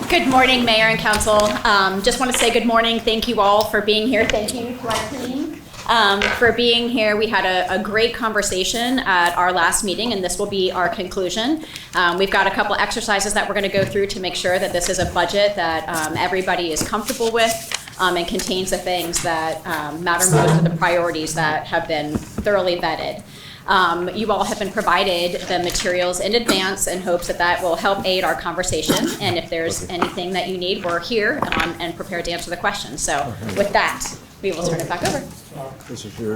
Good morning, Mayor and Council. Just want to say good morning. Thank you all for being here. Thank you to our team for being here. We had a great conversation at our last meeting, and this will be our conclusion. We've got a couple exercises that we're going to go through to make sure that this is a budget that everybody is comfortable with and contains the things that matter most, to the priorities that have been thoroughly vetted. You all have been provided the materials in advance in hopes that that will help aid our conversation. And if there's anything that you need, we're here and prepared to answer the questions. So with that, we will turn it back over.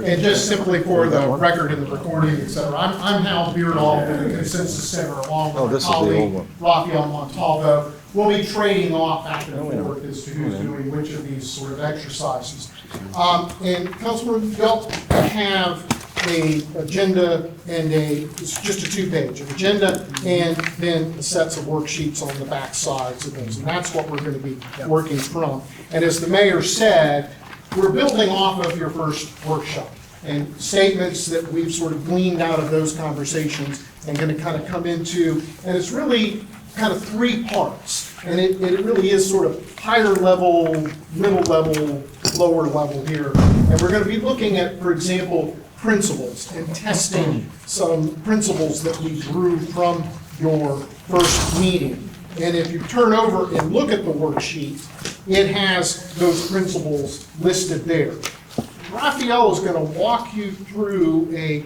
And just simply for the record and the recording, et cetera, I'm Hal Beardall with the Consensus Center along with my colleague Rafael Montalvo. We'll be trading off back and forth as to who's doing which of these sort of exercises. And Councilman, you'll have a agenda and it's just a 2-page agenda and then sets of worksheets on the back sides of those. And that's what we're going to be working from. And as the mayor said, we're building off of your first workshop and statements that we've sort of gleaned out of those conversations and going to kind of come into, and it's really kind of 3 parts. And it really is sort of higher level, middle level, lower level here. And we're going to be looking at, for example, principles and testing some principles that we drew from your first meeting. And if you turn over and look at the worksheet, it has those principles listed there. Rafael is going to walk you through a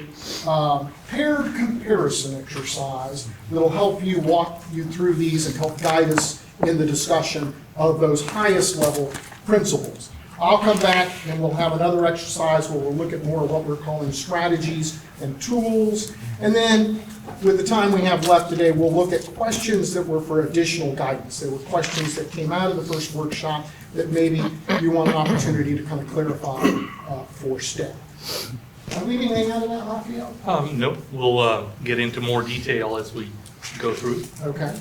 paired comparison exercise that'll help you walk you through these and help guide us in the discussion of those highest level principles. I'll come back and we'll have another exercise where we'll look at more of what we're calling strategies and tools. And then with the time we have left today, we'll look at questions that were for additional guidance. There were questions that came out of the first workshop that maybe you want an opportunity to kind of clarify for staff. Are we leaving anything out of that, Rafael? Nope. We'll get into more detail as we go through. Okay.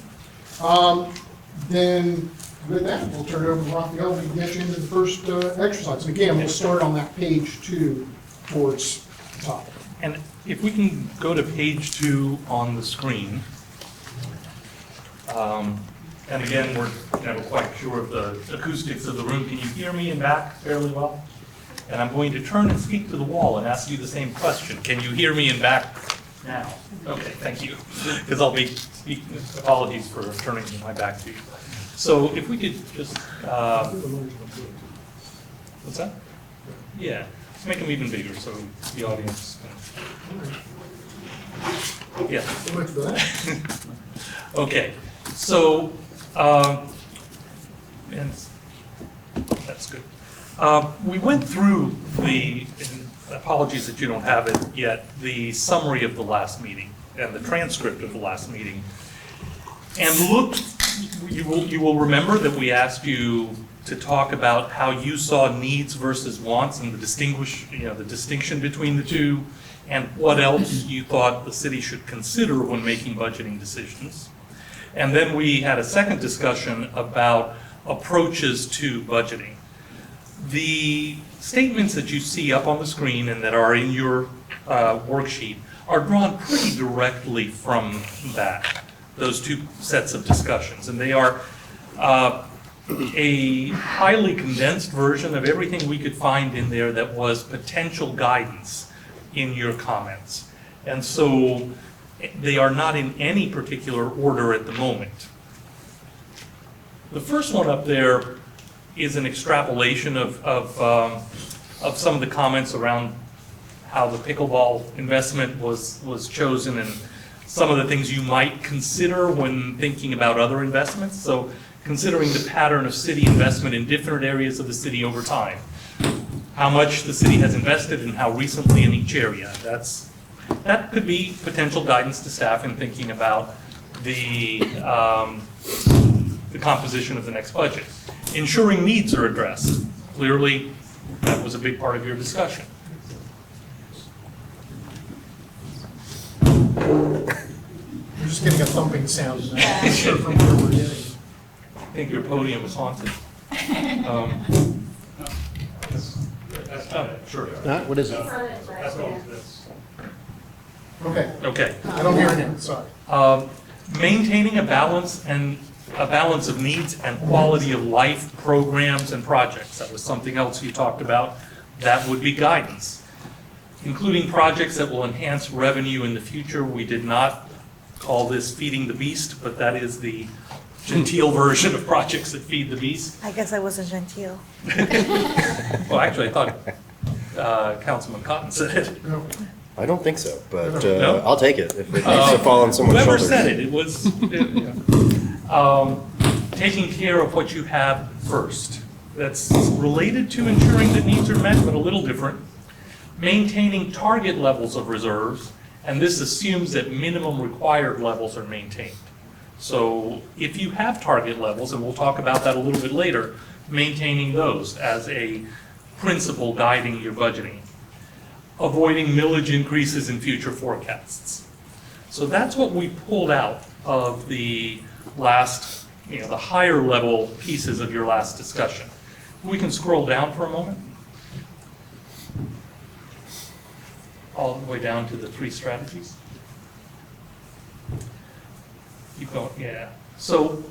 Then with that, we'll turn it over to Rafael and get you into the first exercise. And again, we'll start on that page 2 towards the top. And if we can go to page 2 on the screen. And again, we're never quite sure of the acoustics of the room. Can you hear me in back fairly well? And I'm going to turn and speak to the wall and ask you the same question. Can you hear me in back now? Okay, thank you. Because I'll be speaking, apologies for turning my back to you. So if we could just, what's that? Yeah, let's make them even bigger so the audience can. Yeah. So much for that. Okay, so, and that's good. We went through and apologies that you don't have it yet, the summary of the last meeting and the transcript of the last meeting. And looked, you will remember that we asked you to talk about how you saw needs versus wants and the distinction between the two, and what else you thought the city should consider when making budgeting decisions. And then we had a second discussion about approaches to budgeting. The statements that you see up on the screen and that are in your worksheet are drawn pretty directly from those 2 sets of discussions. And they are a highly condensed version of everything we could find in there that was potential guidance in your comments. And so they are not in any particular order at the moment. The first one up there is an extrapolation of some of the comments around how the pickleball investment was chosen and some of the things you might consider when thinking about other investments. So considering the pattern of city investment in different areas of the city over time, how much the city has invested and how recently in each area. That could be potential guidance to staff in thinking about the composition of the next budget. Ensuring needs are addressed. Clearly, that was a big part of your discussion. We're just getting a thumping sound. I'm sure from where we're getting. I think your podium is haunted. Sure. What is it? Okay. Okay. I don't hear it now, sorry. Maintaining a balance and a balance of needs and quality of life programs and projects. That was something else you talked about. That would be guidance. Including projects that will enhance revenue in the future. We did not call this feeding the beast, but that is the genteel version of projects that feed the beast. I guess I wasn't genteel. Well, actually, I thought Councilman Cotton said it. I don't think so, but No? I'll take it if it needs to fall on someone's Whoever shoulders. said it, it was taking care of what you have first. That's related to ensuring that needs are met, but a little different. Maintaining target levels of reserves, and this assumes that minimum required levels are maintained. So if you have target levels, and we'll talk about that a little bit later, maintaining those as a principle guiding your budgeting. Avoiding millage increases in future forecasts. So that's what we pulled out of the last, the higher level pieces of your last discussion. We can scroll down for a moment. All the way down to the 3 strategies. Keep going, yeah. So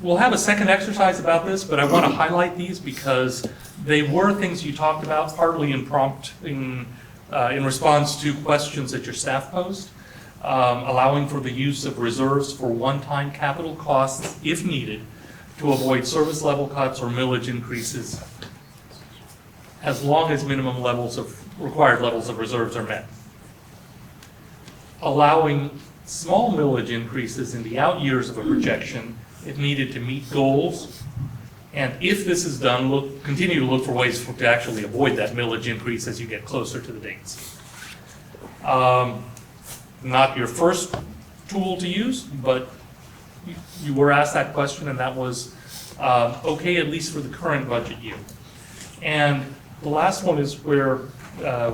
we'll have a second exercise about this, but I want to highlight these because they were things you talked about, partly in response to questions that your staff posed, allowing for the use of reserves for one-time capital costs if needed to avoid service level cuts or millage increases as long as minimum required levels of reserves are met. Allowing small millage increases in the out years of a projection if needed to meet goals. And if this is done, continue to look for ways to actually avoid that millage increase as you get closer to the dates. Not your first tool to use, but you were asked that question, and that was okay, at least for the current budget year. And the last one is where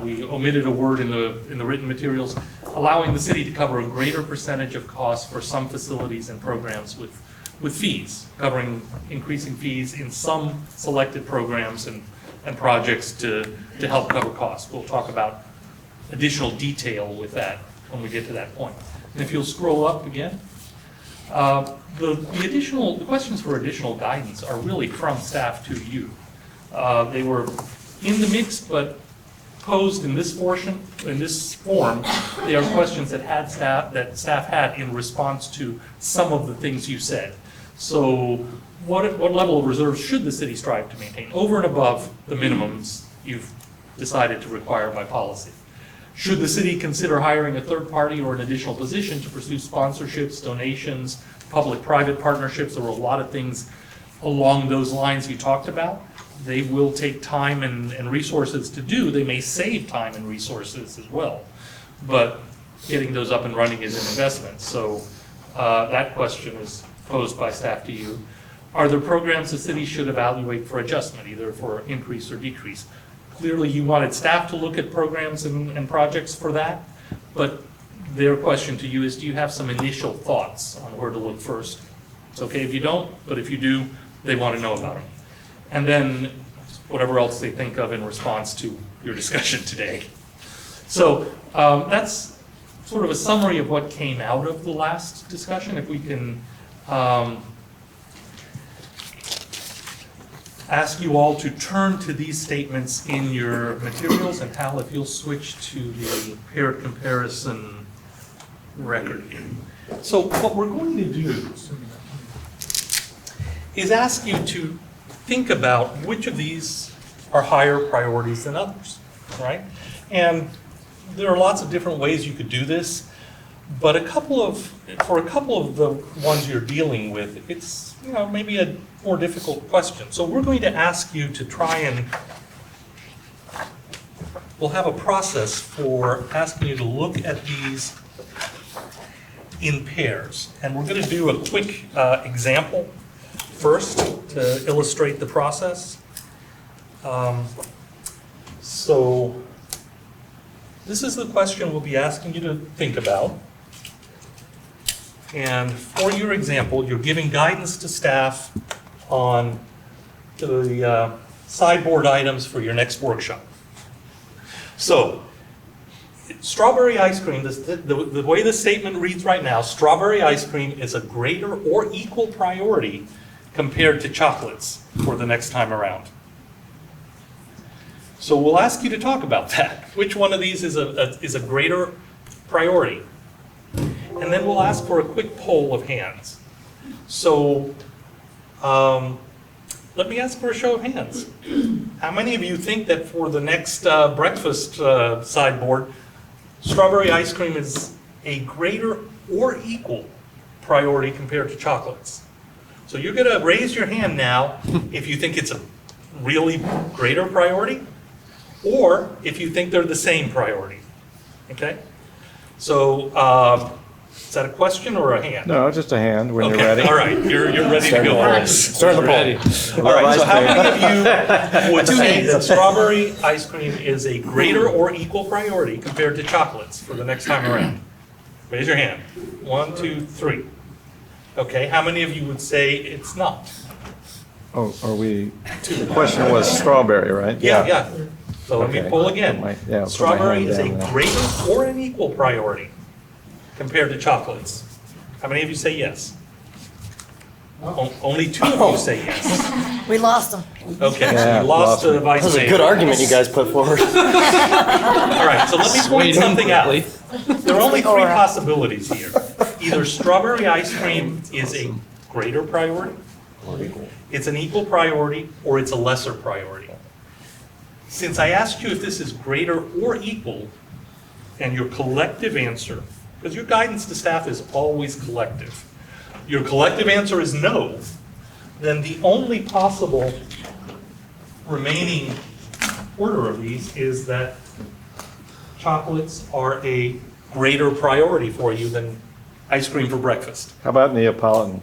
we omitted a word in the written materials, allowing the city to cover a greater percentage of costs for some facilities and programs with fees, covering increasing fees in some selected programs and projects to help cover costs. We'll talk about additional detail with that when we get to that point. And if you'll scroll up again, the questions for additional guidance are really from staff to you. They were in the mix, but posed in this portion, in this form. They are questions that staff had in response to some of the things you said. So what level of reserves should the city strive to maintain over and above the minimums you've decided to require by policy? Should the city consider hiring a third party or an additional position to pursue sponsorships, donations, public-private partnerships? There were a lot of things along those lines you talked about. They will take time and resources to do. They may save time and resources as well. But getting those up and running is an investment. So that question is posed by staff to you. Are there programs the city should evaluate for adjustment, either for increase or decrease? Clearly, you wanted staff to look at programs and projects for that, but their question to you is, do you have some initial thoughts on where to look first? It's okay if you don't, but if you do, they want to know about them. And then whatever else they think of in response to your discussion today. So that's sort of a summary of what came out of the last discussion. If we can ask you all to turn to these statements in your materials, and Hal, if you'll switch to the paired comparison record. So what we're going to do is ask you to think about which of these are higher priorities than others, right? And there are lots of different ways you could do this, but for a couple of the ones you're dealing with, it's maybe a more difficult question. So we're going to ask you to try and, we'll have a process for asking you to look at these in pairs. And we're going to do a quick example first to illustrate the process. So this is the question we'll be asking you to think about. And for your example, you're giving guidance to staff on the sideboard items for your next workshop. So strawberry ice cream, the way the statement reads right now, strawberry ice cream is a greater or equal priority compared to chocolates for the next time around. So we'll ask you to talk about that. Which one of these is a greater priority? And then we'll ask for a quick poll of hands. So let me ask for a show of hands. How many of you think that for the next breakfast sideboard, strawberry ice cream is a greater or equal priority compared to chocolates? So you're going to raise your hand now if you think it's a really greater priority, or if you think they're the same priority. Okay? So is that a question or a hand? No, just a hand when you're Okay, ready. all right, you're ready to go. Start the poll. All right, so how many of you would say that strawberry ice cream is a greater or equal priority compared to chocolates for the next time around? Raise your hand. 1, 2, 3. Okay, how many of you would say it's not? Oh, the question was strawberry, right? Yeah. So let me Okay. poll again. Put my hand Strawberry is a down there. greater or an equal priority compared to chocolates? How many of you say yes? Only 2 of you say yes. We lost them. Okay, so Yeah, you lost lost the me. vice That was a mayor. good argument you guys put forward. All right, so let me point something out. There are only 3 possibilities here. Either strawberry ice cream is a greater priority, it's an equal priority, or it's a lesser priority. Since I asked you if this is greater or equal, and your collective answer, because your guidance to staff is always collective, your collective answer is no, then the only possible remaining order of these is that chocolates are a greater priority for you than ice cream for breakfast. How about Neapolitan?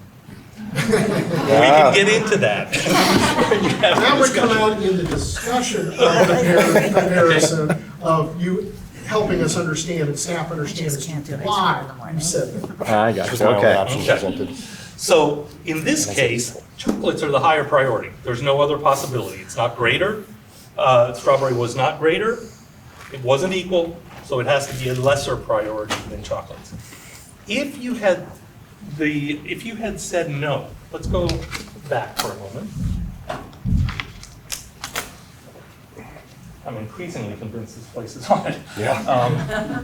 We can get into that. That would come out in the discussion of the comparison of you helping us understand and staff understand Just can't do ice cream in the why you morning. said that. I got Just you, my only okay. option Okay. presented. So in this case, chocolates are the higher priority. There's no other possibility. It's not greater. Strawberry was not greater. It wasn't equal, so it has to be a lesser priority than chocolates. If you had said no, let's go back for a moment. I'm increasingly convinced this place is on it. Yeah.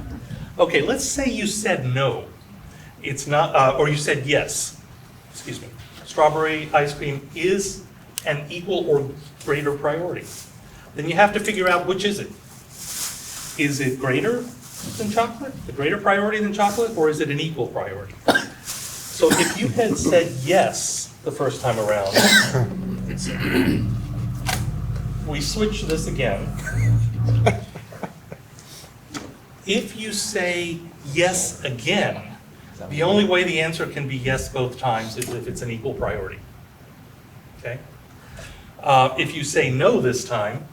Okay, let's say you said no. It's not, or you said yes. Excuse me. Strawberry ice cream is an equal or greater priority. Then you have to figure out which is it. Is it greater than chocolate, a greater priority than chocolate, or is it an equal priority? So if you had said yes the first time around, we switch this again. If you say yes again, the only way the answer can be yes both times is if it's an equal priority. Okay? If you say no this time,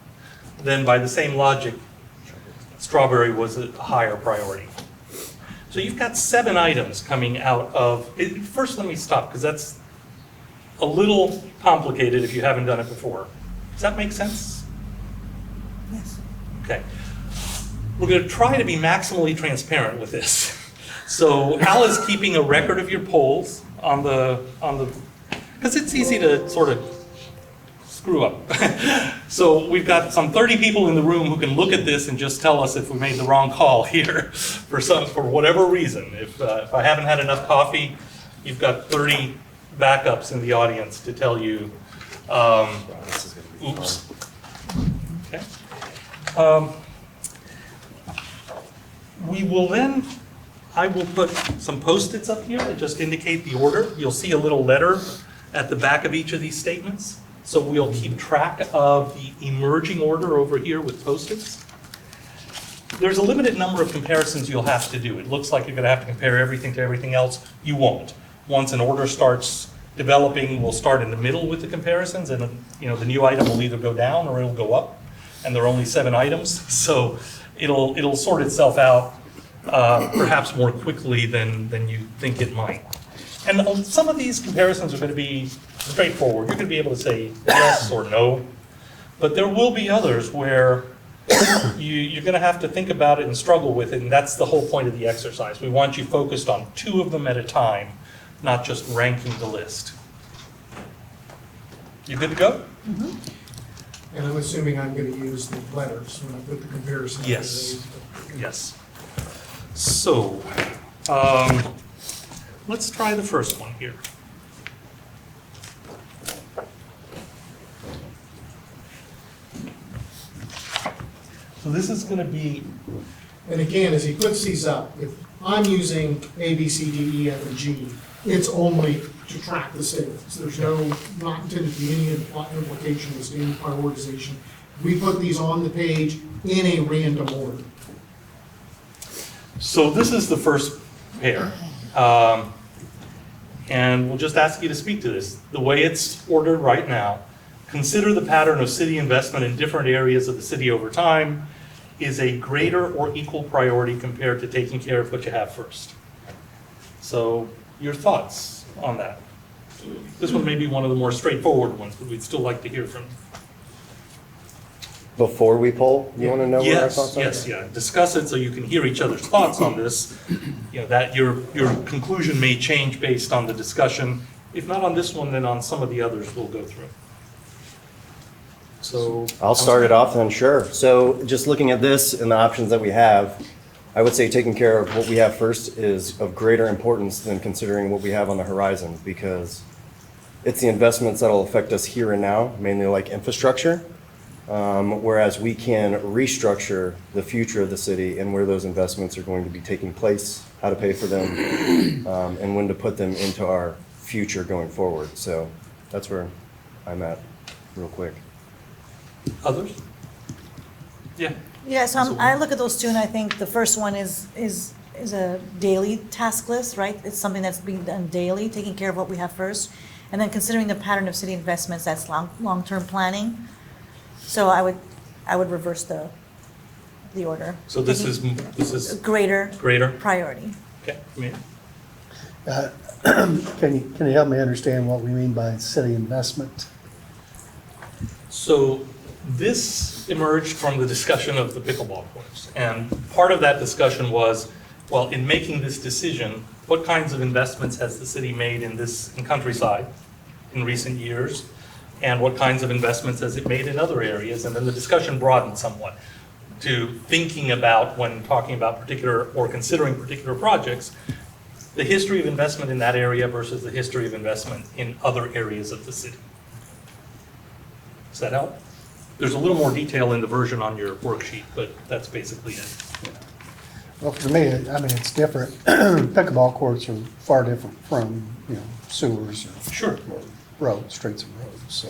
then by the same logic, strawberry was a higher priority. So you've got 7 items coming out of, first let me stop, because that's a little complicated if you haven't done it before. Does that make sense? Yes. Okay. We're going to try to be maximally transparent with this. So Al is keeping a record of your polls on the, because it's easy to sort of screw up. So we've got some 30 people in the room who can look at this and just tell us if we made the wrong call here for whatever reason. If I haven't had enough coffee, you've got 30 backups in the audience to tell you, oops. Okay. We will then, I will put some Post-its up here that just indicate the order. You'll see a little letter at the back of each of these statements. So we'll keep track of the emerging order over here with Post-its. There's a limited number of comparisons you'll have to do. It looks like you're going to have to compare everything to everything else. You won't. Once an order starts developing, we'll start in the middle with the comparisons, and the new item will either go down or it'll go up. And there are only 7 items, so it'll sort itself out perhaps more quickly than you think it might. And some of these comparisons are going to be straightforward. You're going to be able to say yes or no. But there will be others where you're gonna have to think about it and struggle with it, and that's the whole point of the exercise. We want you focused on 2 of them at a time, not just ranking the list. You good to go? And I'm assuming I'm gonna use the letters when I put the comparison. Yes. Yes. So, let's try the first one here. So this is gonna be, And again, as he puts these up, if I'm using A, B, C, D, E, F, and G, it's only to track the savings. There's not intended to be any implications, any prioritization. We put these on the page in a random order. so this is the first pair. And we'll just ask you to speak to this. The way it's ordered right now, consider the pattern of city investment in different areas of the city over time is a greater or equal priority compared to taking care of what you have first. So your thoughts on that? This one may be one of the more straightforward ones, but we'd still like to hear from you. Before we poll, you want to know what our Yes, thoughts are? yes, yeah. Discuss it so you can hear each other's thoughts on this. You know, that your conclusion may change based on the discussion. If not on this one, then on some of the others we'll go through. So. I'll start it off then, sure. So just looking at this and the options that we have, I would say taking care of what we have first is of greater importance than considering what we have on the horizon, because it's the investments that'll affect us here and now, mainly like infrastructure. Whereas we can restructure the future of the city and where those investments are going to be taking place, how to pay for them, and when to put them into our future going forward. So that's where I'm at, real quick. Others? Yeah. Yeah, so I look at those two, and I think the first one is a daily task list, right? It's something that's being done daily, taking care of what we have first, and then considering the pattern of city investments, that's long-term planning. So I would reverse the order. So this is Greater greater? priority. Okay, Mayor? Can you help me understand what we mean by city investment? So this emerged from the discussion of the pickleball courts. And part of that discussion was, well, in making this decision, what kinds of investments has the city made in Countryside in recent years? And what kinds of investments has it made in other areas? And then the discussion broadened somewhat to thinking about, when talking about particular or considering particular projects, the history of investment in that area versus the history of investment in other areas of the city. Does that help? There's a little more detail in the version on your worksheet, but that's basically it. Well, for me, I mean, it's different. Pickleball courts are far different from, sewers or Sure. roads, streets and roads.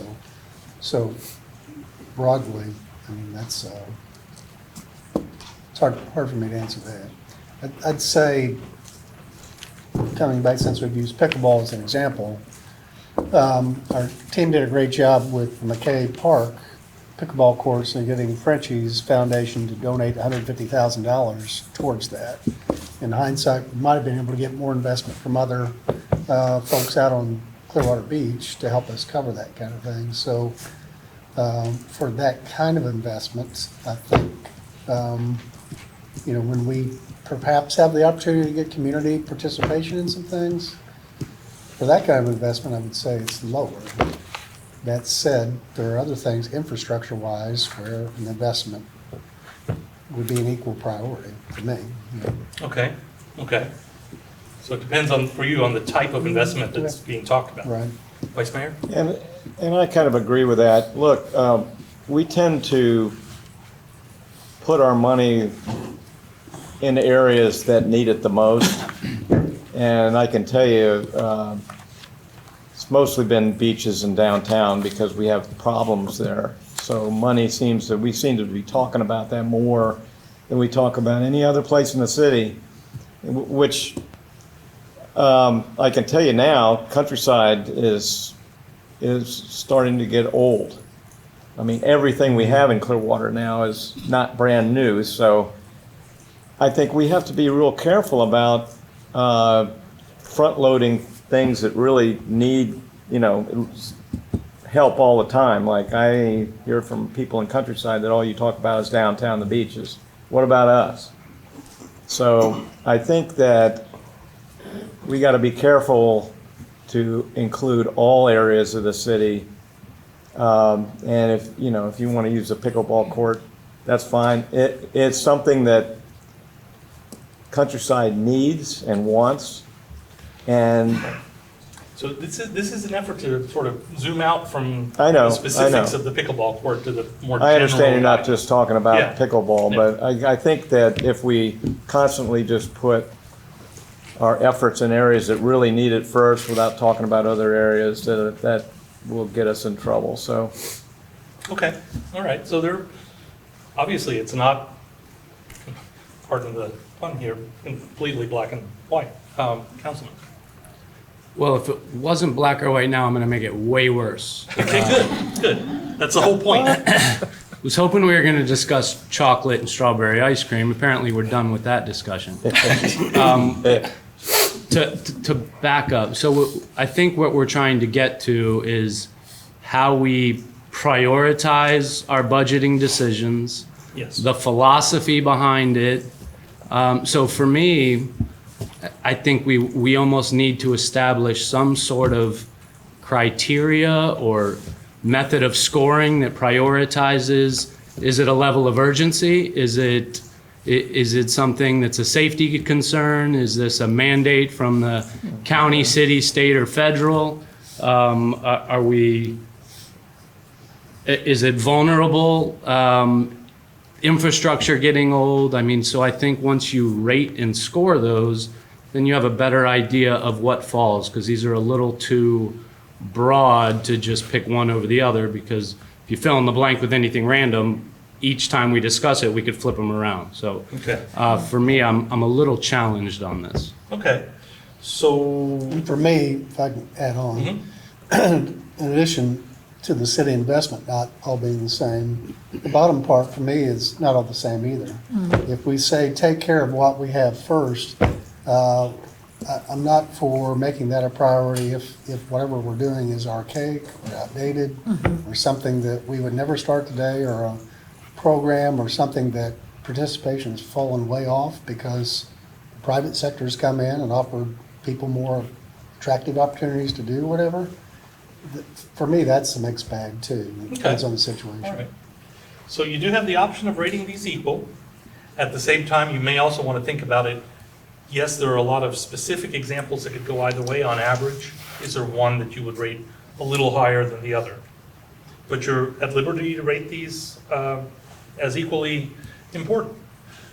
So broadly, I mean, that's, it's hard for me to answer that. I'd say, coming back, since we've used pickleball as an example, our team did a great job with McKay Park pickleball courts and getting Frenchie's Foundation to donate $150,000 towards that. In hindsight, we might have been able to get more investment from other folks out on Clearwater Beach to help us cover that kind of thing. So for that kind of investment, I think, when we perhaps have the opportunity to get community participation in some things, for that kind of investment, I would say it's lower. That said, there are other things, infrastructure-wise, where an investment would be an equal priority to me. Okay. So it depends on, for you, on the type of investment that's being talked about. Right. Vice Mayor? And I kind of agree with that. Look, we tend to put our money in areas that need it the most. And I can tell you, it's mostly been beaches and downtown because we have problems there. So we seem to be talking about that more than we talk about any other place in the city, which I can tell you now, Countryside is starting to get old. I mean, everything we have in Clearwater now is not brand new. So I think we have to be real careful about front-loading things that really need, help all the time. Like I hear from people in Countryside that all you talk about is downtown, the beaches. What about us? So I think that we got to be careful to include all areas of the city. And if you want to use a pickleball court, that's fine. It's something that Countryside needs and wants. And So this is an effort to sort of zoom out from I know, the specifics I know. of the pickleball court to the more general. I understand you're not idea. just talking about Yeah. pickleball, Yeah. but I think that if we constantly just put our efforts in areas that really need it first without talking about other areas, that will get us in trouble, so. Okay, all right, so obviously, it's not, pardon the pun here, completely black and white. Councilman? Well, if it wasn't black or white now, I'm going to make it way worse. Okay, good. That's the whole point. Was hoping we were going to discuss chocolate and strawberry ice cream. Apparently, we're done with that discussion. To back up, so I think what we're trying to get to is how we prioritize our budgeting decisions, Yes. the philosophy behind it. So for me, I think we almost need to establish some sort of criteria or method of scoring that prioritizes, is it a level of urgency? Is it something that's a safety concern? Is this a mandate from the county, city, state, or federal? Is it vulnerable? Infrastructure getting old? I mean, so I think once you rate and score those, then you have a better idea of what falls, because these are a little too broad to just pick one over the other, because if you fill in the blank with anything random, each time we discuss it, we could flip them around. So Okay. for me, I'm a little challenged on this. Okay, so, And for me, if I can add on, in addition to the city investment not all being the same, the bottom part for me is not all the same either. If we say take care of what we have first, I'm not for making that a priority if whatever we're doing is archaic or outdated or something that we would never start today, or a program or something that participation has fallen way off because the private sector's come in and offered people more attractive opportunities to do whatever. For me, that's a mixed bag too. It depends on the situation. all right. So you do have the option of rating these equal. At the same time, you may also want to think about it. Yes, there are a lot of specific examples that could go either way on average. Is there one that you would rate a little higher than the other? But you're at liberty to rate these as equally important.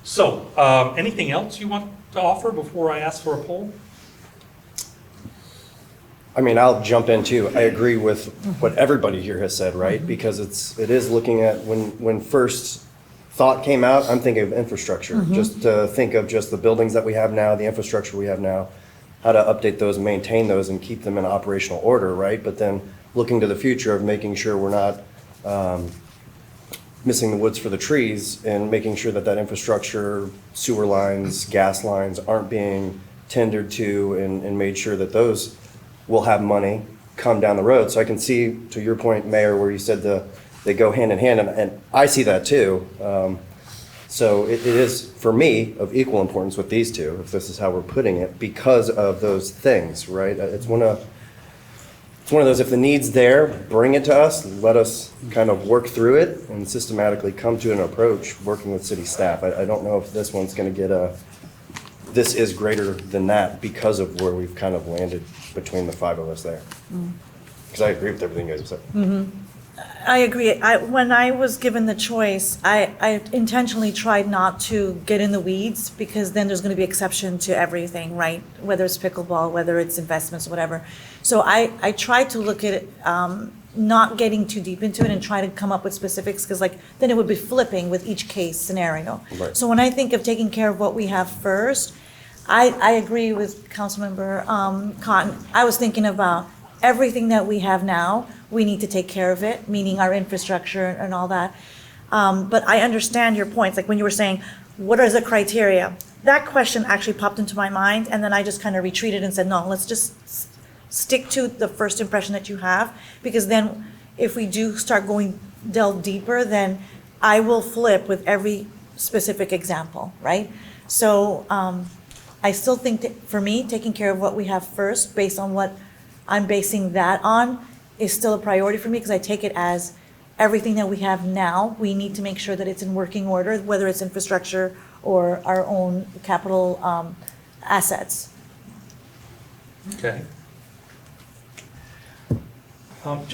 So, anything else you want to offer before I ask for a poll? I mean, I'll jump in too. I agree with what everybody here has said, right? Because it is looking at, when first thought came out, I'm thinking of infrastructure. Just to think of just the buildings that we have now, the infrastructure we have now, how to update those and maintain those and keep them in operational order, right? But then looking to the future of making sure we're not missing the woods for the trees, and making sure that infrastructure, sewer lines, gas lines aren't being tendered to, and made sure that those will have money come down the road. So I can see, to your point, Mayor, where you said they go hand in hand, and I see that too. So it is, for me, of equal importance with these two, if this is how we're putting it, because of those things, right? It's one of those, if the need's there, bring it to us, let us kind of work through it and systematically come to an approach working with city staff. I don't know if this one's gonna get this is greater than that because of where we've kind of landed between the five of us there. Because I agree with everything you guys have said. I agree. When I was given the choice, I intentionally tried not to get in the weeds, because then there's going to be exception to everything, right? Whether it's pickleball, whether it's investments, whatever. So I tried to look at it, not getting too deep into it, and try to come up with specifics, because then it would be flipping with each case scenario. Right. So when I think of taking care of what we have first, I agree with Councilmember Cotton. I was thinking about everything that we have now, we need to take care of it, meaning our infrastructure and all that. But I understand your points, like when you were saying, what is the criteria? That question actually popped into my mind, and then I just kind of retreated and said, no, let's just stick to the first impression that you have, because then if we do start going delve deeper, then I will flip with every specific example, right? So I still think that for me, taking care of what we have first, based on what I'm basing that on, is still a priority for me, because I take it as everything that we have now, we need to make sure that it's in working order, whether it's infrastructure or our own capital assets. Okay. I'm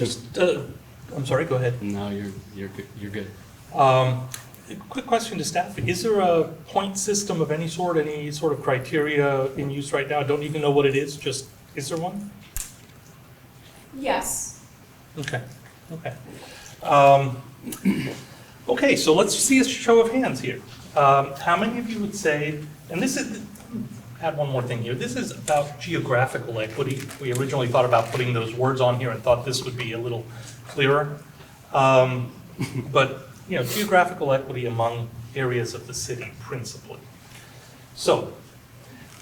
sorry, go ahead. No, you're good, you're good. Quick question to staff. Is there a point system of any sort of criteria in use right now? I don't even know what it is, just, is there one? Yes. Okay, okay. Okay, so let's see a show of hands here. How many of you would say, and this is, add one more thing here, this is about geographical equity. We originally thought about putting those words on here and thought this would be a little clearer. But, you know, geographical equity among areas of the city principally. So,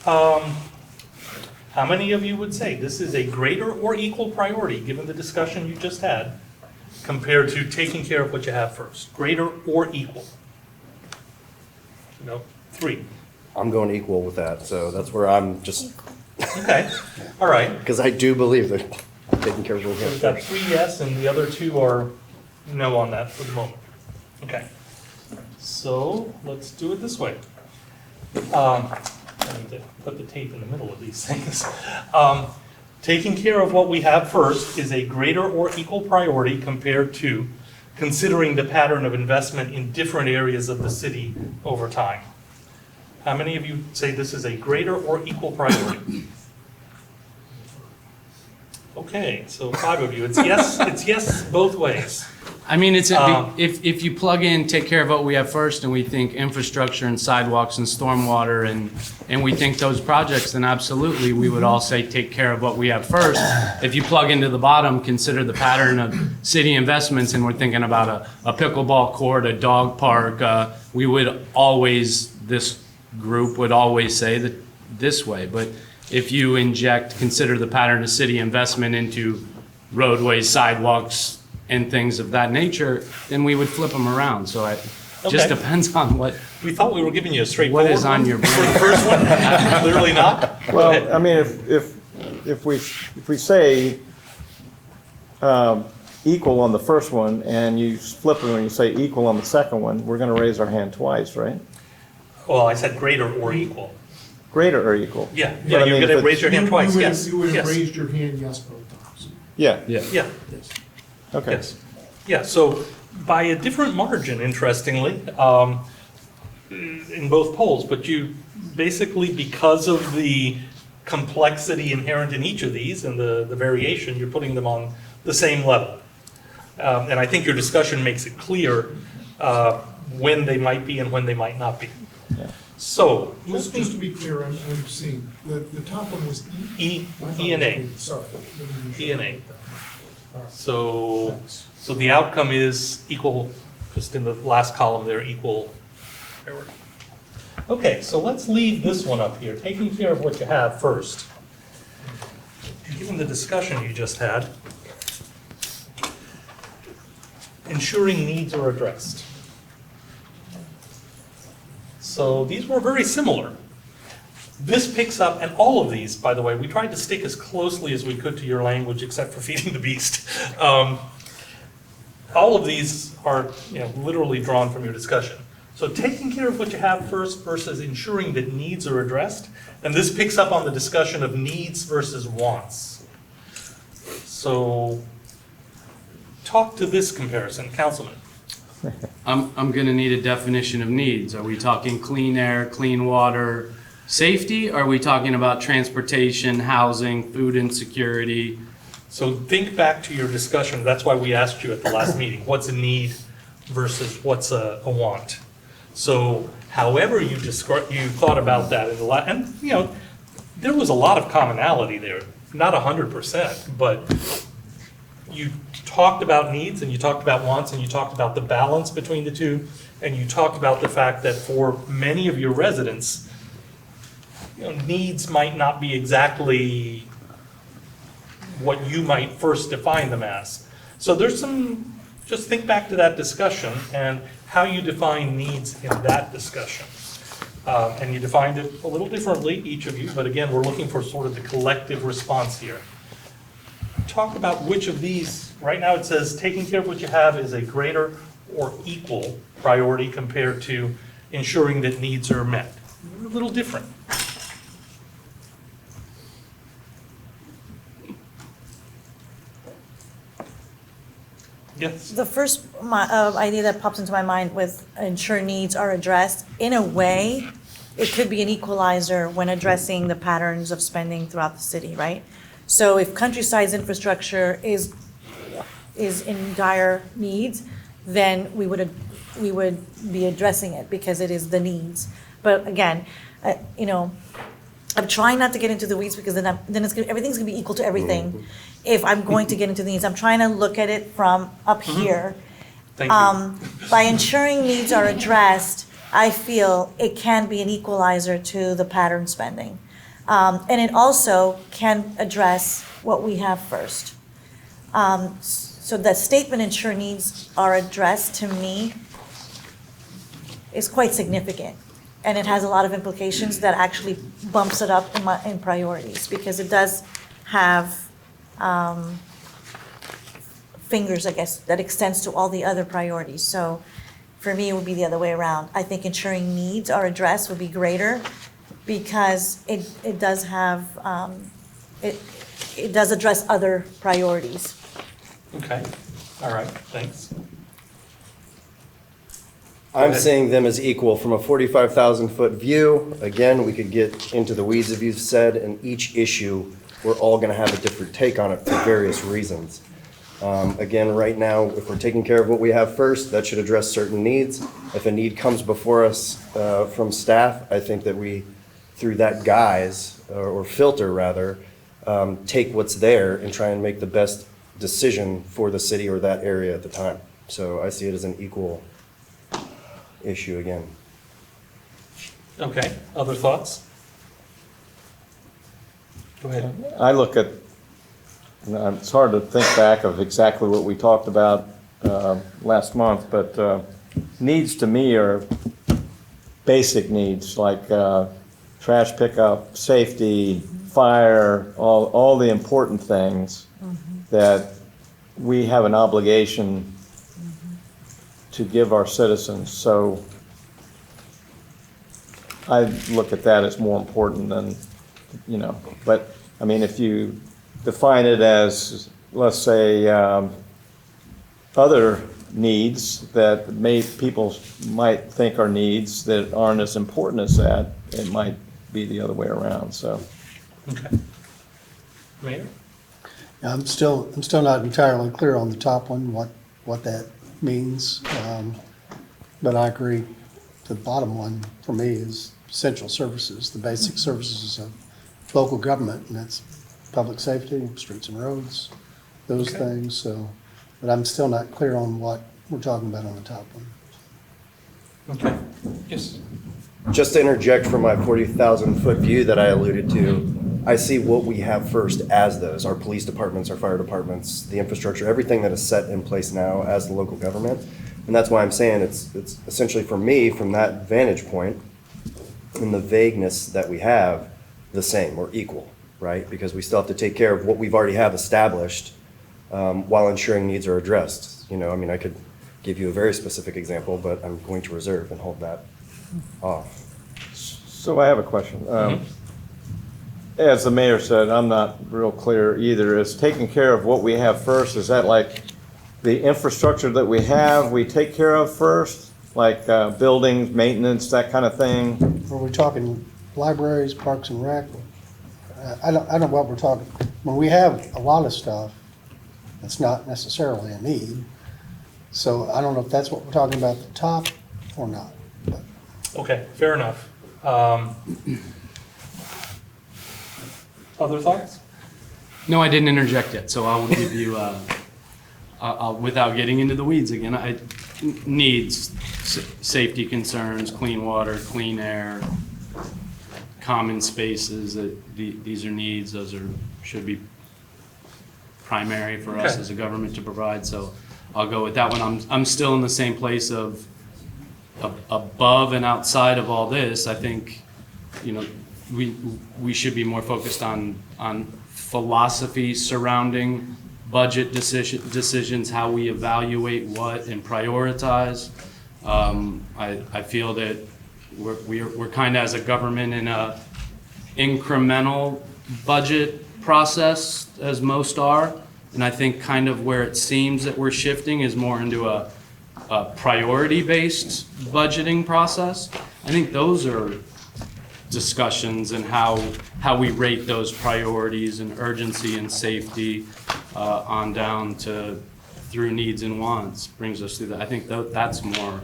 how many of you would say this is a greater or equal priority, given the discussion you just had, compared to taking care of what you have first? Greater or equal? You know, 3. I'm going equal with that, so that's where I'm just, Okay, all right. because I do believe that taking care of what we So have we've got first. 3 yes, and the other 2 are no on that for the moment. Okay. So let's do it this way. I need to put the tape in the middle of these things. Taking care of what we have first is a greater or equal priority compared to considering the pattern of investment in different areas of the city over time. How many of you say this is a greater or equal priority? Okay, so 5 of you. It's yes both ways. I mean, it's, Um, if you plug in, take care of what we have first, and we think infrastructure and sidewalks and stormwater, and we think those projects, then absolutely, we would all say, take care of what we have first. If you plug into the bottom, consider the pattern of city investments, and we're thinking about a pickleball court, a dog park, we would always, this group would always say that this way. But if you inject, consider the pattern of city investment into roadways, sidewalks, and things of that nature, then we would flip them around. So it just Okay. depends on what, We thought we were giving you a straightforward what is on one your for the brain. first one. Clearly not. Go ahead. Well, I mean, if we say equal on the first one, and you flip it and you say equal on the second one, we're gonna raise our hand twice, right? Well, I said greater or equal. Greater or equal? Yeah, But yeah, I you're mean, gonna if it's- raise your hand twice, yes, You would have yes. raised your hand yes both times. Yeah, Yeah, okay. yes. Yeah, so by a different margin, interestingly, in both polls, but you basically, because of the complexity inherent in each of these and the variation, you're putting them on the same level. And I think your discussion makes it clear when they might be and when they might not be. So, Just to be clear, I'm seeing, the top one was E? E and A. Sorry. E and A. So the outcome is equal, just in the last column there, equal priority. Okay, so let's leave this one up here, taking care of what you have first. Given the discussion you just had, ensuring needs are addressed. So these were very similar. This picks up, and all of these, by the way, we tried to stick as closely as we could to your language, except for feeding the beast. All of these are, literally drawn from your discussion. So taking care of what you have first versus ensuring that needs are addressed, and this picks up on the discussion of needs versus wants. So talk to this comparison, Councilman. I'm gonna need a definition of needs. Are we talking clean air, clean water, safety? Are we talking about transportation, housing, food insecurity? So think back to your discussion, that's why we asked you at the last meeting, what's a need versus what's a want? So however you thought about that in the and there was a lot of commonality there, not 100%, but you talked about needs and you talked about wants and you talked about the balance between the two, and you talked about the fact that for many of your residents, needs might not be exactly what you might first define them as. So there's some, just think back to that discussion and how you define needs in that discussion. And you defined it a little differently, each of you, but again, we're looking for sort of the collective response here. Talk about which of these, right now it says taking care of what you have is a greater or equal priority compared to ensuring that needs are met. A little different. Yes, The first idea that pops into my mind with ensure needs are addressed, in a way, it could be an equalizer when addressing the patterns of spending throughout the city, right? So if Countryside's infrastructure is in dire needs, then we would be addressing it because it is the needs. But again, I'm trying not to get into the weeds because then everything's gonna be equal to everything. If I'm going to get into the needs, I'm trying to look at it from up here. thank you. By ensuring needs are addressed, I feel it can be an equalizer to the pattern spending. And it also can address what we have first. So the statement ensure needs are addressed, to me, is quite significant. And it has a lot of implications that actually bumps it up in priorities, because it does have fingers, I guess, that extends to all the other priorities. So for me, it would be the other way around. I think ensuring needs are addressed would be greater, because it does have, it does address other priorities. Okay, all right, thanks. I'm ahead. seeing them as equal from a 45,000-foot view. Again, we could get into the weeds, as you've said, and each issue, we're all going to have a different take on it for various reasons. Again, right now, if we're taking care of what we have first, that should address certain needs. If a need comes before us from staff, I think that we, through that guise, or filter rather, take what's there and try and make the best decision for the city or that area at the time. So I see it as an equal issue again. Okay, other thoughts? Go ahead. I look at, it's hard to think back of exactly what we talked about last month, but needs to me are basic needs, like trash pickup, safety, fire, all the important things that we have an obligation to give our citizens. So I look at that as more important than, but I mean, if you define it as, let's say, other needs that people might think are needs that aren't as important as that, it might be the other way around, so. Okay. Mayor? I'm still not entirely clear on the top one, what that means. But I agree, the bottom one for me is essential services, the basic services of local government, and that's public safety, streets and roads, those Okay. things, so. But I'm still not clear on what we're talking about on the top one. Okay, yes. Just to interject from my 40,000-foot view that I alluded to, I see what we have first as those, our police departments, our fire departments, the infrastructure, everything that is set in place now as the local government. And that's why I'm saying it's essentially for me, from that vantage point, in the vagueness that we have, the same or equal, right? Because we still have to take care of what we've already have established while ensuring needs are addressed. I could give you a very specific example, but I'm going to reserve and hold that off. So I have a question. As the mayor said, I'm not real clear either. Is taking care of what we have first, is that like the infrastructure that we have, we take care of first? Like buildings, maintenance, that kind of thing? Are we talking libraries, parks and rec? I don't know what we're talking. When we have a lot of stuff, it's not necessarily a need. So I don't know if that's what we're talking about at the top or not. But Okay, fair enough. Other thoughts? No, I didn't interject yet, so I will give you, without getting into the weeds again, needs, safety concerns, clean water, clean air, common spaces, these are needs, should be primary for us Okay. as a government to provide, so I'll go with that one. I'm still in the same place of above and outside of all this. I think, you know, we should be more focused on philosophy surrounding budget decisions, how we evaluate what and prioritize. I feel that we're kind of, as a government, in a incremental budget process, as most are. And I think kind of where it seems that we're shifting is more into a priority-based budgeting process. I think those are discussions and how we rate those priorities and urgency and safety on down to through needs and wants brings us through that. I think that's more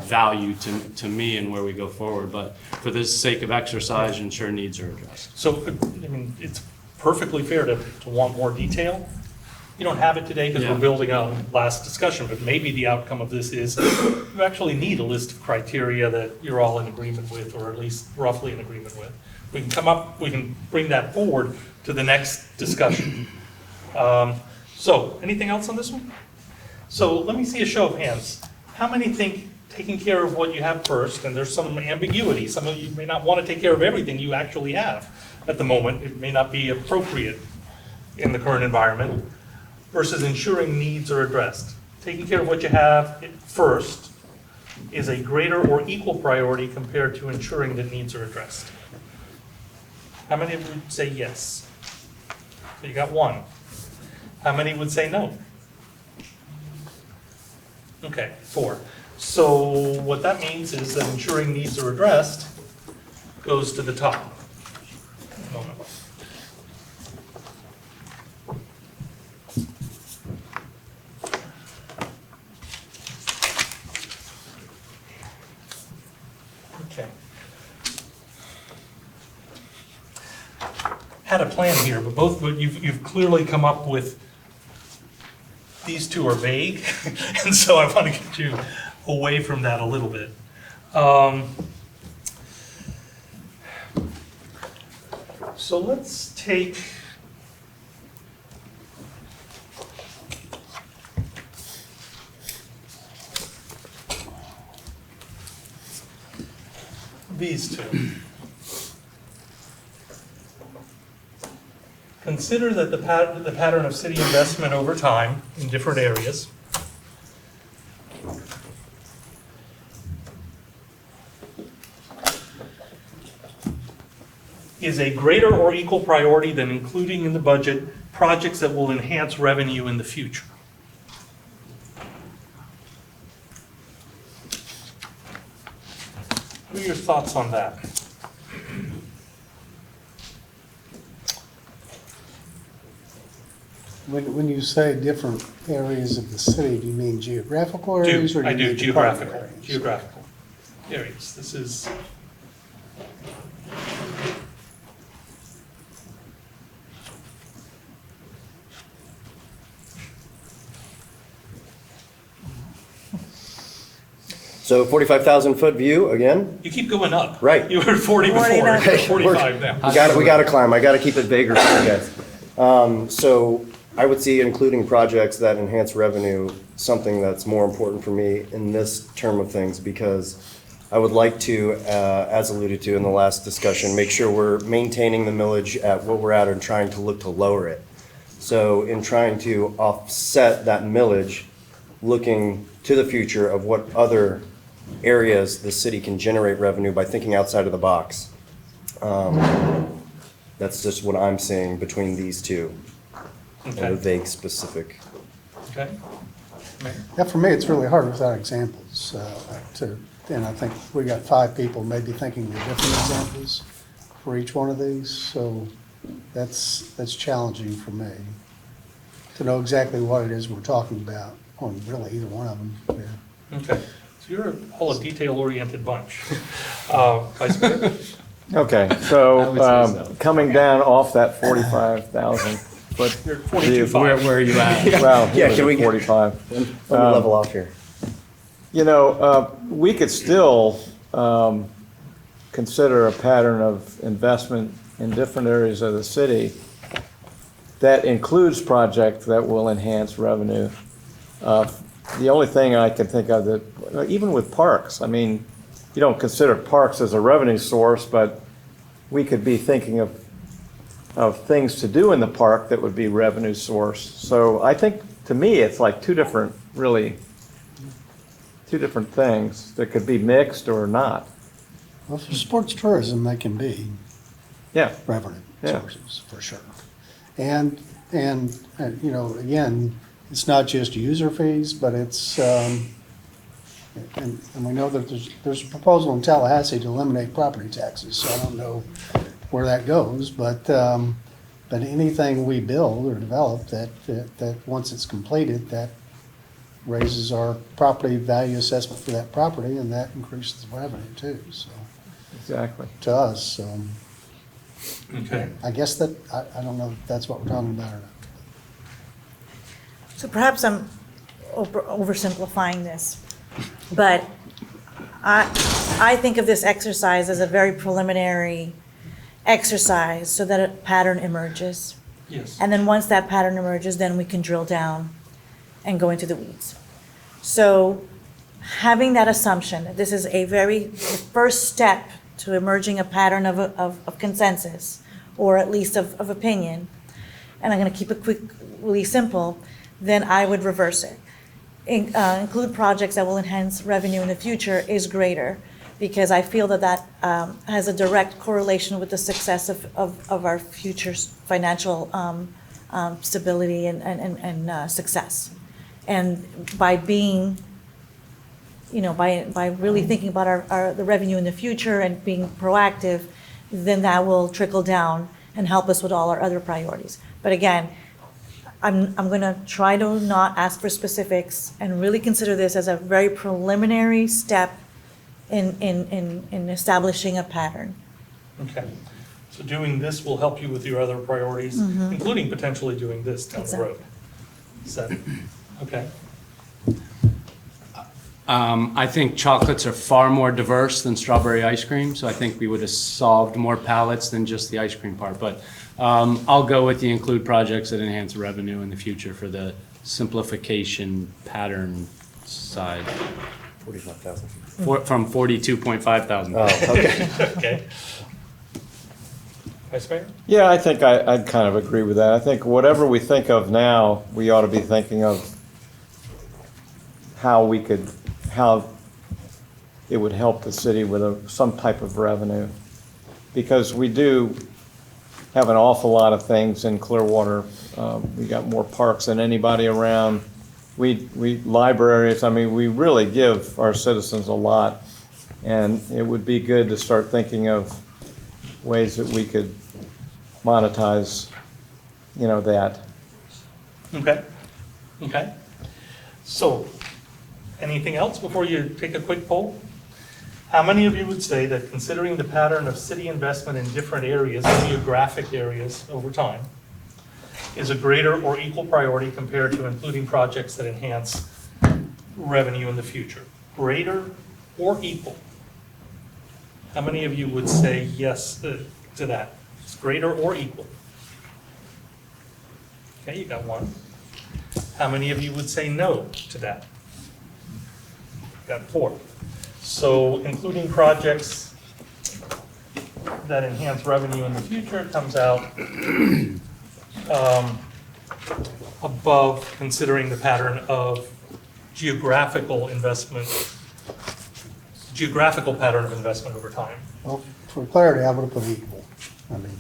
value to me and where we go forward. But for the sake of exercise, ensure needs are addressed. So, I mean, it's perfectly fair to want more detail. You don't have it today because Yeah. we're building on last discussion, but maybe the outcome of this is you actually need a list of criteria that you're all in agreement with, or at least roughly in agreement with. We can bring that forward to the next discussion. So, anything else on this one? So let me see a show of hands. How many think taking care of what you have first, and there's some ambiguity, some of you may not want to take care of everything you actually have at the moment, it may not be appropriate in the current environment, versus ensuring needs are addressed. Taking care of what you have first is a greater or equal priority compared to ensuring that needs are addressed. How many would say yes? So you got one. How many would say no? Okay, 4. So what that means is that ensuring needs are addressed goes to the top. Okay. Had a plan here, but you've clearly come up with, these two are vague, and so I want to get you away from that a little bit. So let's take these two. Consider that the pattern of city investment over time in different areas is a greater or equal priority than including in the budget projects that will enhance revenue in the future. What are your thoughts on that? When you say different areas of the city, do you mean geographical areas or do I you do, mean department geographical areas. This is, So 45,000 foot view again. you keep going up. Right. You were 40 before, 49. you're 45 now. We gotta climb. I gotta keep it bigger for you guys. So I would see including projects that enhance revenue, something that's more important for me in this term of things, because I would like to, as alluded to in the last discussion, make sure we're maintaining the millage at what we're at and trying to look to lower it. So in trying to offset that millage, looking to the future of what other areas the city can generate revenue by thinking outside of the box. That's just what I'm seeing between these two, and a Okay, vague specific. okay. Mayor? Yeah, for me, it's really hard without examples. And I think we got 5 people maybe thinking of different examples for each one of these. So that's challenging for me to know exactly what it is we're talking about on really either one of them. Yeah. Okay, so you're all a detail-oriented bunch. Vice Mayor? Okay, so coming down off that 45,000 foot You're at view. 42.5. Where are you at? Well, Yeah, yeah, can we get- 45. Let me level off here. You know, we could still consider a pattern of investment in different areas of the city that includes projects that will enhance revenue. The only thing I can think of that, even with parks, I mean, you don't consider parks as a revenue source, but we could be thinking of things to do in the park that would be revenue source. So I think, to me, it's like two different things that could be mixed or not. Well, for sports tourism, they can be Yeah, revenue Yeah. sources, for sure. And, you know, again, it's not just user fees, but it's, and we know that there's a proposal in Tallahassee to eliminate property taxes, so I don't know where that goes, but anything we build or develop that once it's completed, that raises our property value assessment for that property, and that increases the revenue too, so, exactly. to us, so. Okay. I guess that, I don't know if that's what we're talking about or not. So perhaps I'm oversimplifying this, but I think of this exercise as a very preliminary exercise so that a pattern emerges. Yes. And then once that pattern emerges, then we can drill down and go into the weeds. So having that assumption, that this is the first step to emerging a pattern of consensus, or at least of opinion, and I'm gonna keep it really simple, then I would reverse it. Include projects that will enhance revenue in the future is greater, because I feel that has a direct correlation with the success of our future financial stability and success. And by being, you know, by really thinking about the revenue in the future and being proactive, then that will trickle down and help us with all our other priorities. But again, I'm gonna try to not ask for specifics and really consider this as a very preliminary step in establishing a pattern. Okay. So doing this will help you with your other priorities, including potentially doing this down the road. Is that, okay? I think chocolates are far more diverse than strawberry ice cream, so I think we would have solved more palettes than just the ice cream part. But I'll go with the include projects that enhance revenue in the future for the simplification pattern side. 45,000. From 42.5 thousand. Oh, okay. Okay. Vice Mayor? Yeah, I think I'd kind of agree with that. I think whatever we think of now, we ought to be thinking of how it would help the city with some type of revenue. Because we do have an awful lot of things in Clearwater. We got more parks than anybody around. We libraries, I mean, we really give our citizens a lot. And it would be good to start thinking of ways that we could monetize, that. Okay. Okay. So, anything else before you take a quick poll? How many of you would say that considering the pattern of city investment in different areas, geographic areas over time, is a greater or equal priority compared to including projects that enhance revenue in the future? Greater or equal? How many of you would say yes to that? It's greater or equal? Okay, you got one. How many of you would say no to that? Got 4. So including projects that enhance revenue in the future comes out above considering the pattern of geographical pattern of investment over time. Well, for clarity, I would have put equal. I mean.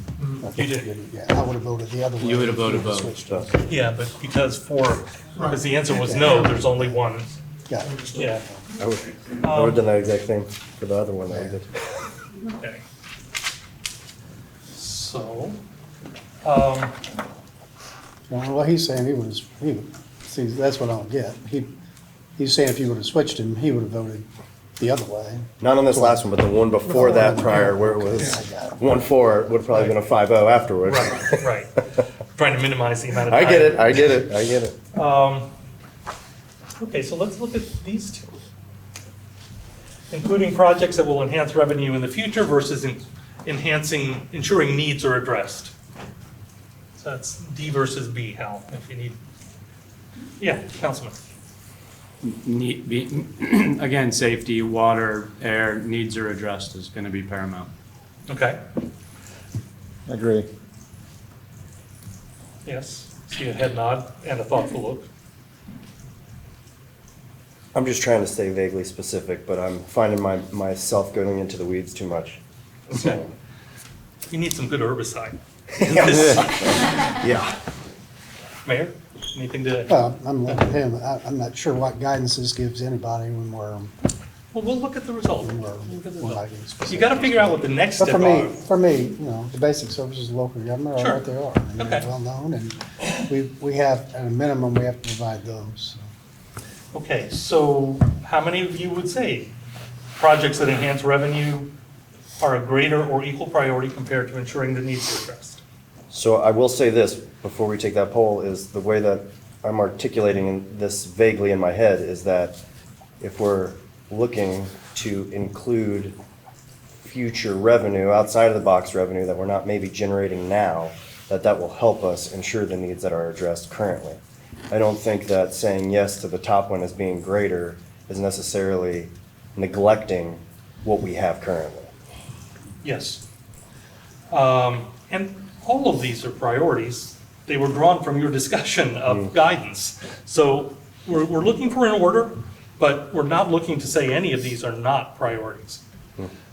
I think You did. Yeah, I would have voted the other way. You would have voted if we both. switched up. Yeah, but because the answer was no, there's only one. Got it. Yeah. I would have done that exact same for the other one that we did. Okay. So, Well, what he's saying, see, that's what I don't get. He's saying if you would have switched him, he would have voted the other way. Not on this last one, but the one before that prior, where it was Yeah, I got it. 1-4, would have probably been a 5-0 afterwards. right. Trying to minimize the amount of I time. get it. Okay, so let's look at these two. Including projects that will enhance revenue in the future versus ensuring needs are addressed. Is That's D versus B, Hal, if you need. Yeah, Councilman. Again, safety, water, air, needs are addressed is going to be paramount. Okay, Agree. yes. See a head nod and a thoughtful look. I'm just trying to stay vaguely specific, but I'm finding myself going into the weeds too much. Okay. You need some good herbicide. Yeah. Mayor, anything to, Well, I'm like him, I'm not sure what guidance this gives anybody when we're, well, we'll look at the result. when We'll look at the we're result. not getting specific. You gotta figure out what the next But step for me, are. you know, the basic services of local government Sure. are what they are. And they're Okay. well-known, and we have, at a minimum, we have to provide those. So. Okay, so how many of you would say projects that enhance revenue are a greater or equal priority compared to ensuring the needs are addressed? So I will say this, before we take that poll, is the way that I'm articulating this vaguely in my head is that if we're looking to include future revenue, outside of the box revenue that we're not maybe generating now, that will help us ensure the needs that are addressed currently. I don't think that saying yes to the top one as being greater is necessarily neglecting what we have currently. Yes. And all of these are priorities. They were drawn from your discussion of guidance. So we're looking for an order, but we're not looking to say any of these are not priorities.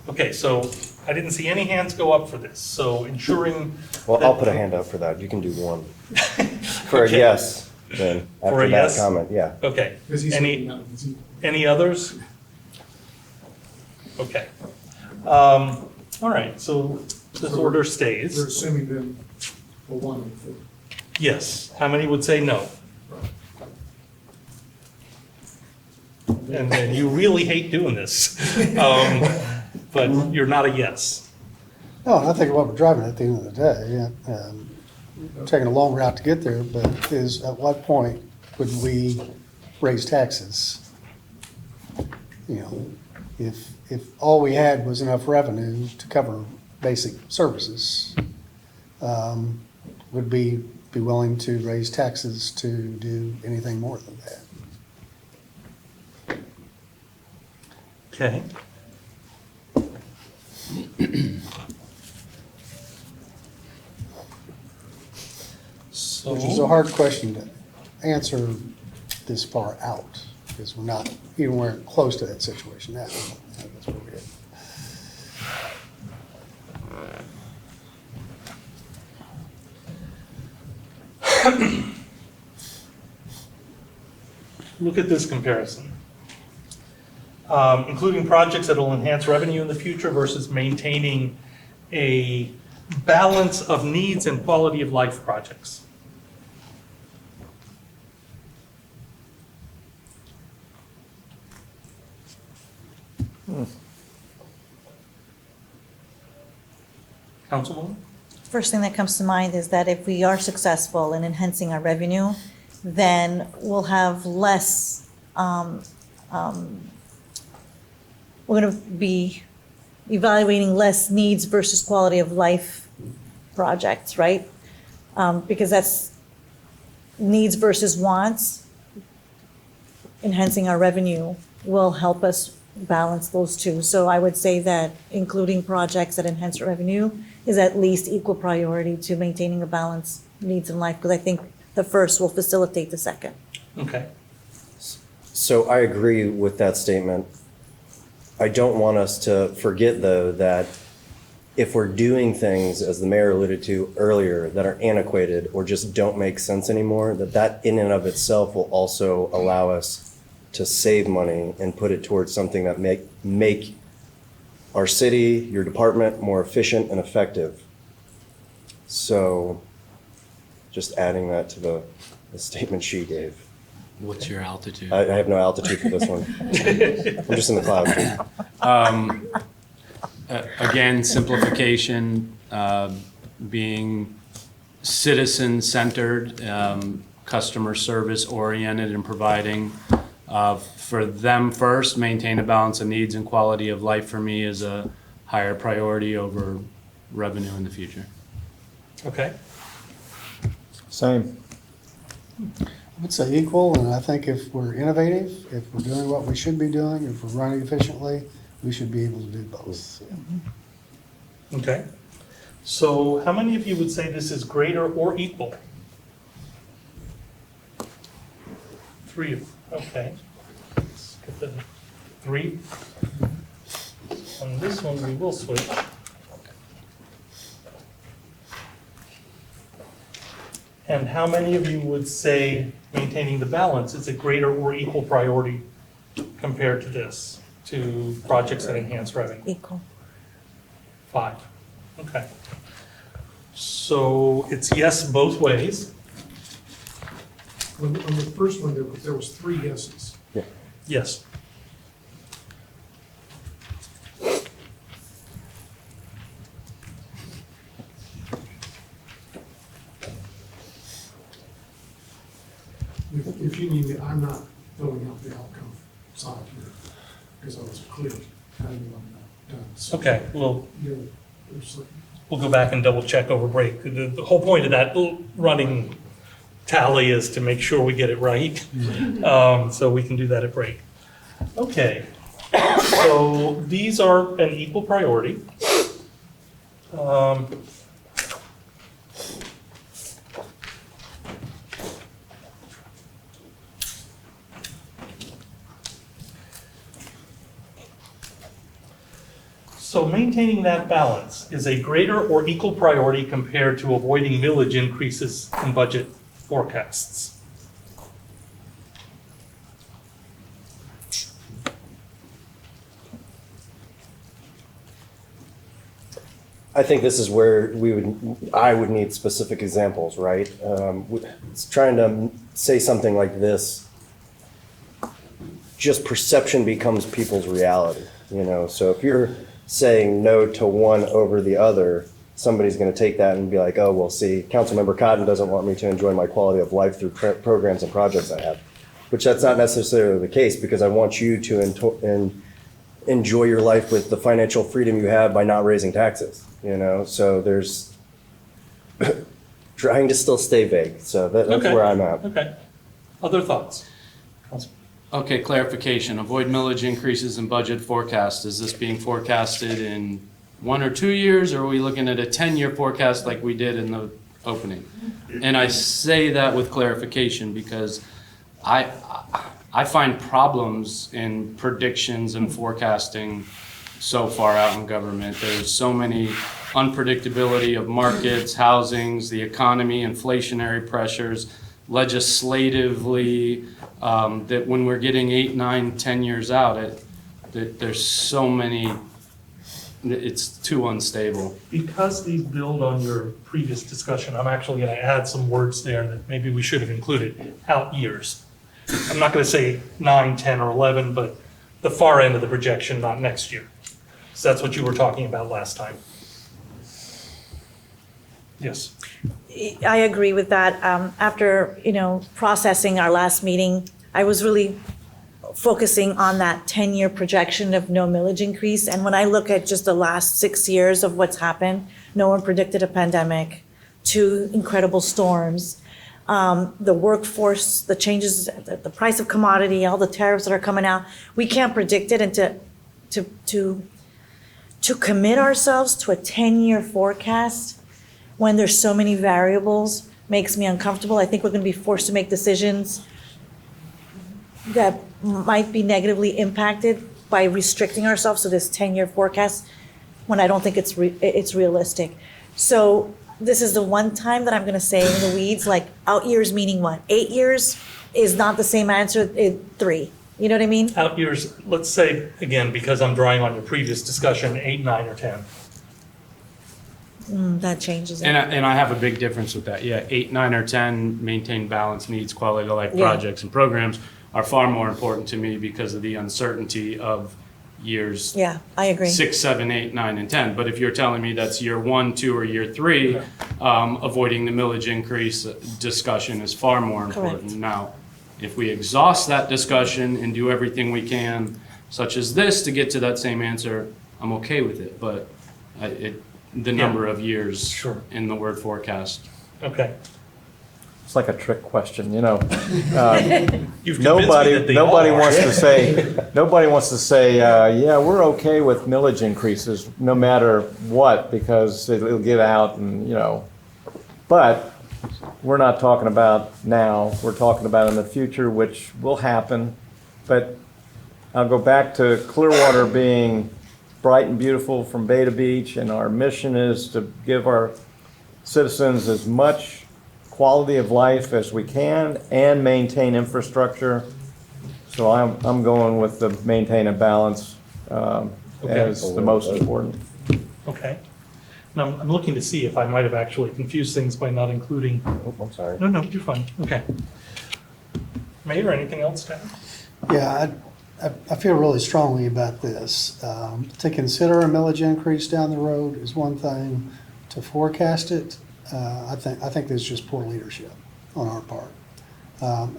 Okay, so I didn't see any hands go up for this, so ensuring. Well, that- I'll put a hand up for that. You can do one. For a Okay. yes, then, For after a that yes? comment, yeah. Okay, Because he's any, speaking up, he's- any others? Okay. All right, so this order We're stays. assuming then the one and four. Yes. How many would say no? And then you really hate doing this. But you're not a yes. No, and I think what we're driving at the end of the day, taking a long route to get there, but is at what point would we raise taxes? You know, if all we had was enough revenue to cover basic services, would we be willing to raise taxes to do anything more than that? Okay. Which is a hard question to answer this far out, because we're not, even we're close to that situation now. That's where we're at. Look at this comparison. Including projects that will enhance revenue in the future versus maintaining a balance of needs and quality of life projects. Councilwoman? First thing that comes to mind is that if we are successful in enhancing our revenue, then we'll have less, we're gonna be evaluating less needs versus quality of life projects, right? Because that's needs versus wants. Enhancing our revenue will help us balance those two. So I would say that including projects that enhance revenue is at least equal priority to maintaining a balance needs in life, because I think the first will facilitate the second. Okay. So I agree with that statement. I don't want us to forget, though, that if we're doing things, as the mayor alluded to earlier, that are antiquated or just don't make sense anymore, that in and of itself will also allow us to save money and put it towards something that make our city, your department, more efficient and effective. So just adding that to the statement she gave. What's your altitude? I have no altitude for this one. I'm just in the clouds. Again, simplification, being citizen-centered, customer service oriented and providing for them first, maintain a balance of needs and quality of life for me is a higher priority over revenue in the future. Okay. Same. I would say equal, and I think if we're innovative, if we're doing what we should be doing, if we're running efficiently, we should be able to do both. Okay. So how many of you would say this is greater or equal? 3 of, okay. Let's get the 3. On this one, we will switch. And how many of you would say maintaining the balance is a greater or equal priority compared to this, to projects that enhance revenue? Equal. 5. Okay. So it's yes both ways. On the first one, there was 3 yeses. Yes. If you need me, I'm not filling out the outcome side here, because I was clear, having done. So, Okay, well, there's like, we'll go back and double check over break. The whole point of that running tally is to make sure we get it right. So we can do that at break. Okay, so these are an equal priority. So maintaining that balance is a greater or equal priority compared to avoiding millage increases in budget forecasts. I think this is where I would need specific examples, right? It's trying to say something like this, just perception becomes people's reality, you know? So if you're saying no to one over the other, somebody's gonna take that and be like, oh, well, see, Councilmember Cotton doesn't want me to enjoy my quality of life through programs and projects I have. Which that's not necessarily the case, because I want you to enjoy your life with the financial freedom you have by not raising taxes, you know? So there's trying to still stay vague, so that's Okay. where I'm at. Okay. Other thoughts? Council- Okay, clarification. Avoid millage increases in budget forecast. Is this being forecasted in 1 or 2 years, or are we looking at a 10-year forecast like we did in the opening? And I say that with clarification because I find problems in predictions and forecasting so far out in government. There's so many unpredictability of markets, housings, the economy, inflationary pressures, legislatively, that when we're getting 8, 9, 10 years out, there's so many, it's too unstable. Because these build on your previous discussion, I'm actually going to add some words there that maybe we should have included, out years. I'm not going to say 9, 10, or 11, but the far end of the projection, not next year. So that's what you were talking about last time. Yes. I agree with that. After, processing our last meeting, I was really focusing on that 10-year projection of no millage increase. And when I look at just the last 6 years of what's happened, no one predicted a pandemic, 2 incredible storms, the workforce, the changes, the price of commodity, all the tariffs that are coming out. We can't predict it, and to commit ourselves to a 10-year forecast when there's so many variables makes me uncomfortable. I think we're going to be forced to make decisions that might be negatively impacted by restricting ourselves to this 10-year forecast when I don't think it's realistic. So this is the one time that I'm going to say in the weeds, like out years meaning what? 8 years is not the same answer in 3. You know what I mean? Out years, let's say, again, because I'm drawing on your previous discussion, 8, 9, or 10. That changes it. And I have a big difference with that. Yeah, 8, 9, or 10 maintain balance needs, quality of life Yeah. projects and programs are far more important to me because of the uncertainty of years Yeah, I agree. 6, 7, 8, 9, and 10. But if you're telling me that's year 1, 2, or year 3, avoiding the millage increase discussion is far more important. Correct. Now, if we exhaust that discussion and do everything we can, such as this, to get to that same answer, I'm okay with it. But the number of years Sure. in the word forecast. Okay. it's like a trick question, you know. You've convinced me that they Nobody are. wants to say, yeah, we're okay with millage increases, no matter what, because it'll get out and, you know. But we're not talking about now, we're talking about in the future, which will happen. But I'll go back to Clearwater being bright and beautiful from bay to beach, and our mission is to give our citizens as much quality of life as we can and maintain infrastructure. So I'm going with the maintain a balance as the most important. Okay. Now, I'm looking to see if I might have actually confused things by not including, Oh, I'm sorry. no, you're fine, okay. Mayor, anything else to add? Yeah, I feel really strongly about this. To consider a millage increase down the road is one thing. To forecast it, I think there's just poor leadership on our part.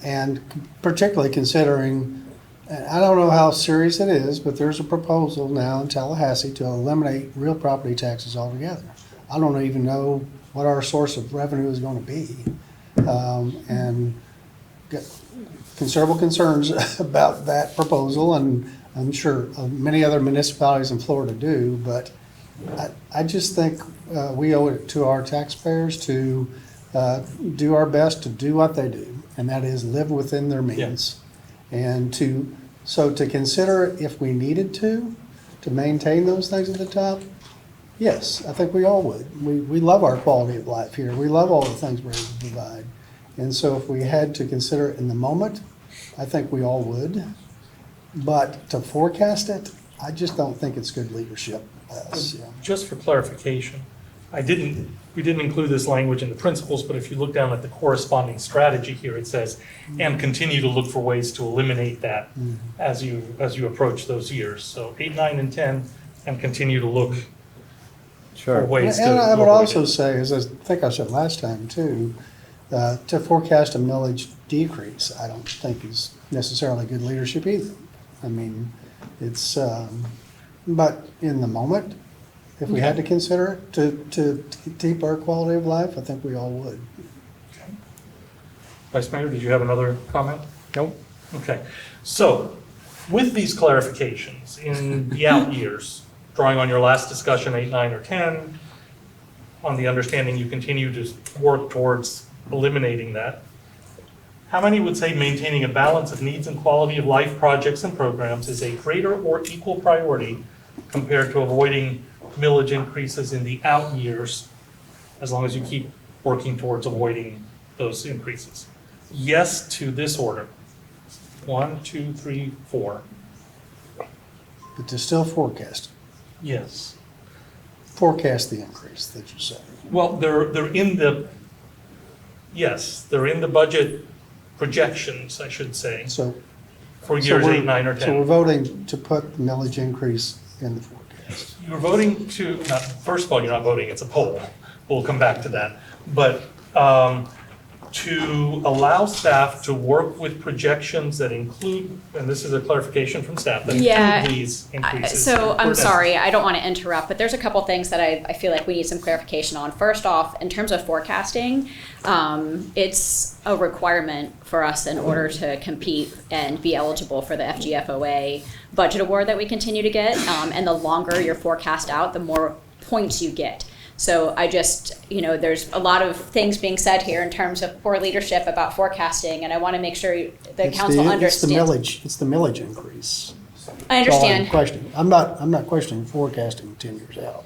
And particularly considering, and I don't know how serious it is, but there's a proposal now in Tallahassee to eliminate real property taxes altogether. I don't even know what our source of revenue is going to be. And got considerable concerns about that proposal, and I'm sure many other municipalities in Florida do, but I just think we owe it to our taxpayers to do our best to do what they do, and that is live within their means. And to consider if we needed to maintain those things at the top, yes, I think we all would. We love our quality of life here. We love all the things we're able to provide. And so if we had to consider it in the moment, I think we all would. But to forecast it, I just don't think it's good leadership. Just for clarification, we didn't include this language in the principles, but if you look down at the corresponding strategy here, it says, and continue to look for ways to eliminate that as you approach those years. So 8, 9, and 10, and continue to look for ways to. And I would avoid also it. say, as I think I said last time too, to forecast a millage decrease, I don't think is necessarily good leadership either. I mean, it's, but in the moment, if we had to consider it to keep our quality of life, I think we all would. Vice Mayor, did you have another comment? Nope. Okay, so with these clarifications in the out years, drawing on your last discussion, 8, 9, or 10, on the understanding you continue to work towards eliminating that, how many would say maintaining a balance of needs and quality of life projects and programs is a greater or equal priority compared to avoiding millage increases in the out years, as long as you keep working towards avoiding those increases? Yes to this order. 1, 2, 3, 4. But to still forecast the increase that you're saying. Well, they're in the, yes, they're in the budget projections, I should say, So for years 8, 9, or So we're 10. voting to put the millage increase in the forecast. You're voting to, first of all, you're not voting, it's a poll. We'll come back to that. But to allow staff to work with projections that include, and this is a clarification from staff, that Yeah, include these increases. So I'm Or- sorry, I don't want to interrupt, but there's a couple things that I feel like we need some clarification on. First off, in terms of forecasting, it's a requirement for us in order to compete and be eligible for the FGFOA budget award that we continue to get. And the longer your forecast out, the more points you get. So I just, there's a lot of things being said here in terms of poor leadership about forecasting, and I want to make sure the council understands. It's the millage increase. I That's all I'm understand. questioning. I'm not questioning forecasting 10 years out.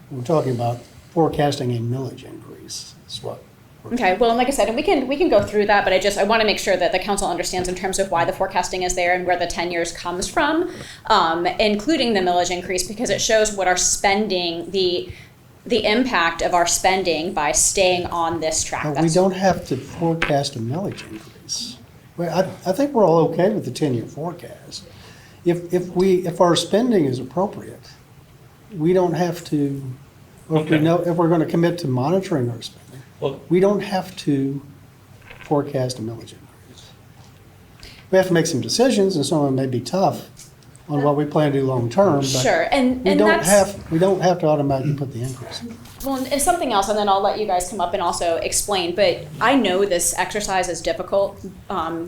We're talking about forecasting a millage increase. That's what. Okay, well, and like I said, and we can go through that, but I want to make sure that the council understands in terms of why the forecasting is there and where the 10 years comes from, including the millage increase, because it shows what our spending, the impact of our spending by staying on this track. But we That's- don't have to forecast a millage increase. Well, I think we're all okay with the 10-year forecast. If our spending is appropriate, we don't have to, Okay. if we're going to commit to monitoring our spending, Well, we don't have to forecast a millage increase. We have to make some decisions, and some of them may be tough, on what we plan to do long-term, but Sure, and we don't that's. we don't have to automatically put the increase. Well, and something else, and then I'll let you guys come up and also explain, but I know this exercise is difficult.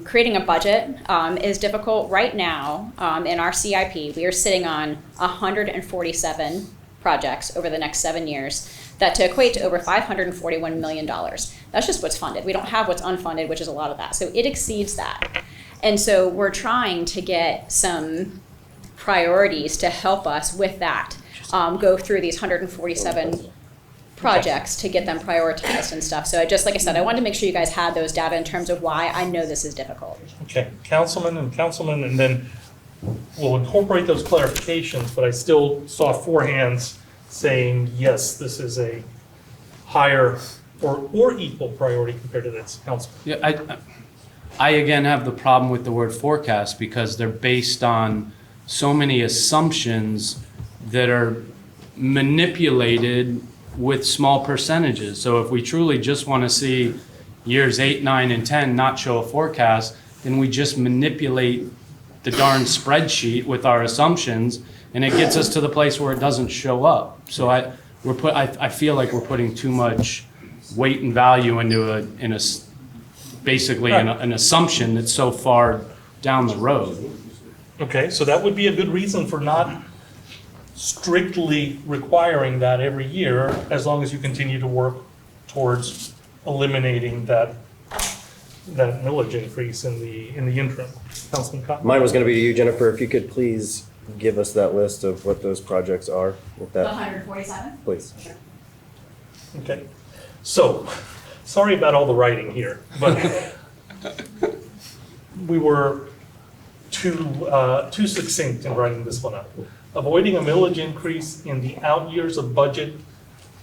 Creating a budget is difficult. Right now, in our CIP, we are sitting on 147 projects over the next 7 years that to equate to over $541 million. That's just what's funded. We don't have what's unfunded, which is a lot of that. So it exceeds that. And so we're trying to get some priorities to help us with that, go through these 147 projects to get them prioritized and stuff. So I just, like I said, I wanted to make sure you guys had those data in terms of why I know this is difficult. Okay, councilman, and then we'll incorporate those clarifications, but I still saw 4 hands saying, yes, this is a higher or equal priority compared to this. Council. Yeah, I again have the problem with the word forecast because they're based on so many assumptions that are manipulated with small percentages. So if we truly just want to see years 8, 9, and 10 not show a forecast, then we just manipulate the darn spreadsheet with our assumptions, and it gets us to the place where it doesn't show up. So I feel like we're putting too much weight and value into basically an assumption that's so far down the road. Okay, so that would be a good reason for not strictly requiring that every year, as long as you continue to work towards eliminating that millage increase in the interim. Councilman Cotton? Mine was going to be to you, Jennifer. If you could please give us that list of what those projects are, with that, 147? please. Okay, so, sorry about all the writing here, but we were too succinct in writing this one up. Avoiding a millage increase in the out years of budget,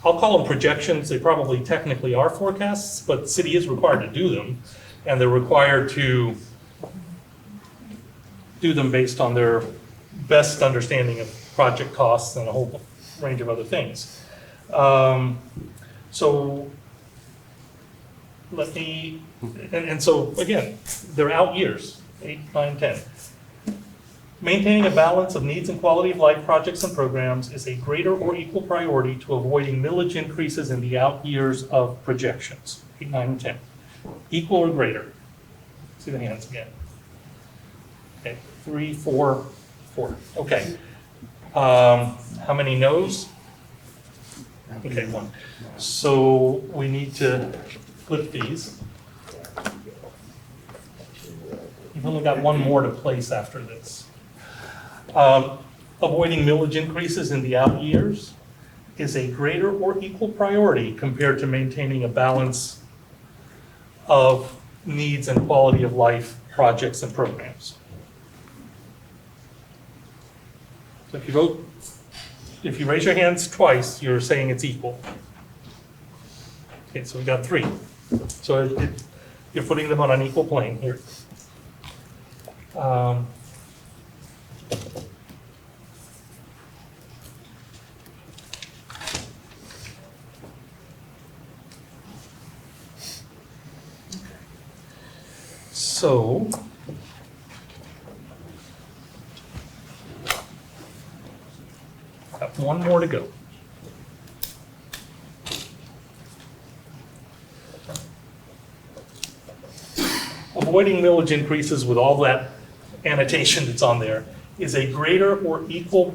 I'll call them projections, they probably technically are forecasts, but the city is required to do them, and they're required to do them based on their best understanding of project costs and a whole range of other things. So let me, and so again, they're out years, 8, 9, 10. Maintaining a balance of needs and quality of life projects and programs is a greater or equal priority to avoiding millage increases in the out years of projections, 8, 9, and 10. Equal or greater? See the hands again. Okay, 3, 4, 4. Okay. How many no's? Okay, 1. So we need to flip these. You've only got 1 more to place after this. Avoiding millage increases in the out years is a greater or equal priority compared to maintaining a balance of needs and quality of life projects and programs. So if you raise your hands twice, you're saying it's equal. Okay, so we got 3. So you're putting them on an equal plane here. So, got 1 more to go. Avoiding millage increases with all that annotation that's on there is a greater or equal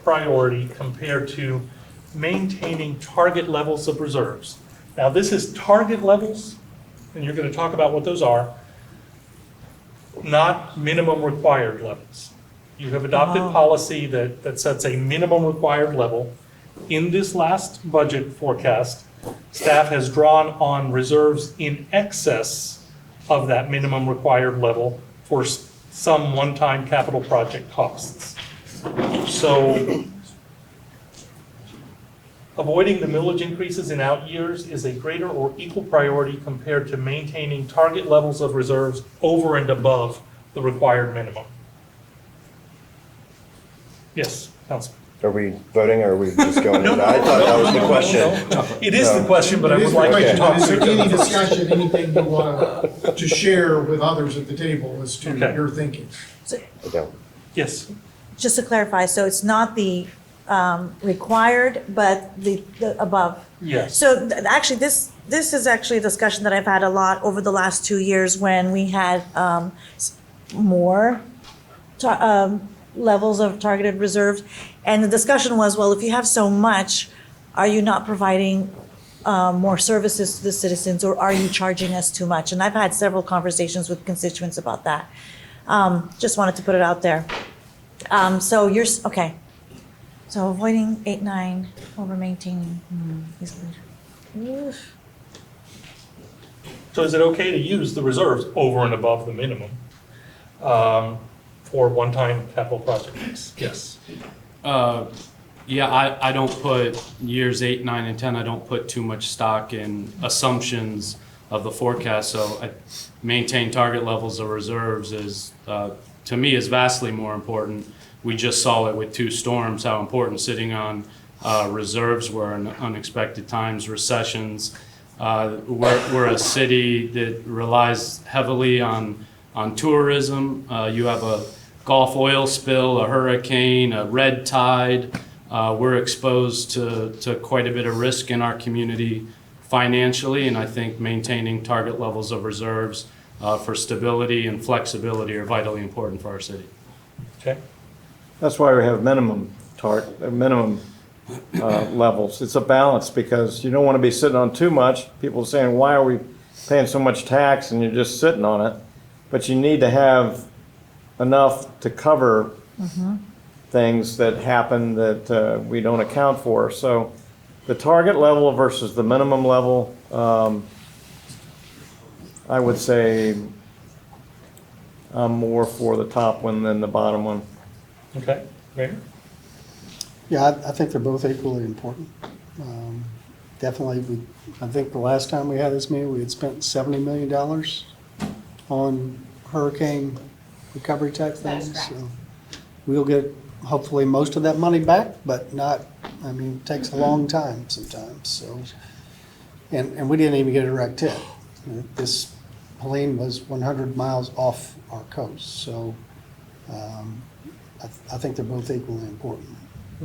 priority compared to maintaining target levels of reserves. Now, this is target levels, and you're going to talk about what those are, not minimum required levels. You have adopted policy that sets a minimum required level. In this last budget forecast, staff has drawn on reserves in excess of that minimum required level for some one-time capital project costs. So avoiding the millage increases in out years is a greater or equal priority compared to maintaining target levels of reserves over and above the required minimum. Yes, Councilman. Are we voting or are we just going? I thought that was the question. It is the question, but I It would is the like to question, talk but is there to any you. discussion, anything you want to share with others at the table as to Okay. your thinking? I don't. Yes. just to clarify, so it's not the required, but the above. Yes. So actually, this is actually a discussion that I've had a lot over the last 2 years when we had more levels of targeted reserves. And the discussion was, well, if you have so much, are you not providing more services to the citizens, or are you charging us too much? And I've had several conversations with constituents about that. Just wanted to put it out there. So okay. So avoiding 8, 9, over maintaining. Oof. So is it okay to use the reserves over and above the minimum for one-time capital projects? Yes. Yeah, I don't put years 8, 9, and 10, I don't put too much stock in assumptions of the forecast. So I maintain target levels of reserves is, to me, is vastly more important. We just saw it with 2 storms, how important sitting on reserves were in unexpected times, recessions. We're a city that relies heavily on tourism. You have a Gulf oil spill, a hurricane, a red tide. We're exposed to quite a bit of risk in our community financially, and I think maintaining target levels of reserves for stability and flexibility are vitally important for our city. Okay. That's why we have minimum levels. It's a balance because you don't want to be sitting on too much. People are saying, why are we paying so much tax and you're just sitting on it? But you need to have enough to cover things that happen that we don't account for. So the target level versus the minimum level, I would say I'm more for the top one than the bottom one. Okay. Mayor? Yeah, I think they're both equally important. Definitely, I think the last time we had this meeting, we had spent $70 million on hurricane recovery type things. So we'll get hopefully most of that money back, but not, I mean, it takes a long time sometimes, so. And we didn't even get a direct hit. This Helene was 100 miles off our coast, so I think they're both equally important.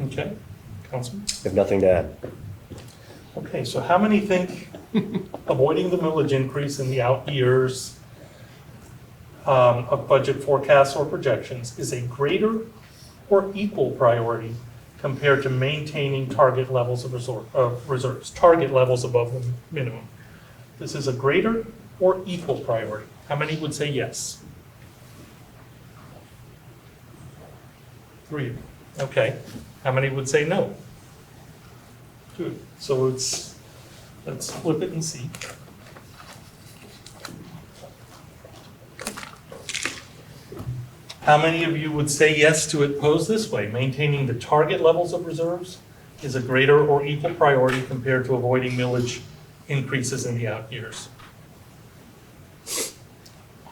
Okay. Councilman? If nothing to add. Okay, so how many think avoiding the millage increase in the out years of budget forecasts or projections is a greater or equal priority compared to maintaining target levels of reserves, target levels above the minimum? This is a greater or equal priority. How many would say yes? 3. Okay. How many would say no? 2. So let's flip it and see. How many of you would say yes to it posed this way? Maintaining the target levels of reserves is a greater or equal priority compared to avoiding millage increases in the out years.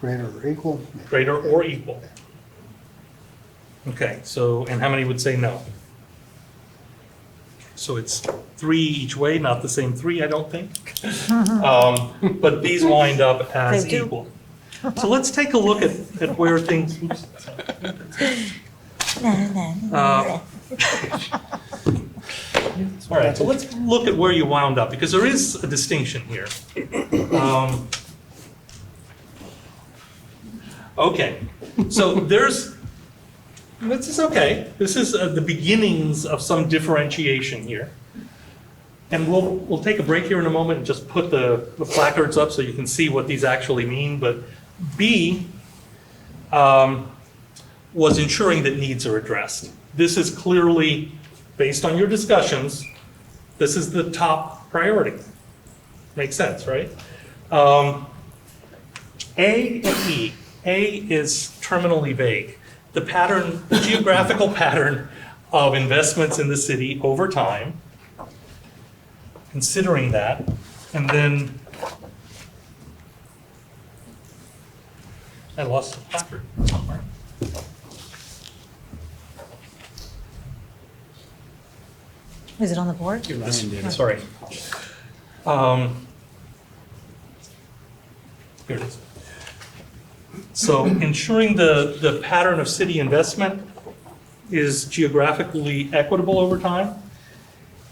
Greater or equal? Greater or equal. Okay, so, and how many would say no? So it's 3 each way, not the same 3, I don't think. But these wind up as They do. equal. So let's take a look at where things, oops. All right, so let's look at where you wound up, because there is a distinction here. Okay, so this is okay. This is the beginnings of some differentiation here. And we'll take a break here in a moment and just put the placards up so you can see what these actually mean. But B was ensuring that needs are addressed. This is clearly, based on your discussions, this is the top priority. Makes sense, right? A and E. A is terminally vague. The pattern, the geographical pattern of investments in the city over time, considering that, and then I lost the placard somewhere. Is it on the board? Sorry. Here it is. So ensuring the pattern of city investment is geographically equitable over time.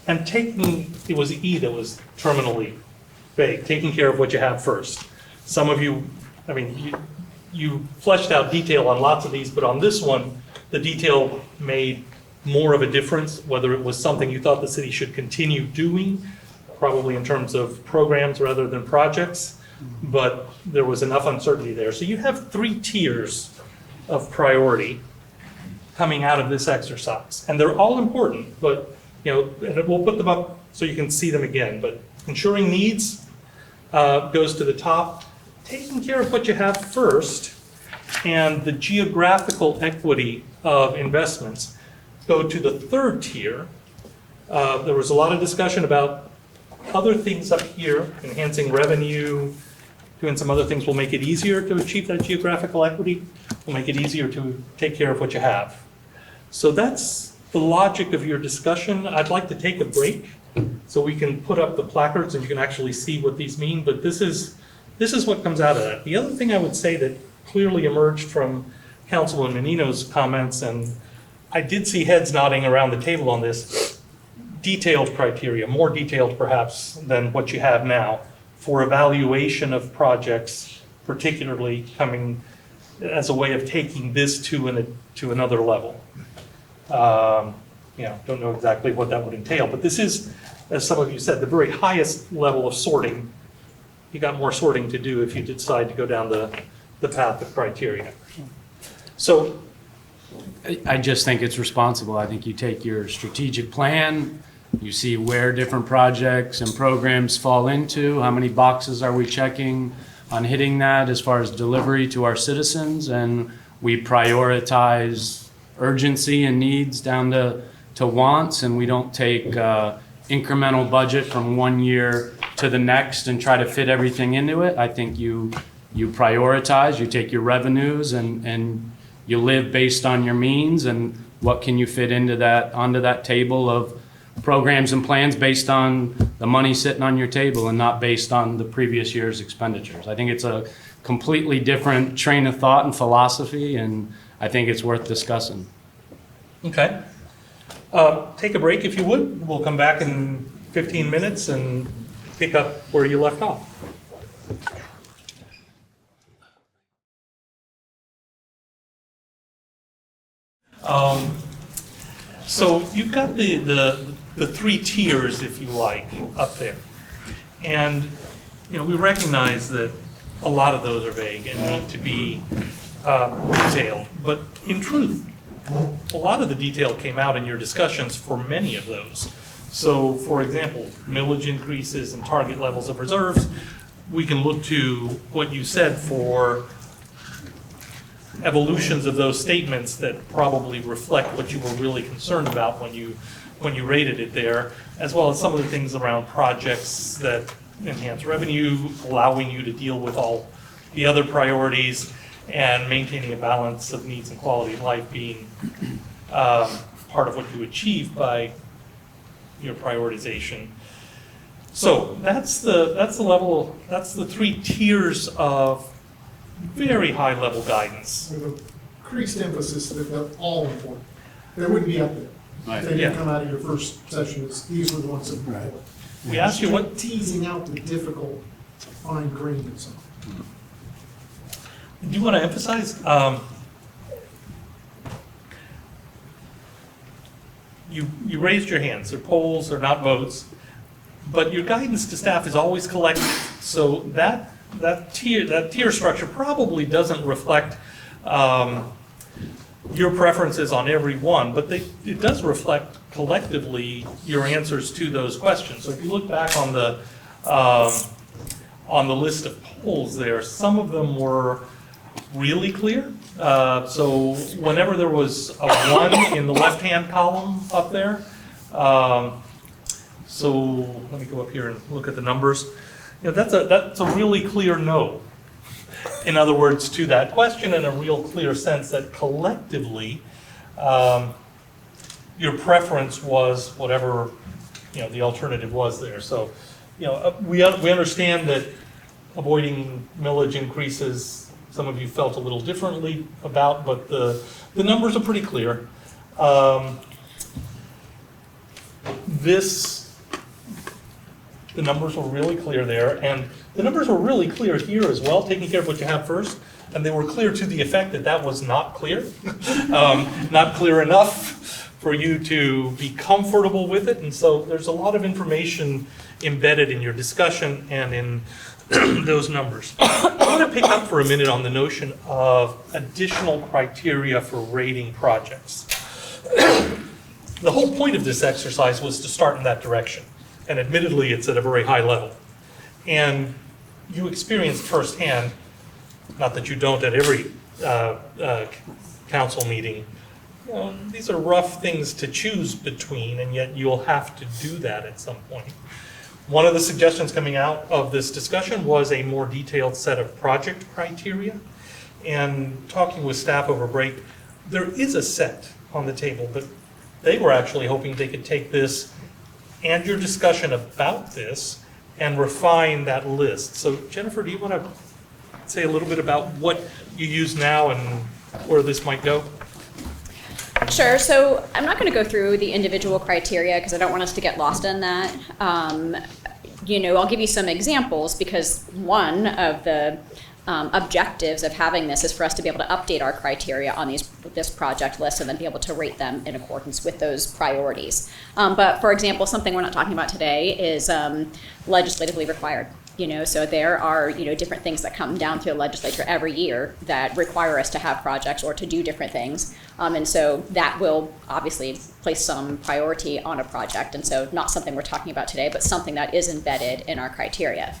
And taking, it was E that was terminally vague, taking care of what you have first. Some of you, I mean, you fleshed out detail on lots of these, but on this one, the detail made more of a difference, whether it was something you thought the city should continue doing, probably in terms of programs rather than projects, but there was enough uncertainty there. So you have 3 tiers of priority coming out of this exercise, and they're all important, but and we'll put them up so you can see them again, but ensuring needs goes to the top, taking care of what you have first, and the geographical equity of investments go to the 3rd tier. There was a lot of discussion about other things up here, enhancing revenue, doing some other things will make it easier to achieve that geographical equity, will make it easier to take care of what you have. So that's the logic of your discussion. I'd like to take a break so we can put up the placards and you can actually see what these mean, but this is what comes out of that. The other thing I would say that clearly emerged from Councilman Menino's comments, and I did see heads nodding around the table on this, detailed criteria, more detailed perhaps than what you have now, for evaluation of projects, particularly coming as a way of taking this to another level. Don't know exactly what that would entail, but this is, as some of you said, the very highest level of sorting. You got more sorting to do if you decide to go down the path of criteria. So I just think it's responsible. I think you take your strategic plan, you see where different projects and programs fall into, how many boxes are we checking on hitting that as far as delivery to our citizens, and we prioritize urgency and needs down to wants, and we don't take incremental budget from one year to the next and try to fit everything into it. I think you prioritize, you take your revenues and you live based on your means and what can you fit onto that table of programs and plans based on the money sitting on your table and not based on the previous year's expenditures. I think it's a completely different train of thought and philosophy, and I think it's worth discussing. Okay. Take a break if you would. We'll come back in 15 minutes and pick up where you left off. So you've got the 3 tiers, if you like, up there. And, we recognize that a lot of those are vague and need to be detailed. But in truth, a lot of the detail came out in your discussions for many of those. So, for example, millage increases and target levels of reserves, we can look to what you said for evolutions of those statements that probably reflect what you were really concerned about when you rated it there, as well as some of the things around projects that enhance revenue, allowing you to deal with all the other priorities, and maintaining a balance of needs and quality of life being part of what you achieve by your prioritization. So that's the level, that's the 3 tiers of very high level guidance. With a increased emphasis that they're all important. They wouldn't be up there. Right. They Yeah. didn't come out of your first session, these were the ones that were Right. important. We asked you what, Teasing out the difficult fine grain and stuff. do you want to emphasize? You raised your hands. They're polls, they're not votes, but your guidance to staff is always collective. So that tier structure probably doesn't reflect your preferences on every one, but it does reflect collectively your answers to those questions. So if you look back on the list of polls there, some of them were really clear. So whenever there was a 1 in the left-hand column up there, so let me go up here and look at the numbers. That's a really clear no. In other words, to that question, in a real clear sense that collectively, your preference was whatever, the alternative was there. So, we understand that avoiding millage increases, some of you felt a little differently about, but the numbers are pretty clear. The numbers were really clear there, and the numbers were really clear here as well, taking care of what you have first, and they were clear to the effect that that was not clear, not clear enough for you to be comfortable with it, and so there's a lot of information embedded in your discussion and in those numbers. I want to pick up for a minute on the notion of additional criteria for rating projects. The whole point of this exercise was to start in that direction. And admittedly, it's at a very high level. And you experienced firsthand, not that you don't at every council meeting, these are rough things to choose between, and yet you'll have to do that at some point. One of the suggestions coming out of this discussion was a more detailed set of project criteria. And talking with staff over break, there is a set on the table, but they were actually hoping they could take this and your discussion about this and refine that list. So Jennifer, do you want to say a little bit about what you use now and where this might go? Sure. So I'm not going to go through the individual criteria because I don't want us to get lost in that. I'll give you some examples because one of the objectives of having this is for us to be able to update our criteria on this project list and then be able to rate them in accordance with those priorities. But for example, something we're not talking about today is legislatively required. So there are, different things that come down through the legislature every year that require us to have projects or to do different things. And so that will obviously place some priority on a project. And so not something we're talking about today, but something that is embedded in our criteria.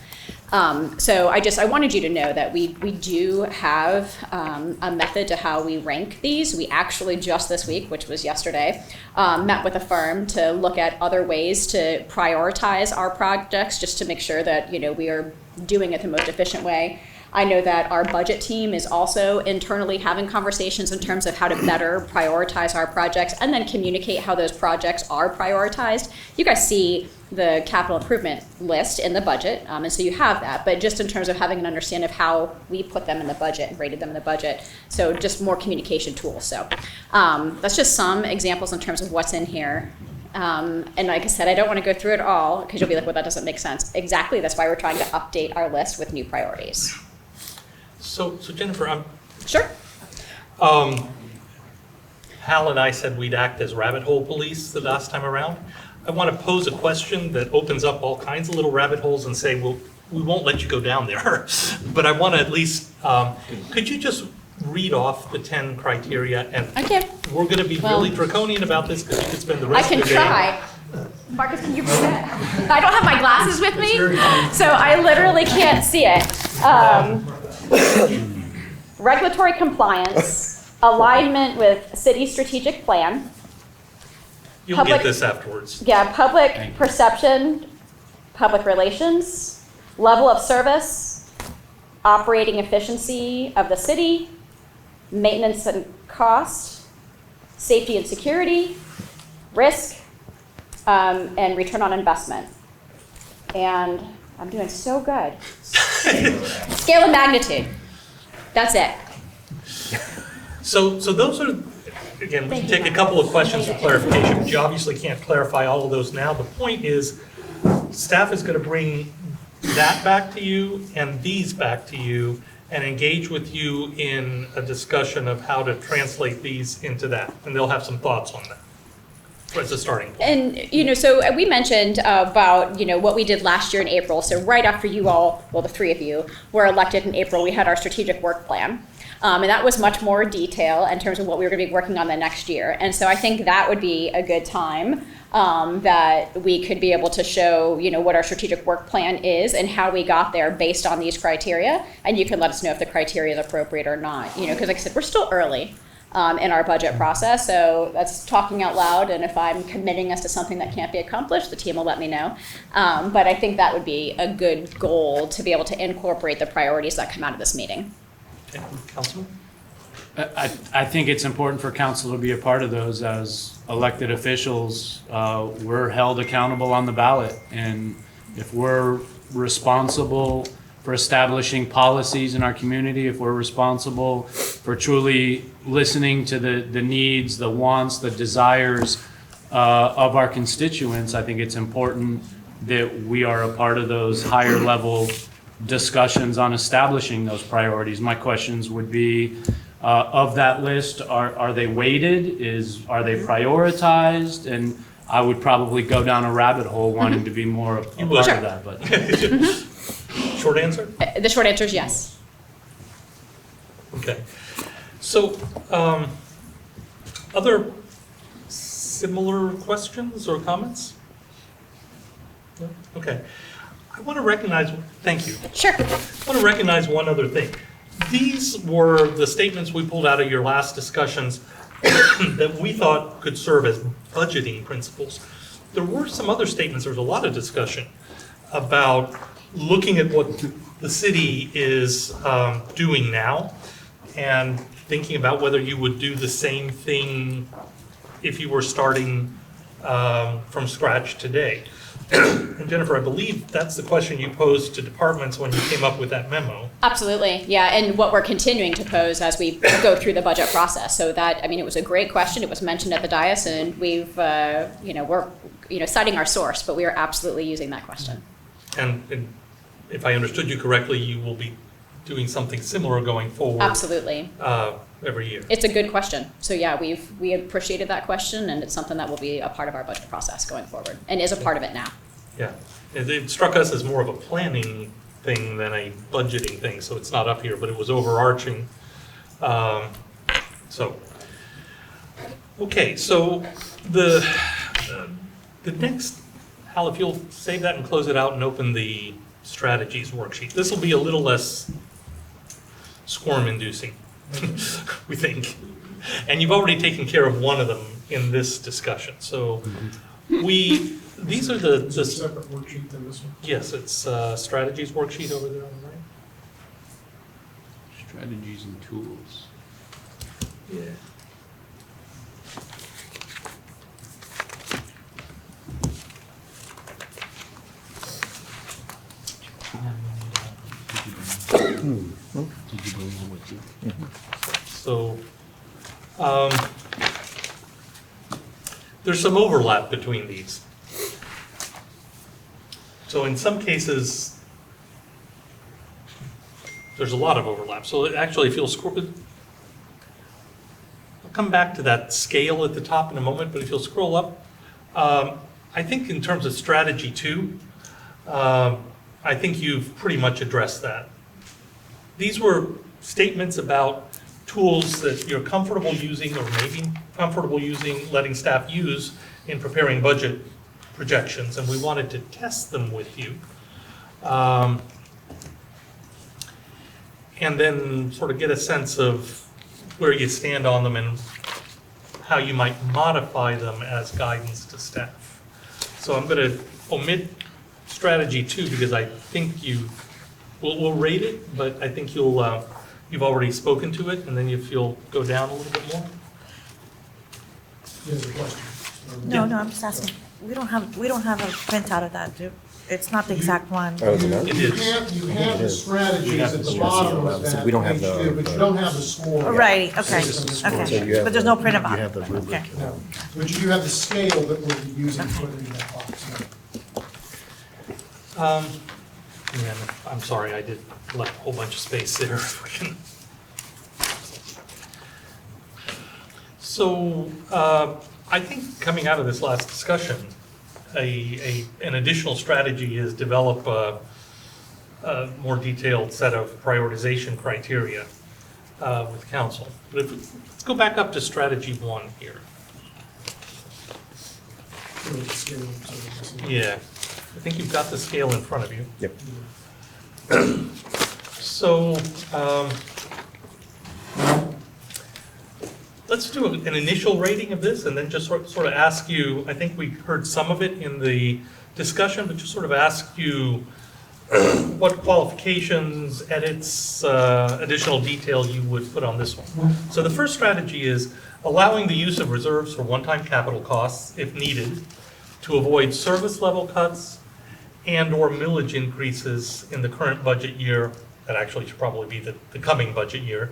So I wanted you to know that we do have a method to how we rank these. We actually just this week, which was yesterday, met with a firm to look at other ways to prioritize our projects just to make sure that, we are doing it the most efficient way. I know that our budget team is also internally having conversations in terms of how to better prioritize our projects and then communicate how those projects are prioritized. You guys see the capital improvement list in the budget, and so you have that, but just in terms of having an understanding of how we put them in the budget and rated them in the budget, so just more communication tools. So that's just some examples in terms of what's in here. And like I said, I don't want to go through it all because you'll be like, well, that doesn't make sense. Exactly, that's why we're trying to update our list with new priorities. So Jennifer, Sure. Hal and I said we'd act as rabbit hole police the last time around. I want to pose a question that opens up all kinds of little rabbit holes and say, well, we won't let you go down there. But I want to at least, could you just read off the 10 criteria? And Okay. we're going to be really draconian about this because you could spend the rest I of can the day. try. Marcus, can you read it? I don't have my glasses with me, so I literally can't see it. Regulatory compliance, alignment with city strategic plan. You'll Public- get this afterwards. Yeah, public perception, public relations, level of service, operating efficiency of the city, maintenance and cost, safety and security, risk, and return on investment. And I'm doing so good. Scale of magnitude. That's it. So those are, again, we can take a couple of questions for clarification, but you obviously can't clarify all of those now. The point is, staff is going to bring that back to you and these back to you and engage with you in a discussion of how to translate these into that. And they'll have some thoughts on that as a starting point. And, so we mentioned about, what we did last year in April. So right after you all, well, the three of you were elected in April, we had our strategic work plan. And that was much more detail in terms of what we were going to be working on the next year. And so I think that would be a good time that we could be able to show, what our strategic work plan is and how we got there based on these criteria. And you can let us know if the criteria is appropriate or not, because like I said, we're still early in our budget process. So that's talking out loud. And if I'm committing us to something that can't be accomplished, the team will let me know. But I think that would be a good goal to be able to incorporate the priorities that come out of this meeting. Okay, Councilman? I think it's important for council to be a part of those. As elected officials, we're held accountable on the ballot. And if we're responsible for establishing policies in our community, if we're responsible for truly listening to the needs, the wants, the desires of our constituents, I think it's important that we are a part of those higher level discussions on establishing those priorities. My questions would be, of that list, are they weighted? Are they prioritized? And I would probably go down a rabbit hole wanting to be more a You part would. of that, but. Short answer? The short answer is yes. Okay. So, other similar questions or comments? No? Okay. I want to recognize, thank you. Sure. I want to recognize one other thing. These were the statements we pulled out of your last discussions that we thought could serve as budgeting principles. There were some other statements, there was a lot of discussion about looking at what the city is doing now and thinking about whether you would do the same thing if you were starting from scratch today. And Jennifer, I believe that's the question you posed to departments when you came up with that memo. Absolutely, yeah, and what we're continuing to pose as we go through the budget process. So that, I mean, it was a great question. It was mentioned at the dais, and we've, we're, citing our source, but we are absolutely using that question. And if I understood you correctly, you will be doing something similar going forward. Absolutely. Every year. It's a good question. So yeah, we appreciated that question, and it's something that will be a part of our budget process going forward, and is a part of it now. Yeah. It struck us as more of a planning thing than a budgeting thing, so it's not up here, but it was overarching. Okay, so the next, Hal, if you'll save that and close it out and open the strategies worksheet. This will be a little less squirm-inducing, we think. And you've already taken care of one of them in this discussion. So these are the Separate worksheet than this one. yes, it's strategies worksheet over there on the right. Strategies and tools. Yeah. So, there's some overlap between these. So in some cases, there's a lot of overlap. So actually, if you'll scroll, I'll come back to that scale at the top in a moment, but if you'll scroll up, I think in terms of strategy 2, I think you've pretty much addressed that. These were statements about tools that you're comfortable using or maybe comfortable using, letting staff use in preparing budget projections, and we wanted to test them with you. And then sort of get a sense of where you stand on them and how you might modify them as guidance to staff. So I'm going to omit strategy 2 because I think we'll rate it, but I think you've already spoken to it, and then if you'll go down a little bit more. You have a question? No, I'm just asking. We don't have a printout of that, do? It's not the exact one. Oh, is it not? It You is. have the strategies at the strategies. bottom of that We don't have page the- 2, but you don't have the score. Oh, right, okay, So you okay. have But there's no the- print about You it. have the rubric. Okay. No, but you do have the scale that we'll be using to put it in that box. Yeah, I'm sorry, I did left a whole bunch of space there. So, I think coming out of this last discussion, an additional strategy is develop a more detailed set of prioritization criteria with council. But let's go back up to strategy 1 here. Yeah, I think you've got the scale in front of you. Yep. So, let's do an initial rating of this and then just sort of ask you, I think we heard some of it in the discussion, but just sort of ask you what qualifications, edits, additional detail you would put on this one. So the first strategy is allowing the use of reserves for one-time capital costs if needed to avoid service level cuts and/or millage increases in the current budget year, that actually should probably be the coming budget year,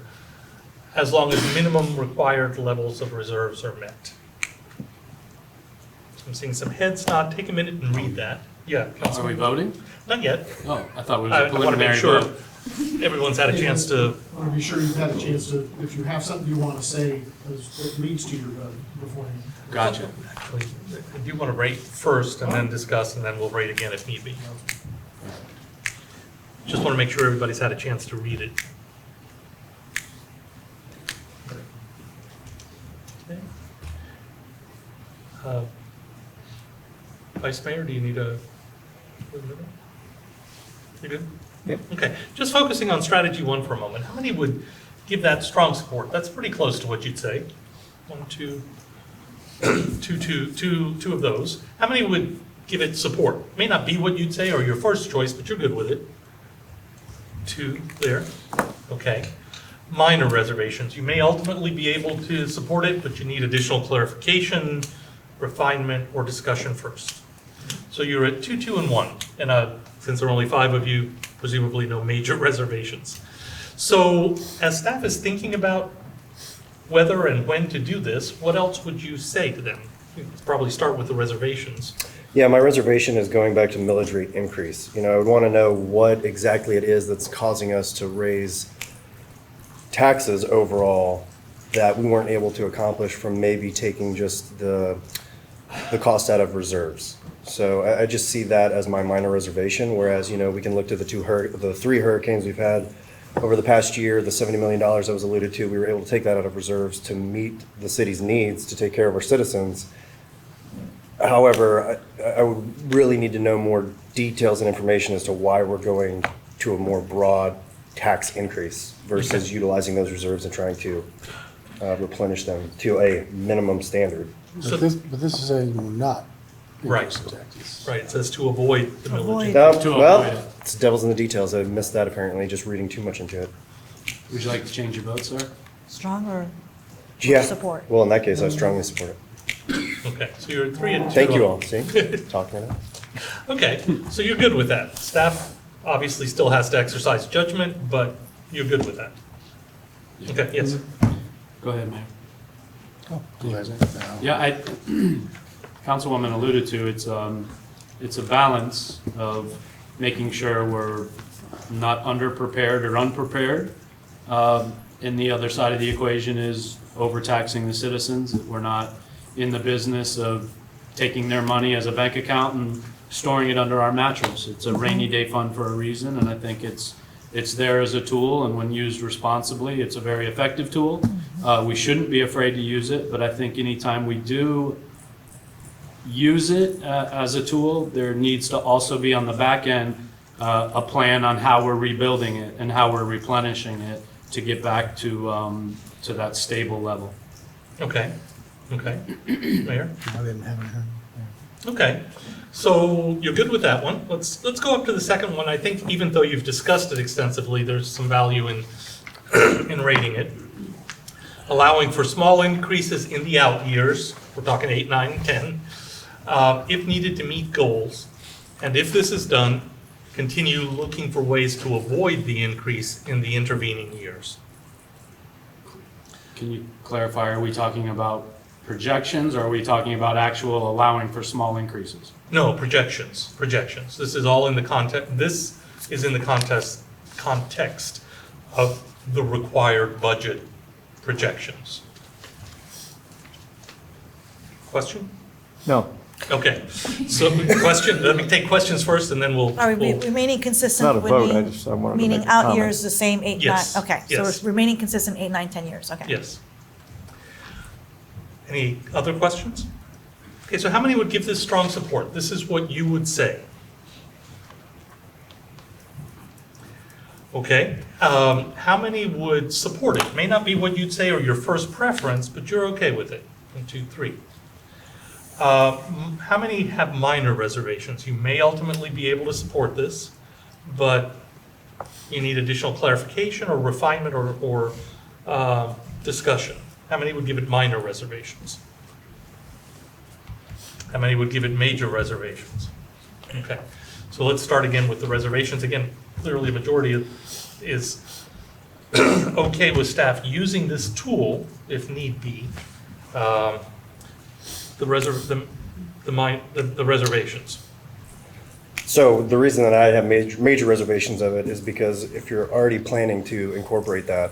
as long as minimum required levels of reserves are met. I'm seeing some heads nod. Take a minute and read that. Yeah, Are we Councilman. voting? Not yet. Oh, I thought it was I a want to make preliminary sure vote. everyone's had a chance to, I want to be sure you've had a chance to, if you have something you want to say that leads to your vote beforehand. Gotcha. actually, I do want to rate first and then discuss, and then we'll rate again if need be. Just want to make sure everybody's had a chance to read it. Okay. Vice Mayor, do you need a? You good? Yep. Okay, just focusing on strategy one for a moment. How many would give that strong support? That's pretty close to what you'd say. One, two, two of those. How many would give it support? May not be what you'd say or your first choice, but you're good with it. Two there. Okay. Minor reservations. You may ultimately be able to support it, but you need additional clarification, refinement, or discussion first. So you're at 2, 2, and 1. And since there are only 5 of you, presumably no major reservations. So as staff is thinking about whether and when to do this, what else would you say to them? Let's probably start with the reservations. Yeah, my reservation is going back to millage rate increase. I would want to know what exactly it is that's causing us to raise taxes overall that we weren't able to accomplish from maybe taking just the cost out of reserves. So I just see that as my minor reservation, whereas, we can look to the 3 hurricanes we've had over the past year, the $70 million that was alluded to, we were able to take that out of reserves to meet the city's needs, to take care of our citizens. However, I would really need to know more details and information as to why we're going to a more broad tax increase versus utilizing those reserves and trying to replenish them to a minimum standard. So- But this is a not Right. increase in taxes. Right, it says to avoid the millage. Avoid. No, To well, avoid it. it's devil's in the details. I missed that apparently, just reading too much into it. Would you like to change your vote, sir? Strong or Yeah. support? Well, in that case, I strongly support it. Okay, so you're at 3 and 2. Thank you all. See, talking it out. Okay, so you're good with that. Staff obviously still has to exercise judgment, but you're good with that. Okay, yes. Go ahead, Mayor. Oh, go ahead. Yeah, Councilwoman alluded to, it's a balance of making sure we're not underprepared or unprepared. And the other side of the equation is overtaxing the citizens, that we're not in the business of taking their money as a bank account and storing it under our mattress. It's a rainy day fund for a reason, and I think it's there as a tool, and when used responsibly, it's a very effective tool. We shouldn't be afraid to use it, but I think anytime we do use it as a tool, there needs to also be on the back end a plan on how we're rebuilding it and how we're replenishing it to get back to that stable level. Okay, Mayor? I didn't have anything. Okay, so you're good with that one. Let's go up to the second one. I think even though you've discussed it extensively, there's some value in in rating it. Allowing for small increases in the out years, we're talking 8, 9, 10, if needed to meet goals. And if this is done, continue looking for ways to avoid the increase in the intervening years. Can you clarify, are we talking about projections, or are we talking about actual allowing for small increases? No, projections. This is all in the context, this is in the context of the required budget projections. Question? No, Okay, so question, let me take questions first and then we'll. Are we we'll- remaining It's not a consistent with vote, I wanted to meaning make a out comment. years the same 8, 9? Yes, Okay, so yes. it's remaining consistent 8, 9, 10 years, okay. Yes. Any other questions? Okay, so how many would give this strong support? This is what you would say. Okay, how many would support it? May not be what you'd say or your first preference, but you're okay with it. 1, 2, 3. How many have minor reservations? You may ultimately be able to support this, but you need additional clarification or refinement or discussion. How many would give it minor reservations? How many would give it major reservations? Okay, So let's start again with the reservations. Again, clearly a majority is okay with staff using this tool if need be. The reservations. So the reason that I have major reservations of it is because if you're already planning to incorporate that,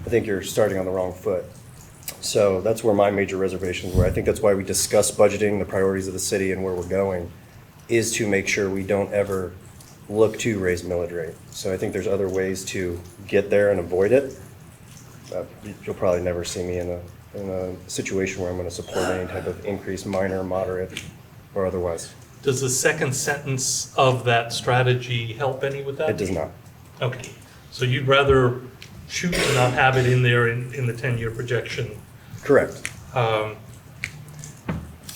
I think you're starting on the wrong foot. So that's where my major reservations were. I think that's why we discuss budgeting, the priorities of the city and where we're going, is to make sure we don't ever look to raise millage rate. So I think there's other ways to get there and avoid it. You'll probably never see me in a situation where I'm going to support any type of increase, minor, moderate, or otherwise. Does the second sentence of that strategy help any with that? It does not. Okay, so you'd rather shoot to not have it in there in the 10-year projection? Correct.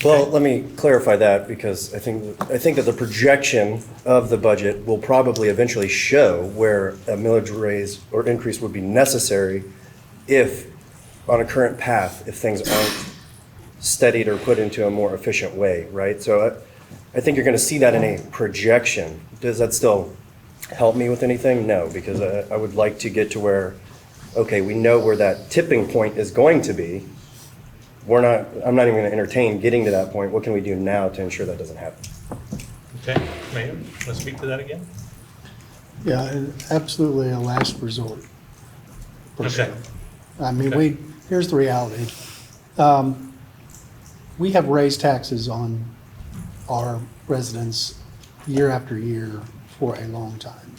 Well, let me clarify that because I think that the projection of the budget will probably eventually show where a millage raise or increase would be necessary if, on a current path, if things aren't steadied or put into a more efficient way, right? So I think you're going to see that in a projection. Does that still help me with anything? No, because I would like to get to where, okay, we know where that tipping point is going to be. I'm not even going to entertain getting to that point. What can we do now to ensure that doesn't happen? Okay, Mayor, want to speak to that again? Yeah, and absolutely a last resort. per se. Okay. I mean, Okay. here's the reality. We have raised taxes on our residents year after year for a long time.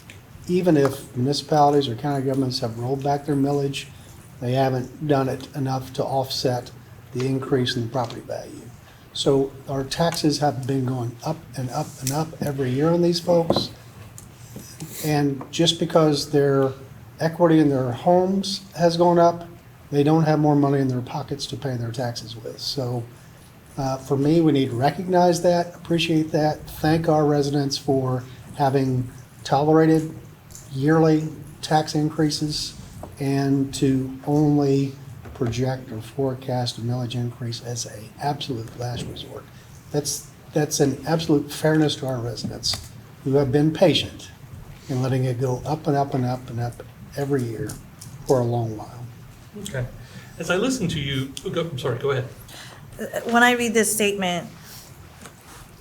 Even if municipalities or county governments have rolled back their millage, they haven't done it enough to offset the increase in the property value. So our taxes have been going up and up and up every year on these folks. And just because their equity in their homes has gone up, they don't have more money in their pockets to pay their taxes with. So for me, we need to recognize that, appreciate that, thank our residents for having tolerated yearly tax increases, and to only project or forecast a millage increase as an absolute last resort. That's an absolute fairness to our residents who have been patient in letting it go up and up and up and up every year for a long while. Okay. As I listen to you, I'm sorry, go ahead. When I read this statement,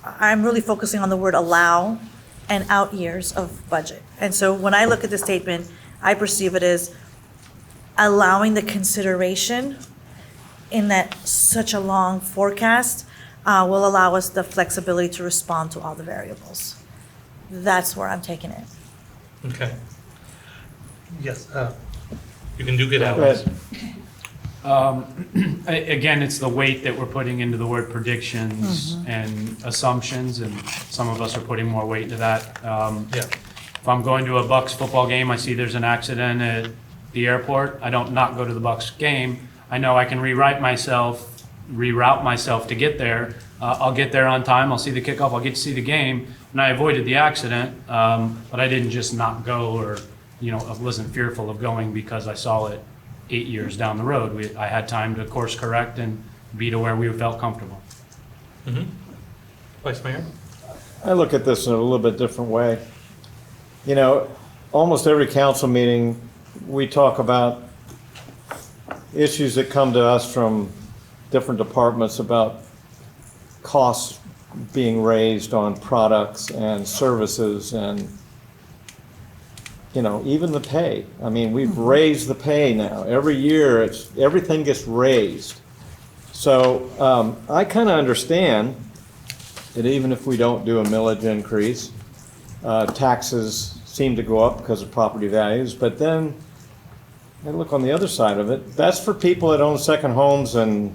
I'm really focusing on the word allow and out years of budget. And so when I look at the statement, I perceive it as allowing the consideration in that such a long forecast will allow us the flexibility to respond to all the variables. That's where I'm taking it. Okay. Yes, you can do good, Go Alex. ahead. Again, it's the weight that we're putting into the word predictions and assumptions, and some of us are putting more weight into that. Yeah. If I'm going to a Bucks football game, I see there's an accident at the airport, I don't not go to the Bucks game. I know I can reroute myself to get there. I'll get there on time, I'll see the kickoff, I'll get to see the game, and I avoided the accident, but I didn't just not go, or, I wasn't fearful of going because I saw it 8 years down the road. I had time to course correct and be to where we felt comfortable. Vice Mayor? I look at this in a little bit different way. Almost every council meeting, we talk about issues that come to us from different departments about costs being raised on products and services and, even the pay. I mean, we've raised the pay now. Every year, everything gets raised. So I kind of understand that even if we don't do a millage increase, taxes seem to go up because of property values. But then I look on the other side of it. That's for people that own second homes, and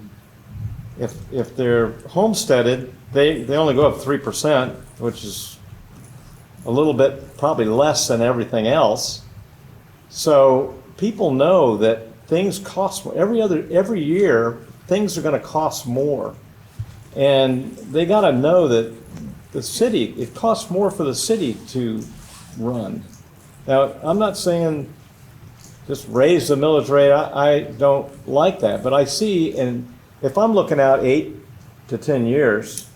if they're homesteaded, they only go up 3%, which is a little bit probably less than everything else. So people know that things cost more. Every year, things are going to cost more. And they got to know that it costs more for the city to run. Now, I'm not saying just raise the millage rate. I don't like that. But I see, and if I'm looking out 8 to 10 years,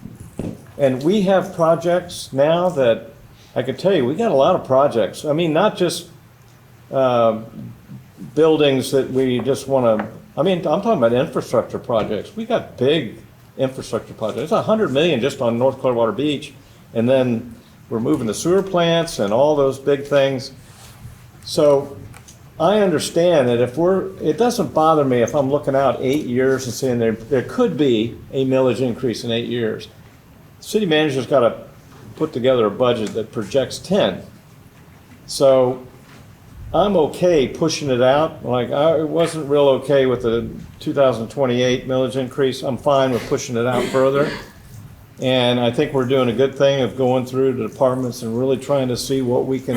and we have projects now that I can tell you, we got a lot of projects. I mean, not just buildings that we just want to, I mean, I'm talking about infrastructure projects. We got big infrastructure projects. It's $100 million just on North Clearwater Beach. And then we're moving the sewer plants and all those big things. So I understand that it doesn't bother me if I'm looking out 8 years and saying there could be a millage increase in 8 years. City manager's got to put together a budget that projects 10. So I'm okay pushing it out. Like, I wasn't real okay with the 2028 millage increase. I'm fine with pushing it out further. And I think we're doing a good thing of going through the departments and really trying to see what we can,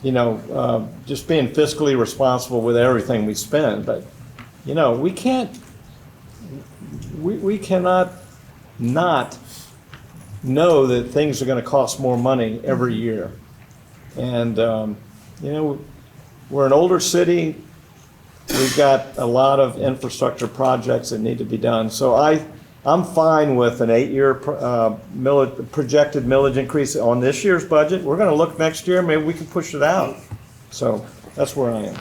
just being fiscally responsible with everything we spend. But, we cannot not know that things are going to cost more money every year. And, we're an older city. We've got a lot of infrastructure projects that need to be done. So I'm fine with an 8-year projected millage increase on this year's budget. We're going to look next year, maybe we can push it out. So that's where I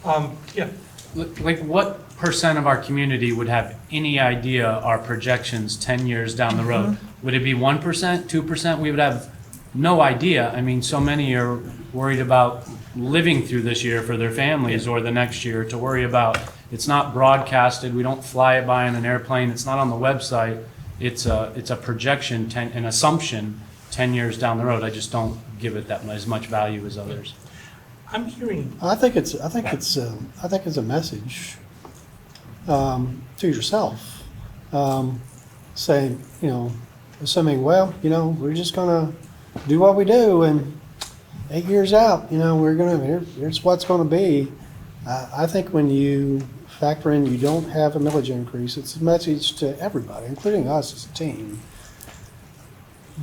am. Yeah, Like, what percent of our community would have any idea our projections 10 years down the road? Would it be 1%, 2%? We would have no idea. I mean, so many are worried about living through this year for their families or the next year, to worry about. It's not broadcasted. We don't fly it by on an airplane. It's not on the website. It's a projection, an assumption 10 years down the road. I just don't give it as much value as others. I'm hearing, I think it's a message to yourself, saying, assuming, well, we're just gonna do what we do, and 8 years out, here's what's gonna be. I think when you factor in you don't have a millage increase, it's a message to everybody, including us as a team.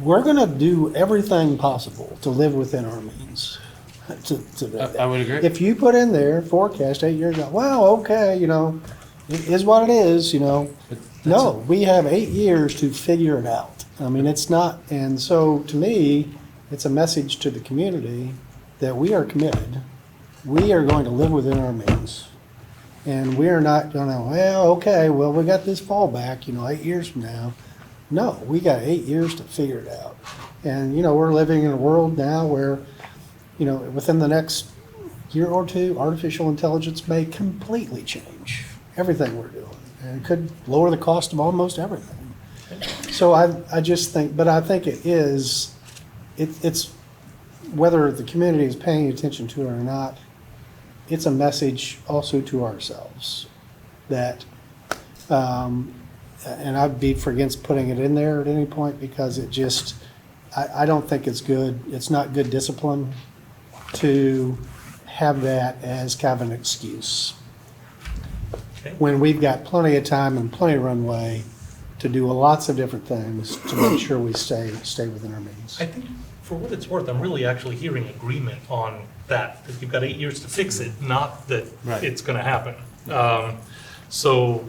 We're gonna do everything possible to live within our means. I would agree. If you put in there forecast 8 years out, well, okay, it is what it is, No, we have 8 years to figure it out. I mean, it's not, and so to me, it's a message to the community that we are committed. We are going to live within our means. And we are not gonna, we got this fallback, 8 years from now. No, we got 8 years to figure it out. And, we're living in a world now where, within the next year or two, artificial intelligence may completely change everything we're doing. And it could lower the cost of almost everything. So I just think, but I think it's whether the community is paying attention to it or not, it's a message also to ourselves that, and I'd be against putting it in there at any point, because it just, I don't think it's good. It's not good discipline to have that as kind of an excuse. okay. When we've got plenty of time and plenty of runway to do lots of different things to make sure we stay within our means. I think for what it's worth, I'm really actually hearing agreement on that you've got 8 years to fix it, not that Right. it's gonna happen. So,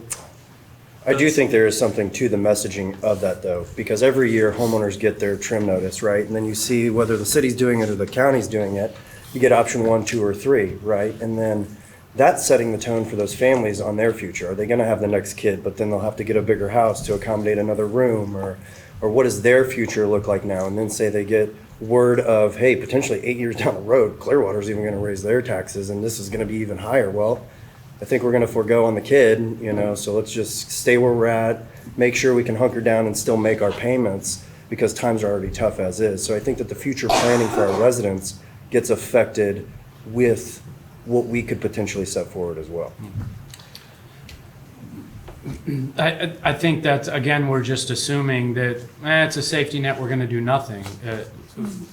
I do think there is something to the messaging of that, though, because every year homeowners get their trim notice, right? And then you see whether the city's doing it or the county's doing it, you get option 1, 2, or 3, right? And then that's setting the tone for those families on their future. Are they gonna have the next kid, but then they'll have to get a bigger house to accommodate another room, or what does their future look like now? And then say they get word of, hey, potentially 8 years down the road, Clearwater's even gonna raise their taxes, and this is gonna be even higher. Well, I think we're gonna forego on the kid, so let's just stay where we're at, make sure we can hunker down and still make our payments, because times are already tough as is. So I think that the future planning for our residents gets affected with what we could potentially set forward as well. I think that, again, we're just assuming that it's a safety net, we're going to do nothing.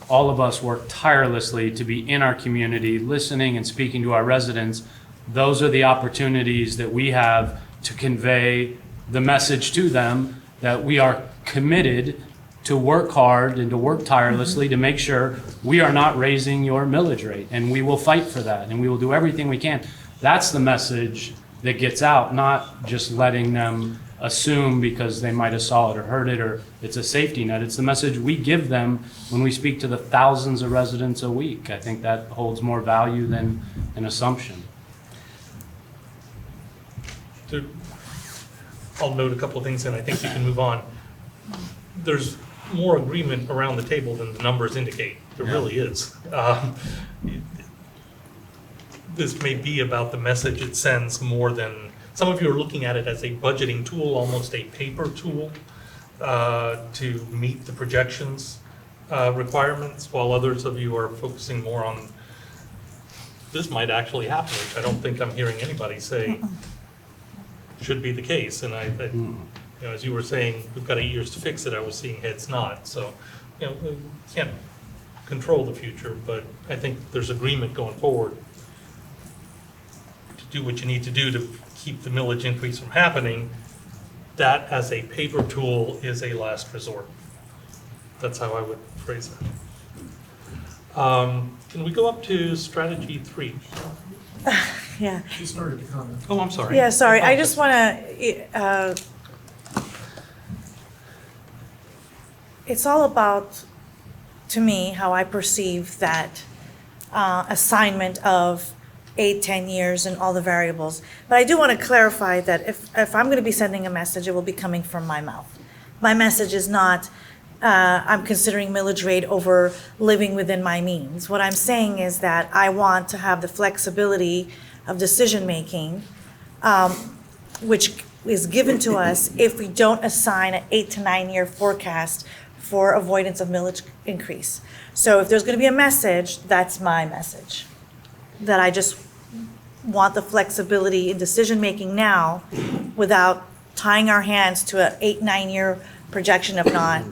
All of us work tirelessly to be in our community, listening and speaking to our residents. Those are the opportunities that we have to convey the message to them that we are committed to work hard and to work tirelessly to make sure we are not raising your millage rate. And we will fight for that, and we will do everything we can. That's the message that gets out, not just letting them assume because they might have saw it or heard it, or it's a safety net. It's the message we give them when we speak to the thousands of residents a week. I think that holds more value than an assumption. I'll note a couple of things and I think you can move on. There's more agreement around the table than the numbers indicate. There really is. This may be about the message it sends more than, some of you are looking at it as a budgeting tool, almost a paper tool, to meet the projections requirements, while others of you are focusing more on, this might actually happen, which I don't think I'm hearing anybody say should be the case. And you know, as you were saying, we've got 8 years to fix it, I was seeing heads nod. So, you know, we can't control the future, but I think there's agreement going forward to do what you need to do to keep the millage increase from happening. That as a paper tool is a last resort. That's how I would phrase it. Can we go up to strategy 3? Yeah. She started to comment. Oh, I'm sorry. Yeah, sorry, I just want to, it's all about, to me, how I perceive that assignment of 8, 10 years and all the variables. But I do want to clarify that if I'm going to be sending a message, it will be coming from my mouth. My message is not, I'm considering millage rate over living within my means. What I'm saying is that I want to have the flexibility of decision-making, which is given to us if we don't assign an 8 to 9 year forecast for avoidance of millage increase. So if there's going to be a message, that's my message. That I just want the flexibility in decision-making now without tying our hands to an 8, 9 year projection of not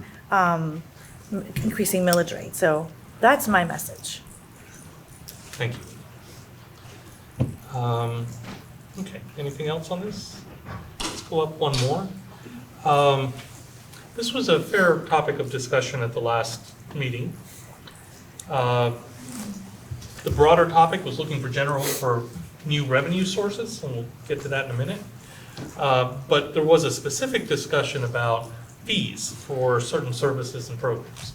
increasing millage rate. So that's my message. Thank you. Okay, anything else on this? Let's go up one more. This was a fair topic of discussion at the last meeting. The broader topic was looking for new revenue sources, and we'll get to that in a minute. But there was a specific discussion about fees for certain services and programs.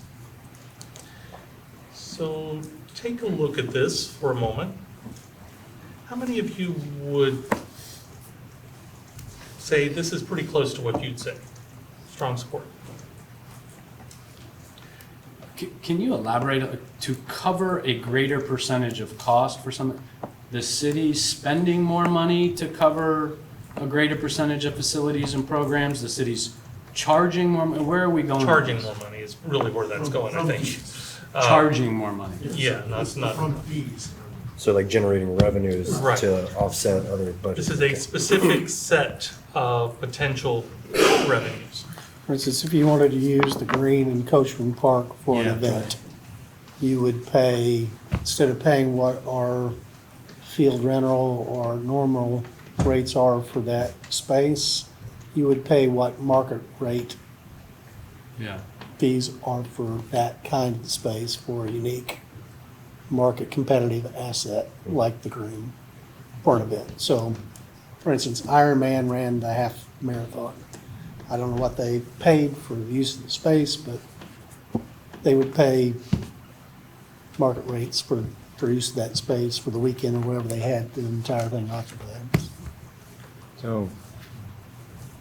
So take a look at this for a moment. How many of you would say this is pretty close to what you'd say? Strong support. Can you elaborate to cover a greater percentage of cost for some, the city spending more money to cover a greater percentage of facilities and programs, the city's charging more, where are we going? Charging more money is really where that's going, I think. Charging more money. Yeah, not. From fees. So like generating revenues Right. to offset other budgets. This is a specific set of potential revenues. For instance, if you wanted to use the green in Coachman Park for an Yeah. event, you would pay, instead of paying what our field rental or normal rates are for that space, you would pay what market rate Yeah. fees are for that kind of space for a unique market competitive asset like the green for an event. So, for instance, Ironman ran the half marathon. I don't know what they paid for the use of the space, but they would pay market rates for use of that space for the weekend or whatever they had the entire thing occupied. So,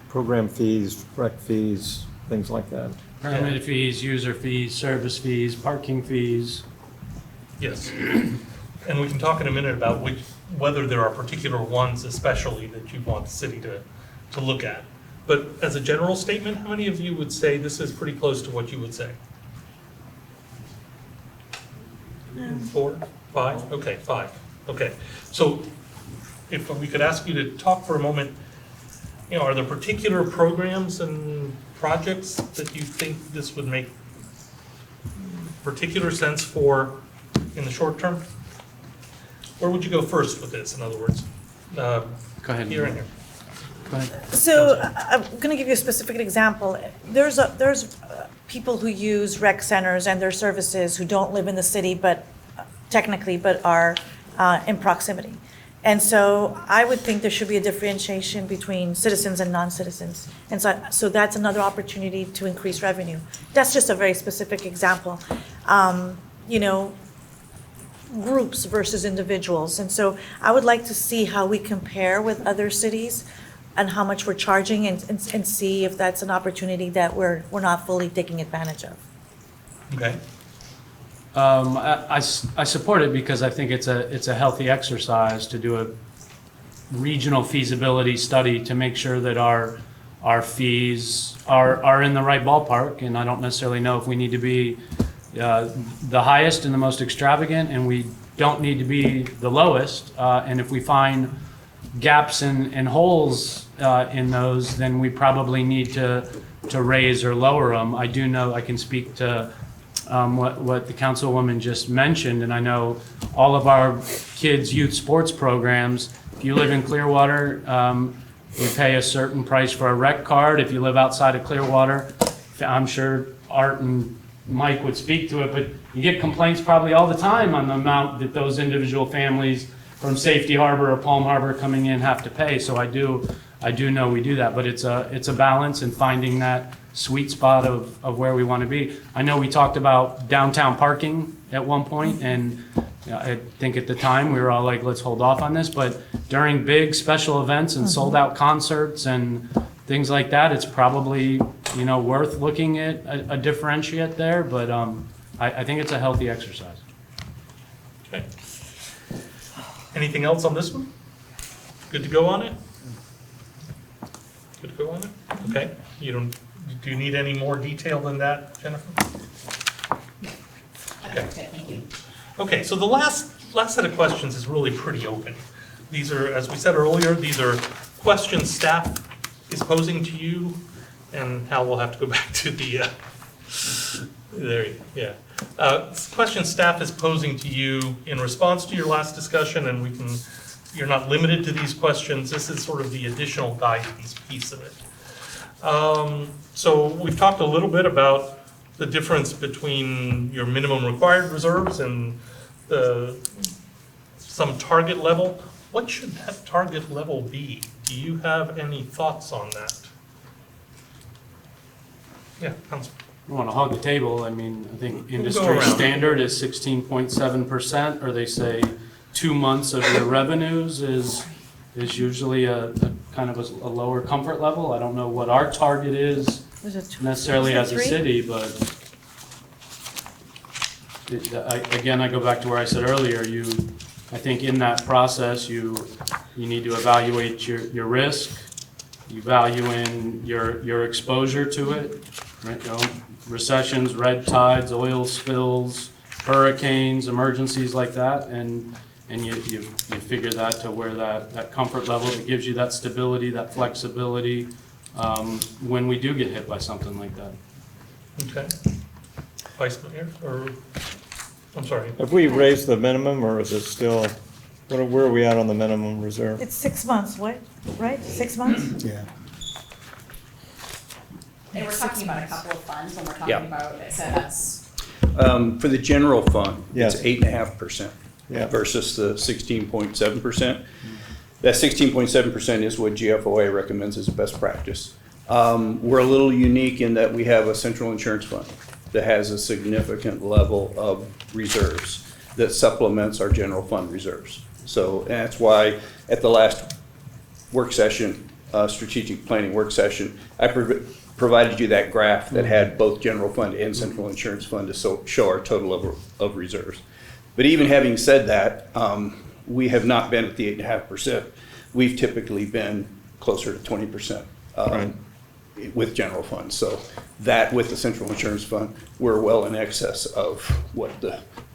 program fees, rec fees, things like that. Permit fees, user fees, service fees, parking fees. Yes. And we can talk in a minute about whether there are particular ones especially that you want the city to look at. But as a general statement, how many of you would say this is pretty close to what you would say? 4, 5? Okay, 5. Okay. So if we could ask you to talk for a moment, you know, are there particular programs and projects that you think this would make particular sense for in the short term? Where would you go first with this, in other words? Go ahead. Here and here. Go ahead. So I'm going to give you a specific example. There's people who use rec centers and their services who don't live in the city, but technically, but are in proximity. And so I would think there should be a differentiation between citizens and non-citizens. And so that's another opportunity to increase revenue. That's just a very specific example. You know, groups versus individuals. And so I would like to see how we compare with other cities and how much we're charging and see if that's an opportunity that we're not fully taking advantage of. Okay. I support it because I think it's a healthy exercise to do a regional feasibility study to make sure that our fees are in the right ballpark. And I don't necessarily know if we need to be the highest and the most extravagant, and we don't need to be the lowest. And if we find gaps and holes in those, then we probably need to raise or lower them. I do know, I can speak to what the councilwoman just mentioned, and I know all of our kids' youth sports programs, if you live in Clearwater, you pay a certain price for a rec card. If you live outside of Clearwater, I'm sure Art and Mike would speak to it, but you get complaints probably all the time on the amount that those individual families from Safety Harbor or Palm Harbor coming in have to pay. So I do know we do that, but it's a balance in finding that sweet spot of where we want to be. I know we talked about downtown parking at one point, and I think at the time we were all like, let's hold off on this, but during big special events and sold out concerts and things like that, it's probably, you know, worth looking at a differentiate there, but I think it's a healthy exercise. Okay. Anything else on this one? Good to go on it? Good to go on it? Okay. Do you need any more detail than that, Jennifer? Okay. Thank you. Okay, so the last set of questions is really pretty open. These are, as we said earlier, these are questions staff is posing to you, and Hal will have to go back to the, questions staff is posing to you in response to your last discussion, and you're not limited to these questions. This is sort of the additional guidance piece of it. So we've talked a little bit about the difference between your minimum required reserves and some target level. What should that target level be? Do you have any thoughts on that? Yeah, Councilman. I want to hog the table. I mean, I think go industry around. standard is 16.7%, or they say 2 months of your revenues is usually a kind of a lower comfort level. I don't know what our target is Was it necessarily as a 3? city, but again, I go back to where I said earlier, I think in that process, you need to evaluate your risk, you value in your exposure to it, right? You know, recessions, red tides, oil spills, hurricanes, emergencies like that, and you figure that to where that comfort level that gives you that stability, that flexibility, when we do get hit by something like that. Okay. Vice Mayor, or, I'm sorry. Have we raised the minimum, or is it still, where are we at on the minimum reserve? It's 6 months, what, right? 6 months? Yeah. And we're talking about a couple of funds when we're talking Yeah. about, so that's, For the general fund, it's Yes. 8.5% Yeah. versus the 16.7%. That 16.7% is what GFOA recommends as best practice. We're a little unique in that we have a central insurance fund that has a significant level of reserves that supplements our general fund reserves. So that's why at the last work session, strategic planning work session, I provided you that graph that had both general fund and central insurance fund to show our total of reserves. But even having said that, we have not been at the 8.5%. We've typically been closer to 20% Right. with general funds. So that with the central insurance fund, we're well in excess of what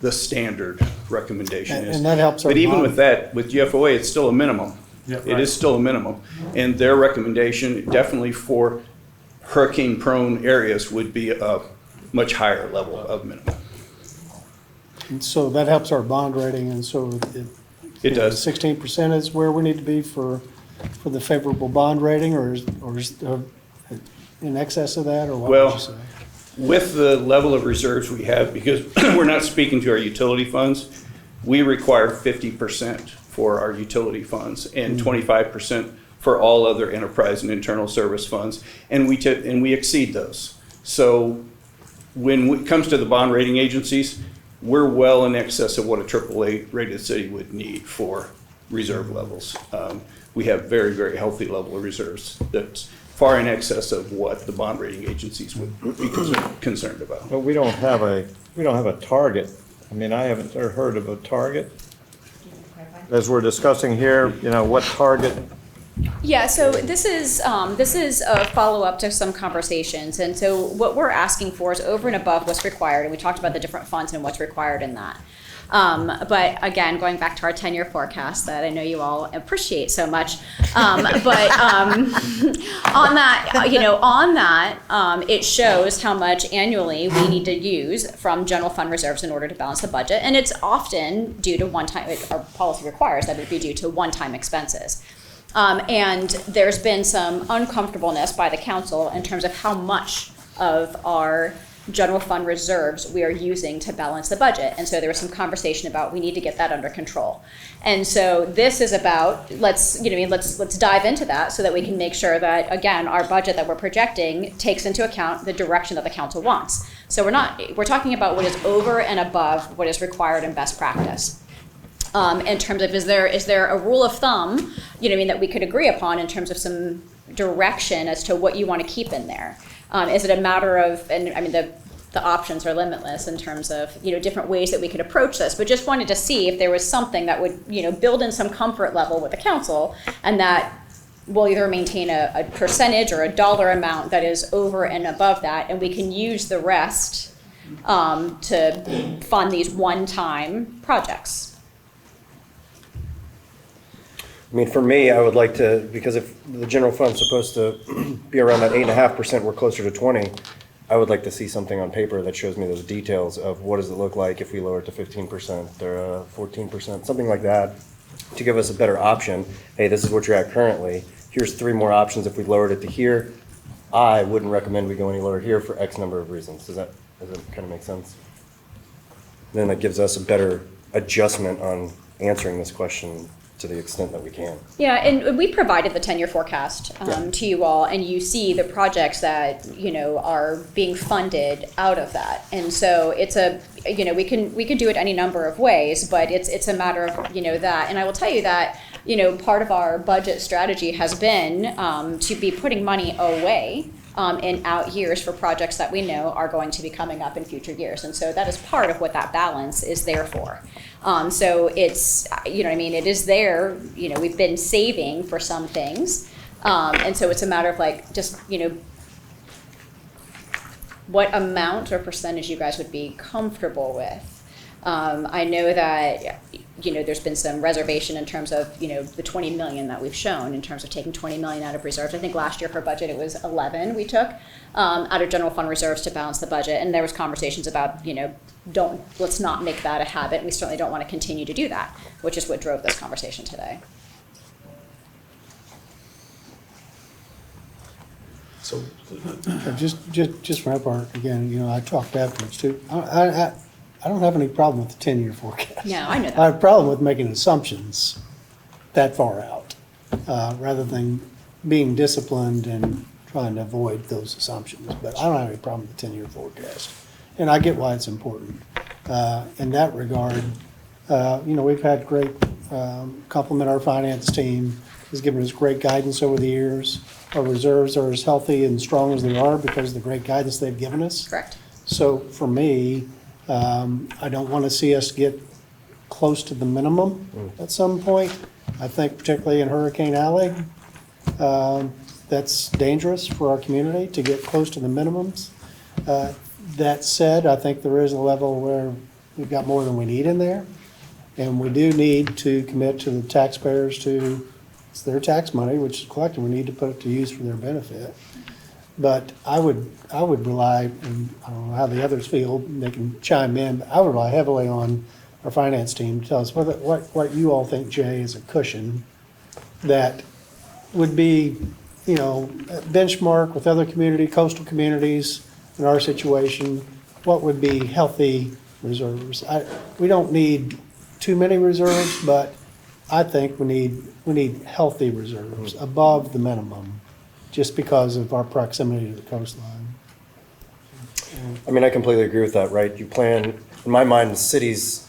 the standard recommendation is. And that helps our But even bond. with that, with GFOA, it's still a minimum. Yeah, It right. is still a minimum. And their recommendation, definitely for hurricane-prone areas, would be a much higher level of minimum. And so that helps our bond rating, and so It does. 16% is where we need to be for the favorable bond rating, or is in excess of that, or what would Well, you say? With the level of reserves we have, because we're not speaking to our utility funds, we require 50% for our utility funds and 25% for all other enterprise and internal service funds, and we exceed those. So when it comes to the bond rating agencies, we're well in excess of what a AAA rated city would need for reserve levels. We have very, very healthy level of reserves that's far in excess of what the bond rating agencies would be concerned about. But we don't have a target. I mean, I haven't heard of a target. As we're discussing here, what target? Yeah, so this is a follow-up to some conversations, and so what we're asking for is over and above what's required, and we talked about the different funds and what's required in that. But again, going back to our 10-year forecast that I know you all appreciate so much, on that, it shows how much annually we need to use from general fund reserves in order to balance the budget, and it's often due to one-time. Our policy requires that it be due to one-time expenses. And there's been some uncomfortableness by the council in terms of how much of our general fund reserves we are using to balance the budget. And so there was some conversation about we need to get that under control. And so this is about, let's dive into that so that we can make sure that, again, our budget that we're projecting takes into account the direction that the council wants. So we're talking about what is over and above what is required in best practice. In terms of, is there a rule of thumb, that we could agree upon in terms of some direction as to what you want to keep in there? Is it a matter of, and I mean, the options are limitless in terms of, different ways that we could approach this, but just wanted to see if there was something that would, build in some comfort level with the council, and that we'll either maintain a percentage or a dollar amount that is over and above that, and we can use the rest to fund these one-time projects. I mean, for me, I would like to, because if the general fund's supposed to be around that 8.5%, we're closer to 20, I would like to see something on paper that shows me those details of what does it look like if we lower it to 15% or 14%, something like that, to give us a better option. Hey, this is what you're at currently. Here's 3 more options if we lowered it to here. I wouldn't recommend we go any lower here for X number of reasons. Does that kind of make sense? Then that gives us a better adjustment on answering this question to the extent that we can. Yeah, and we provided the 10-year forecast to you all, and you see the projects that are being funded out of that. And so it's we can do it any number of ways, but it's a matter of that. And I will tell you that part of our budget strategy has been to be putting money away in out years for projects that we know are going to be coming up in future years. And so that is part of what that balance is there for. So it's, it is there, we've been saving for some things. And so it's a matter of just, what amount or percentage you guys would be comfortable with. I know that, there's been some reservation in terms of, the 20 million that we've shown in terms of taking 20 million out of reserves. I think last year for budget, it was 11 we took out of general fund reserves to balance the budget. And there was conversations about, let's not make that a habit. We certainly don't want to continue to do that, which is what drove this conversation today. So, Just for my part, again, I talked afterwards too. I don't have any problem with the 10-year forecast. No, I know that. I have a problem with making assumptions that far out, rather than being disciplined and trying to avoid those assumptions. But I don't have any problem with the 10-year forecast. And I get why it's important. In that regard, we've had great, compliment our finance team, has given us great guidance over the years. Our reserves are as healthy and strong as they are because of the great guidance they've given us. Correct. So for me, I don't want to see us get close to the minimum at some point. I think particularly in Hurricane Alley, that's dangerous for our community to get close to the minimums. That said, I think there is a level where we've got more than we need in there. And we do need to commit to the taxpayers it's their tax money, which is collected. We need to put it to use for their benefit. But I would rely, and I don't know how the others feel, they can chime in, but I would rely heavily on our finance team to tell us what you all think, Jay, is a cushion that would be, a benchmark with other coastal communities in our situation, what would be healthy reserves. We don't need too many reserves, but I think we need healthy reserves above the minimum, just because of our proximity to the coastline. I mean, I completely agree with that, right? You plan, in my mind, the city's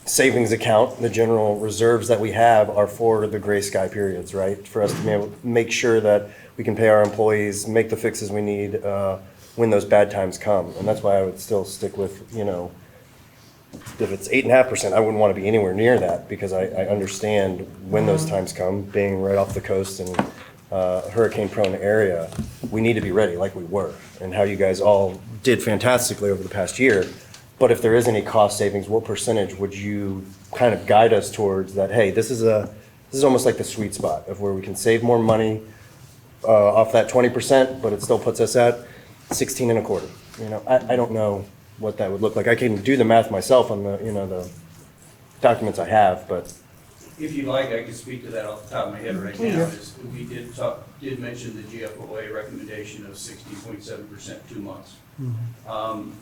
savings account, the general reserves that we have are for the gray sky periods, right? For us to be able to make sure that we can pay our employees, make the fixes we need when those bad times come. And that's why I would still stick with, you know, if it's 8.5%, I wouldn't want to be anywhere near that, because I understand when those times come, being right off the coast and hurricane-prone area, we need to be ready like we were, and how you guys all did fantastically over the past year. But if there is any cost savings, what percentage would you kind of guide us towards that, hey, this is almost like the sweet spot of where we can save more money off that 20%, but it still puts us at 16.25. You know, I don't know what that would look like. I can do the math myself on the, you know, the documents I have, but If you'd like, I can speak to that off the top of my head right now. We did mention the GFOA recommendation of 16.7%, 2 months.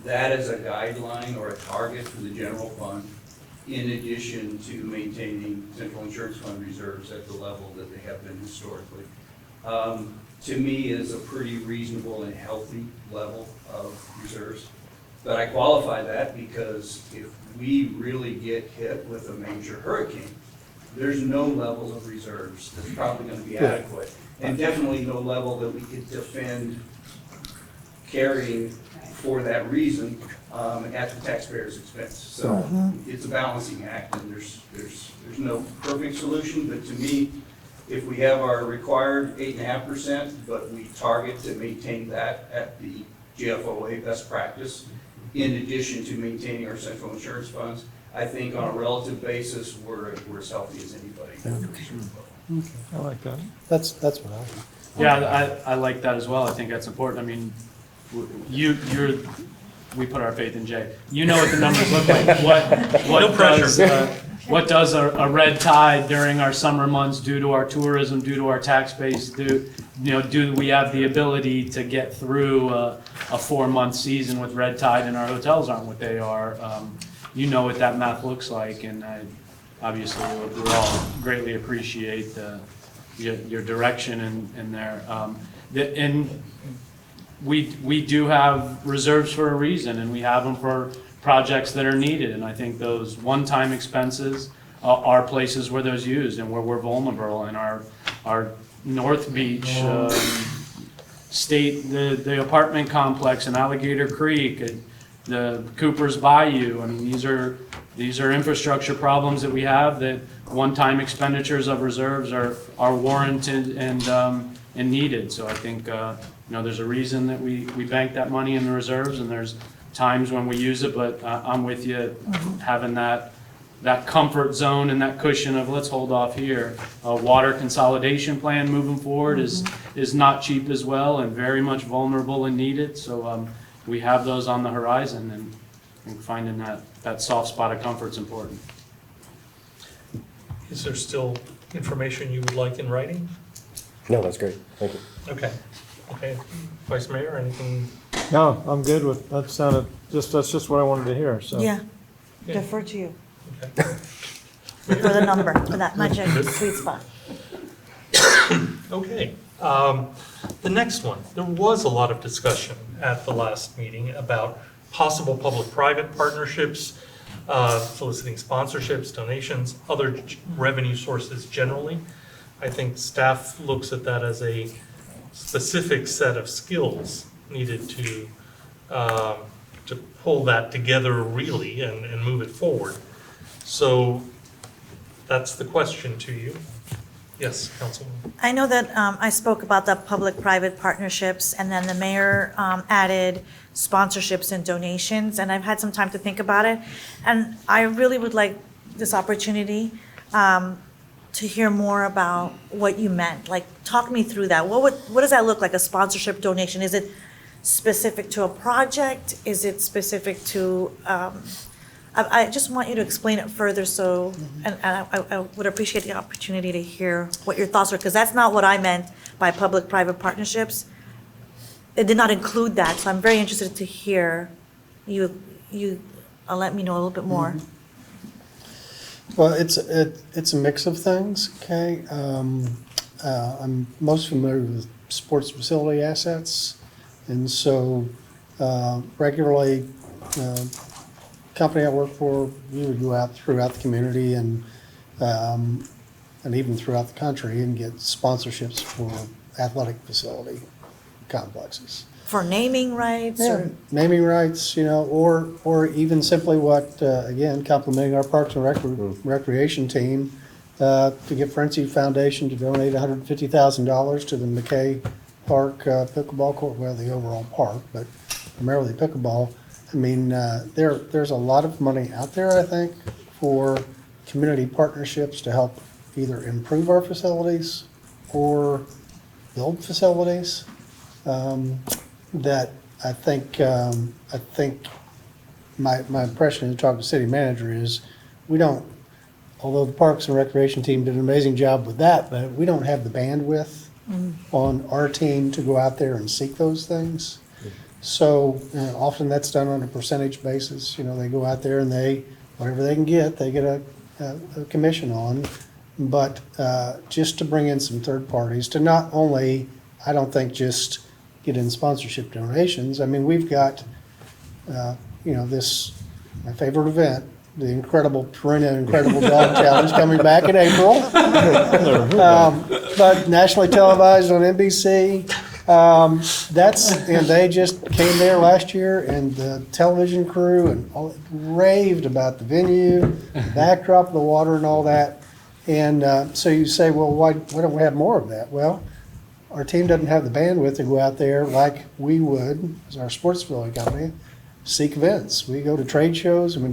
That is a guideline or a target for the general fund, in addition to maintaining central insurance fund reserves at the level that they have been historically. To me, is a pretty reasonable and healthy level of reserves. But I qualify that because if we really get hit with a major hurricane, there's no level of reserves that's probably gonna be adequate. And definitely no level that we could defend carrying for that reason, at the taxpayer's expense. So it's a balancing act, and there's no perfect solution, but to me, if we have our required 8.5%, but we target to maintain that at the GFOA best practice, in addition to maintaining our central insurance funds, I think on a relative basis, we're as healthy as anybody. I like that. That's what I think. Yeah, I like that as well. I think that's important. I mean, we put our faith in Jay. You know what the numbers look like. What does a red tide during our summer months do to our tourism, do to our tax base, do we have the ability to get through a 4-month season with red tide and our hotels aren't what they are? You know what that math looks like, and obviously we all greatly appreciate your direction in there. And we do have reserves for a reason, and we have them for projects that are needed. And I think those one-time expenses are places where those used and where we're vulnerable. And our North Beach state, the apartment complex in Alligator Creek, the Cooper's Bayou. I mean, these are infrastructure problems that we have, that one-time expenditures of reserves are warranted and needed. So I think there's a reason that we bank that money in the reserves, and there's times when we use it. But I'm with you, having that comfort zone and that cushion of let's hold off here. A water consolidation plan moving forward is not cheap as well, and very much vulnerable and needed. So we have those on the horizon, and I think finding that soft spot of comfort is important. Is there still information you would like in writing? no, that's great. Thank you. Okay. Vice Mayor, anything? No, I'm good with, that's just what I wanted to hear, so. Yeah, defer to you for the number, for that magic sweet spot. Okay. The next one, there was a lot of discussion at the last meeting about possible public-private partnerships, soliciting sponsorships, donations, other revenue sources generally. I think staff looks at that as a specific set of skills needed to pull that together really and move it forward. So that's the question to you. Yes, Councilwoman. I know that I spoke about the public-private partnerships, and then the mayor added sponsorships and donations, and I've had some time to think about it. And I really would like this opportunity to hear more about what you meant. Like, talk me through that. What does that look like, a sponsorship donation? Is it specific to a project? Is it specific to, I just want you to explain it further, so, and I would appreciate the opportunity to hear what your thoughts are, because that's not what I meant by public-private partnerships. It did not include that, so I'm very interested to hear you let me know a little bit more. Well, it's a mix of things, okay? I'm most familiar with sports facility assets, and so regularly, company I work for, we would go out throughout the community and even throughout the country and get sponsorships for athletic facility complexes. For naming rights Yeah, or? naming rights, or even simply what, again, complimenting our Parks and Recreation team, to get Frenzy Foundation to donate $150,000 to the McKay Park pickleball court, well, the overall park, but primarily pickleball. I mean, there's a lot of money out there, I think, for community partnerships to help either improve our facilities or build facilities. That I think my impression in talking to the city manager is we don't, although the Parks and Recreation team did an amazing job with that, but we don't have the bandwidth on our team to go out there and seek those things. So often that's done on a percentage basis. They go out there and whatever they can get, they get a commission on. But just to bring in some third parties to not only, I don't think, just get in sponsorship donations. I mean, we've got, this, my favorite event, the Purina Incredible Dog Challenge coming back in April. But nationally televised on NBC. And they just came there last year, and the television crew and all raved about the venue, the backdrop of the water and all that. And so you say, well, why don't we have more of that? Well, our team doesn't have the bandwidth to go out there like we would, as our sports facility company, seek events. We go to trade shows and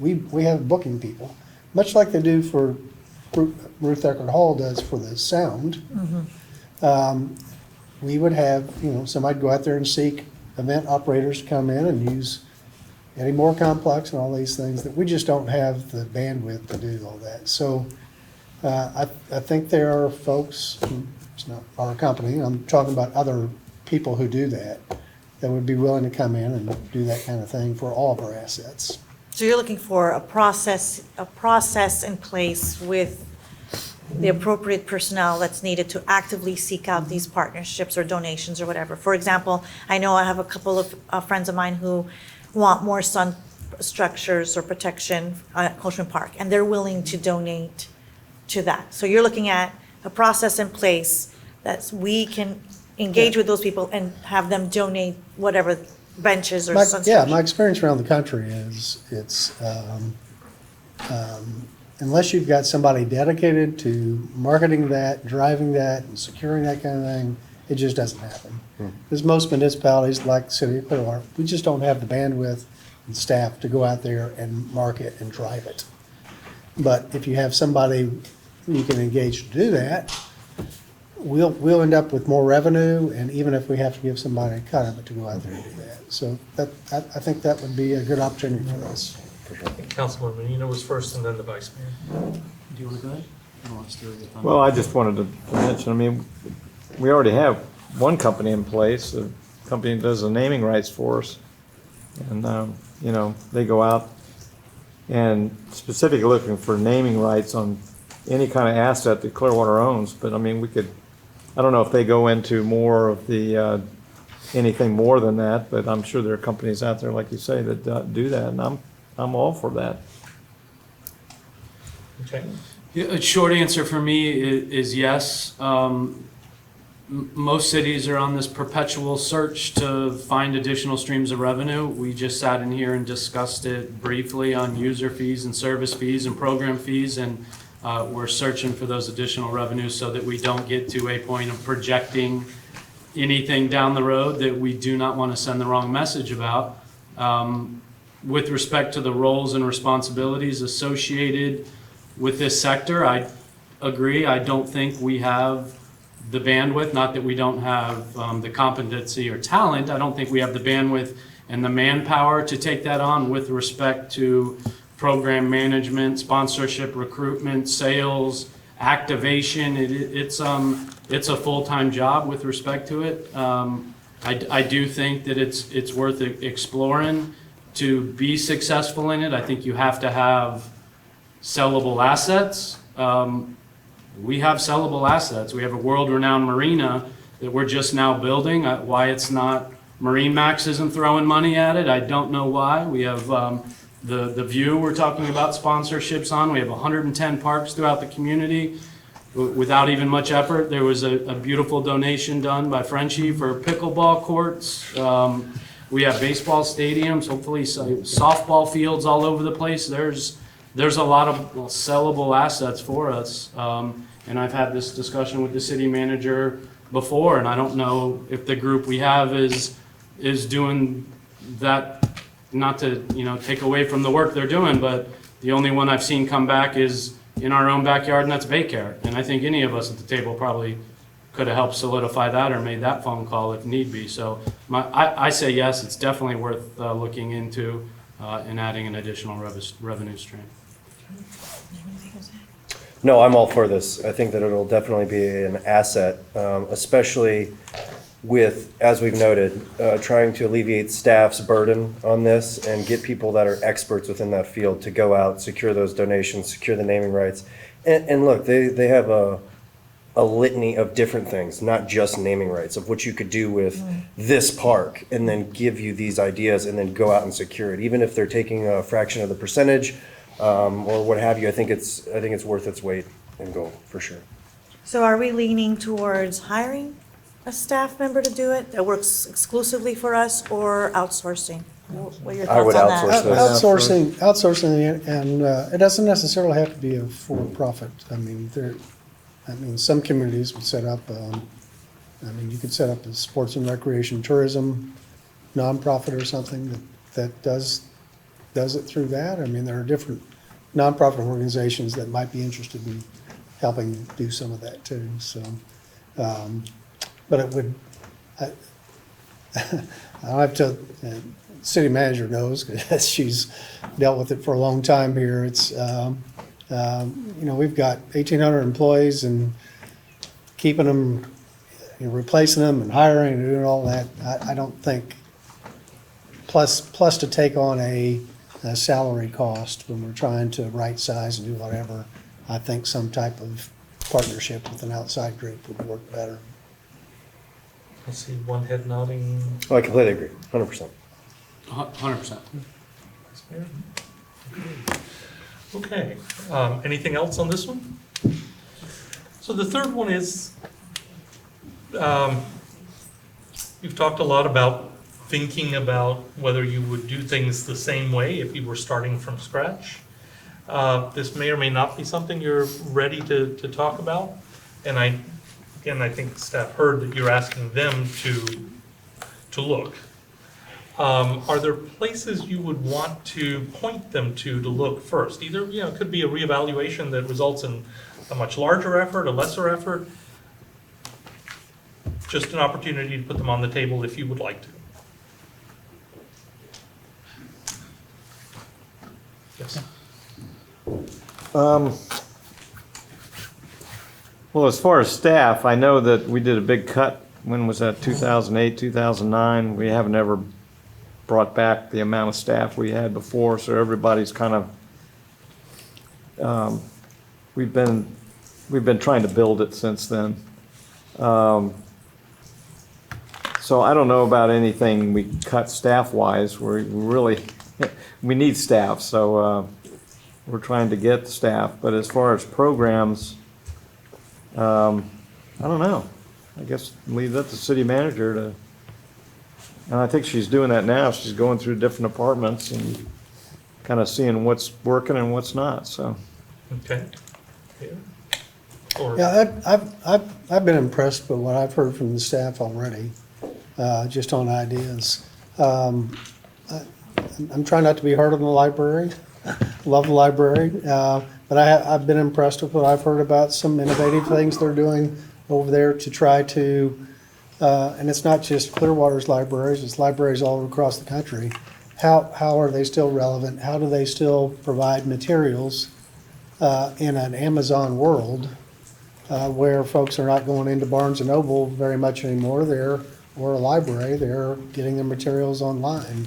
we have booking people, much like they do for Ruth Eckerd Hall does for the sound. We would have, somebody go out there and seek event operators to come in and use Eddie Moore Complex and all these things that we just don't have the bandwidth to do all that. So I think there are folks, it's not our company, I'm talking about other people who do that would be willing to come in and do that kind of thing for all of our assets. So you're looking for a process in place with the appropriate personnel that's needed to actively seek out these partnerships or donations or whatever. For example, I know I have a couple of friends of mine who want more sun structures or protection at Coachman Park, and they're willing to donate to that. So you're looking at a process in place that we can engage with those people and have them donate whatever benches or sun structures. Yeah, my experience around the country is unless you've got somebody dedicated to marketing that, driving that, and securing that kind of thing, it just doesn't happen. Because most municipalities, like the city of Clearwater, we just don't have the bandwidth and staff to go out there and market and drive it. But if you have somebody you can engage to do that, we'll end up with more revenue, and even if we have to give somebody a cut of it to go out there and do that. So I think that would be a good opportunity for us. Councilman Menino was first and then the vice mayor. Do you want to go ahead? Well, I just wanted to mention, I mean, we already have one company in place, a company that does the naming rights for us. And, they go out and specifically looking for naming rights on any kind of asset that Clearwater owns. But I mean, I don't know if they go into more of the, anything more than that, but I'm sure there are companies out there, like you say, that do that, and I'm all for that. Okay. Yeah, a short answer for me is yes. Most cities are on this perpetual search to find additional streams of revenue. We just sat in here and discussed it briefly on user fees and service fees and program fees, and we're searching for those additional revenues so that we don't get to a point of projecting anything down the road that we do not want to send the wrong message about. With respect to the roles and responsibilities associated with this sector, I agree. I don't think we have the bandwidth, not that we don't have the competency or talent. I don't think we have the bandwidth and the manpower to take that on with respect to program management, sponsorship, recruitment, sales, activation. It's a full-time job with respect to it. I do think that it's worth exploring to be successful in it. I think you have to have sellable assets, we have sellable assets. We have a world-renowned marina that we're just now building. Why it's not, Marine Max isn't throwing money at it, I don't know why. We have the View we're talking about sponsorships on. We have 110 parks throughout the community without even much effort. There was a beautiful donation done by Frenchie for pickleball courts. We have baseball stadiums, hopefully softball fields all over the place. There's a lot of sellable assets for us. And I've had this discussion with the city manager before, and I don't know if the group we have is doing that, not to, take away from the work they're doing, but the only one I've seen come back is in our own backyard, and that's Baycare. And I think any of us at the table probably could have helped solidify that or made that phone call if need be. So I say yes, it's definitely worth looking into and adding an additional revenue stream. No, I'm all for this. I think that it'll definitely be an asset, especially with, as we've noted, trying to alleviate staff's burden on this and get people that are experts within that field to go out, secure those donations, secure the naming rights. And look, they have a litany of different things, not just naming rights, of what you could do with this park, and then give you these ideas and then go out and secure it. Even if they're taking a fraction of the percentage, or what have you, I think it's worth its weight in gold, for sure. So are we leaning towards hiring a staff member to do it that works exclusively for us, or outsourcing? What are your I would thoughts on that? outsource this. Outsourcing, and it doesn't necessarily have to be a for-profit. I mean, some communities would set up, you could set up a sports and recreation tourism nonprofit or something that does it through that. I mean, there are different nonprofit organizations that might be interested in helping do some of that too, so. But it would, I'll have to, city manager knows, because she's dealt with it for a long time here. It's, we've got 1,800 employees, and keeping them, replacing them and hiring and doing all that, I don't think, plus to take on a salary cost when we're trying to right size and do whatever, I think some type of partnership with an outside group would work better. I see one head nodding. Oh, I completely agree, 100%. 100%. Okay, anything else on this one? So the third one is, you've talked a lot about thinking about whether you would do things the same way if you were starting from scratch. This may or may not be something you're ready to talk about. And I think staff heard that you're asking them to look. Are there places you would want to point them to look first? Either, it could be a reevaluation that results in a much larger effort, a lesser effort. Just an opportunity to put them on the table if you would like to. Yes. Well, as far as staff, I know that we did a big cut. When was that, 2008, 2009? We haven't ever brought back the amount of staff we had before, so everybody's kind of, we've been trying to build it since then. So I don't know about anything we cut staff-wise. We really, we need staff, so we're trying to get staff. But as far as programs, I don't know. I guess leave that to city manager to, and I think she's doing that now. She's going through different departments and kind of seeing what's working and what's not, so. Okay. Yeah. Or, Yeah, I've been impressed with what I've heard from the staff already, just on ideas. I'm trying not to be hard on the library, love the library, but I've been impressed with what I've heard about some innovative things they're doing over there to try to, and it's not just Clearwater's libraries, it's libraries all across the country. How are they still relevant? How do they still provide materials in an Amazon world where folks are not going into Barnes and Noble very much anymore? Or a library, they're getting their materials online.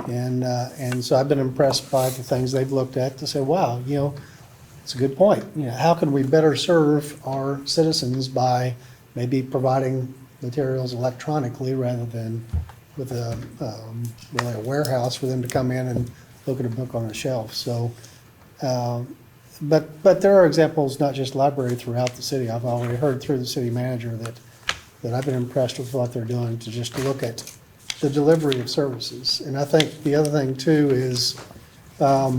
And so I've been impressed by the things they've looked at to say, wow, it's a good point. You know, how can we better serve our citizens by maybe providing materials electronically rather than with really a warehouse for them to come in and look at a book on a shelf. So, but there are examples, not just library, throughout the city. I've already heard through the city manager that I've been impressed with what they're doing to just look at the delivery of services. And I think the other thing too is, I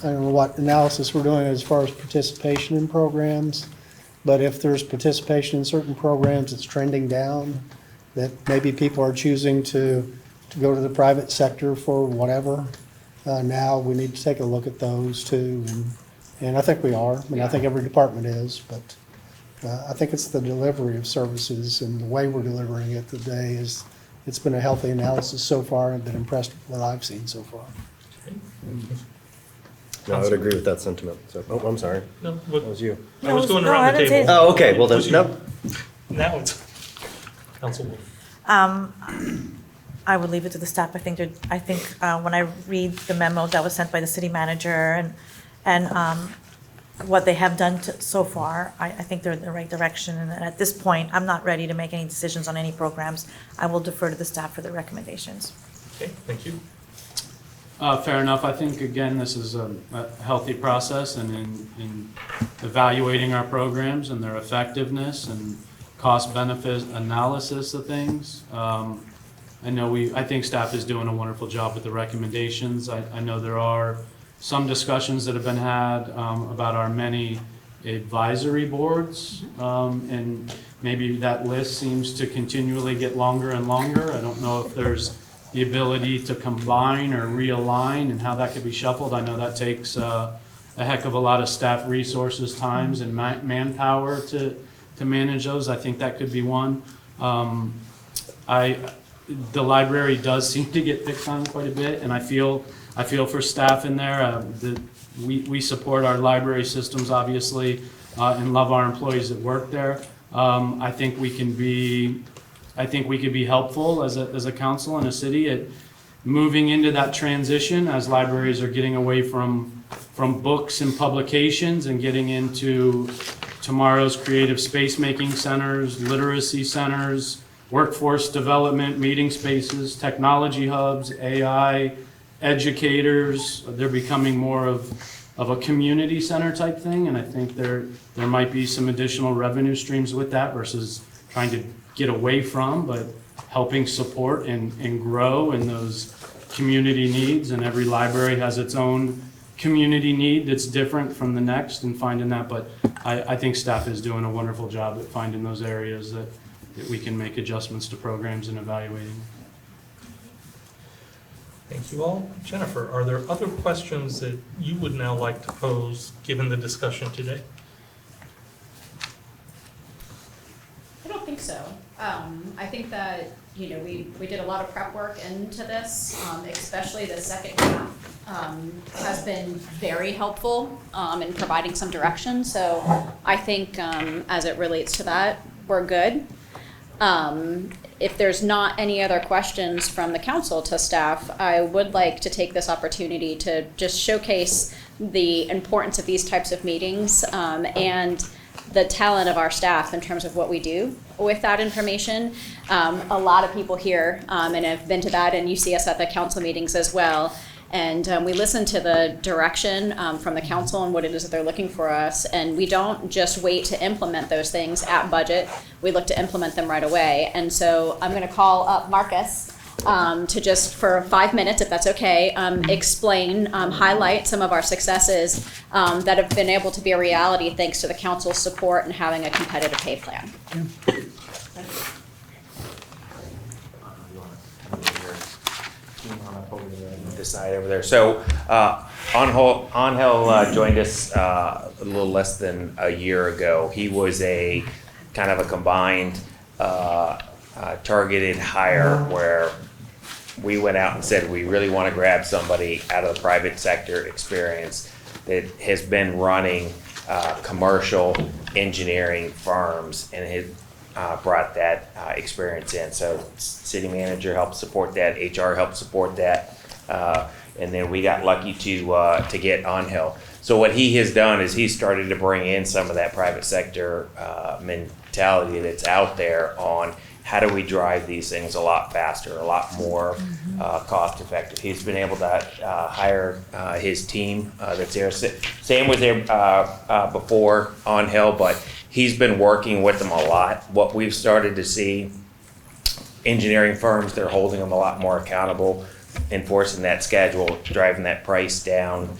don't know what analysis we're doing as far as participation in programs, but if there's participation in certain programs that's trending down, that maybe people are choosing to go to the private sector for whatever, now we need to take a look at those too. And I think we are. I mean, I think every department is, but I think it's the delivery of services and the way we're delivering it today is, it's been a healthy analysis so far. I've been impressed with what I've seen so far. No, I would agree with that sentiment. So, oh, I'm sorry. No, That was you. I was going No, around I the didn't say table. Oh, okay, well then, Was you? nope. Now it's Councilwoman. I would leave it to the staff. I think when I read the memo that was sent by the city manager and what they have done so far, I think they're in the right direction. And at this point, I'm not ready to make any decisions on any programs. I will defer to the staff for the recommendations. Okay, thank you. Fair enough. I think, again, this is a healthy process, and in evaluating our programs and their effectiveness and cost-benefit analysis of things, I think staff is doing a wonderful job with the recommendations. I know there are some discussions that have been had about our many advisory boards, and maybe that list seems to continually get longer and longer. I don't know if there's the ability to combine or realign and how that could be shuffled. I know that takes a heck of a lot of staff resources, times, and manpower to manage those. I think that could be one. The library does seem to get picked on quite a bit, and I feel for staff in there. We support our library systems, obviously, and love our employees that work there. I think we can be helpful as a council and a city at moving into that transition as libraries are getting away from books and publications and getting into tomorrow's creative space-making centers, literacy centers, workforce development, meeting spaces, technology hubs, AI, educators. They're becoming more of a community center type thing, and I think there might be some additional revenue streams with that versus trying to get away from, but helping support and grow in those community needs. And every library has its own community need that's different from the next, and finding that. But I think staff is doing a wonderful job at finding those areas that we can make adjustments to programs and evaluating. Thank you all. Jennifer, are there other questions that you would now like to pose, given the discussion today? I don't think so. I think that, we did a lot of prep work into this, especially the second half has been very helpful in providing some direction. So I think as it relates to that, we're good. If there's not any other questions from the council to staff, I would like to take this opportunity to just showcase the importance of these types of meetings and the talent of our staff in terms of what we do with that information. A lot of people here and have been to that, and you see us at the council meetings as well. And we listen to the direction from the council and what it is that they're looking for us. And we don't just wait to implement those things at budget. We look to implement them right away. And so I'm going to call up Marcus to just, for 5 minutes, if that's okay, explain, highlight some of our successes that have been able to be a reality thanks to the council's support and having a competitive pay plan. This side over there. So Angel joined us a little less than a year ago. He was a kind of a combined targeted hire where we went out and said we really want to grab somebody out of the private sector experience that has been running commercial engineering firms and had brought that experience in. So city manager helped support that, HR helped support that, and then we got lucky to get Angel. So what he has done is he's started to bring in some of that private sector mentality that's out there on how do we drive these things a lot faster, a lot more cost effective. He's been able to hire his team that's there. Sam was there before on Hill, but he's been working with them a lot. What we've started to see, engineering firms, they're holding them a lot more accountable, enforcing that schedule, driving that price down,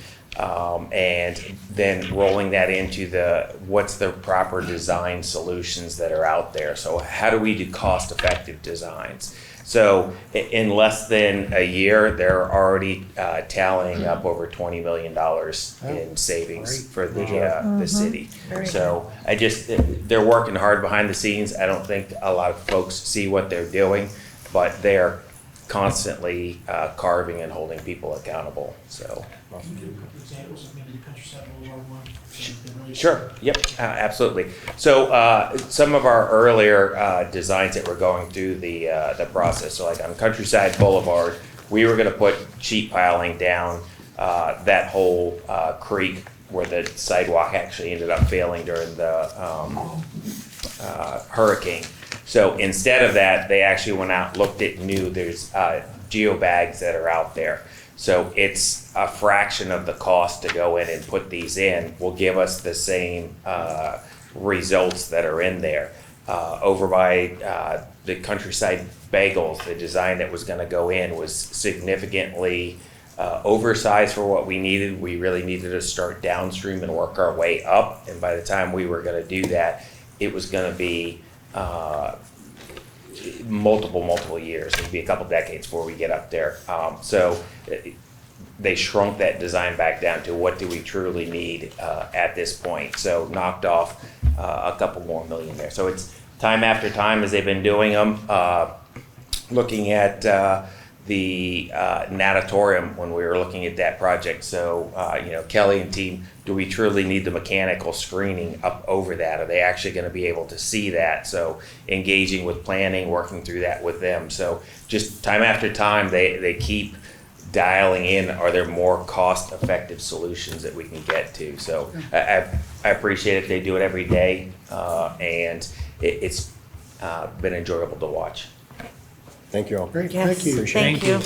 and then rolling that into what's the proper design solutions that are out there. So how do we do cost-effective designs? So in less than a year, they're already tallying up over $20 million in savings for the city. So they're working hard behind the scenes. I don't think a lot of folks see what they're doing, but they're constantly carving and holding people accountable, so. Sure, yep, absolutely. So some of our earlier designs that were going through the process, so like on Countryside Boulevard, we were gonna put sheet piling down that whole creek where the sidewalk actually ended up failing during the hurricane. So instead of that, they actually went out, looked at there's geobags that are out there. So it's a fraction of the cost to go in and put these in will give us the same results that are in there. Over by the Countryside Bagels, the design that was gonna go in was significantly oversized for what we needed. We really needed to start downstream and work our way up. And by the time we were gonna do that, it was gonna be multiple years. It'd be a couple decades before we get up there. So they shrunk that design back down to what do we truly need at this point. So knocked off a couple more million there. So it's time after time as they've been doing them. Looking at the natatorium when we were looking at that project. So, Kelly and team, do we truly need the mechanical screening up over that? Are they actually going to be able to see that? So engaging with planning, working through that with them. So just time after time, they keep dialing in, are there more cost-effective solutions that we can get to? So I appreciate it. They do it every day, and it's been enjoyable to watch. Thank you all. Great, Yes, thank you. thank you.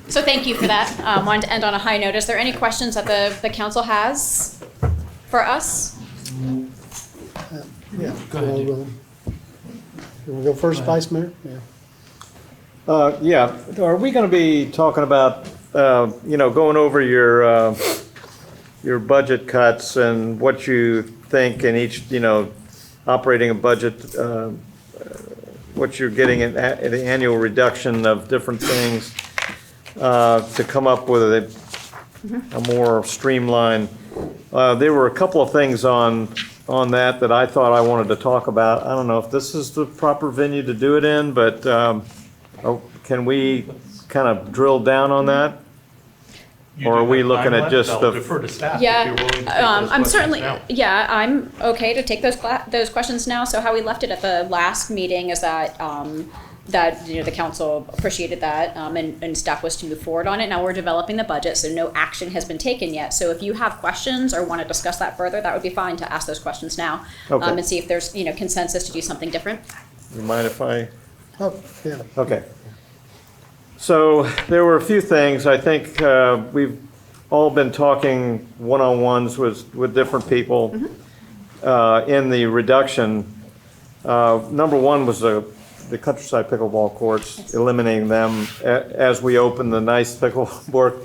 So thank you for that. Wanted to end on a high note. Is there any questions that the council has for us? Yeah. Go ahead. You want to go first, Vice Mayor? Yeah. Yeah, are we gonna be talking about, going over your budget cuts and what you think in each, operating a budget, what you're getting in the annual reduction of different things, to come up with a more streamlined, there were a couple of things on that I thought I wanted to talk about. I don't know if this is the proper venue to do it in, but, can we kind of drill down on that? You Or do are we have looking time at left. just I'll the- defer to staff if Yeah, you're willing to take those I'm questions certainly, now. yeah, I'm okay to take those questions now. So how we left it at the last meeting is that, the council appreciated that, and staff was to move forward on it. Now we're developing the budget, so no action has been taken yet. So if you have questions or want to discuss that further, that would be fine to ask those questions now. Okay. And see if there's, consensus to do something different. You mind if I? Oh, yeah. Okay. So there were a few things. I think we've all been talking one-on-ones with different people in the reduction. Number one was the Countryside pickleball courts, eliminating them as we open the nice pickleball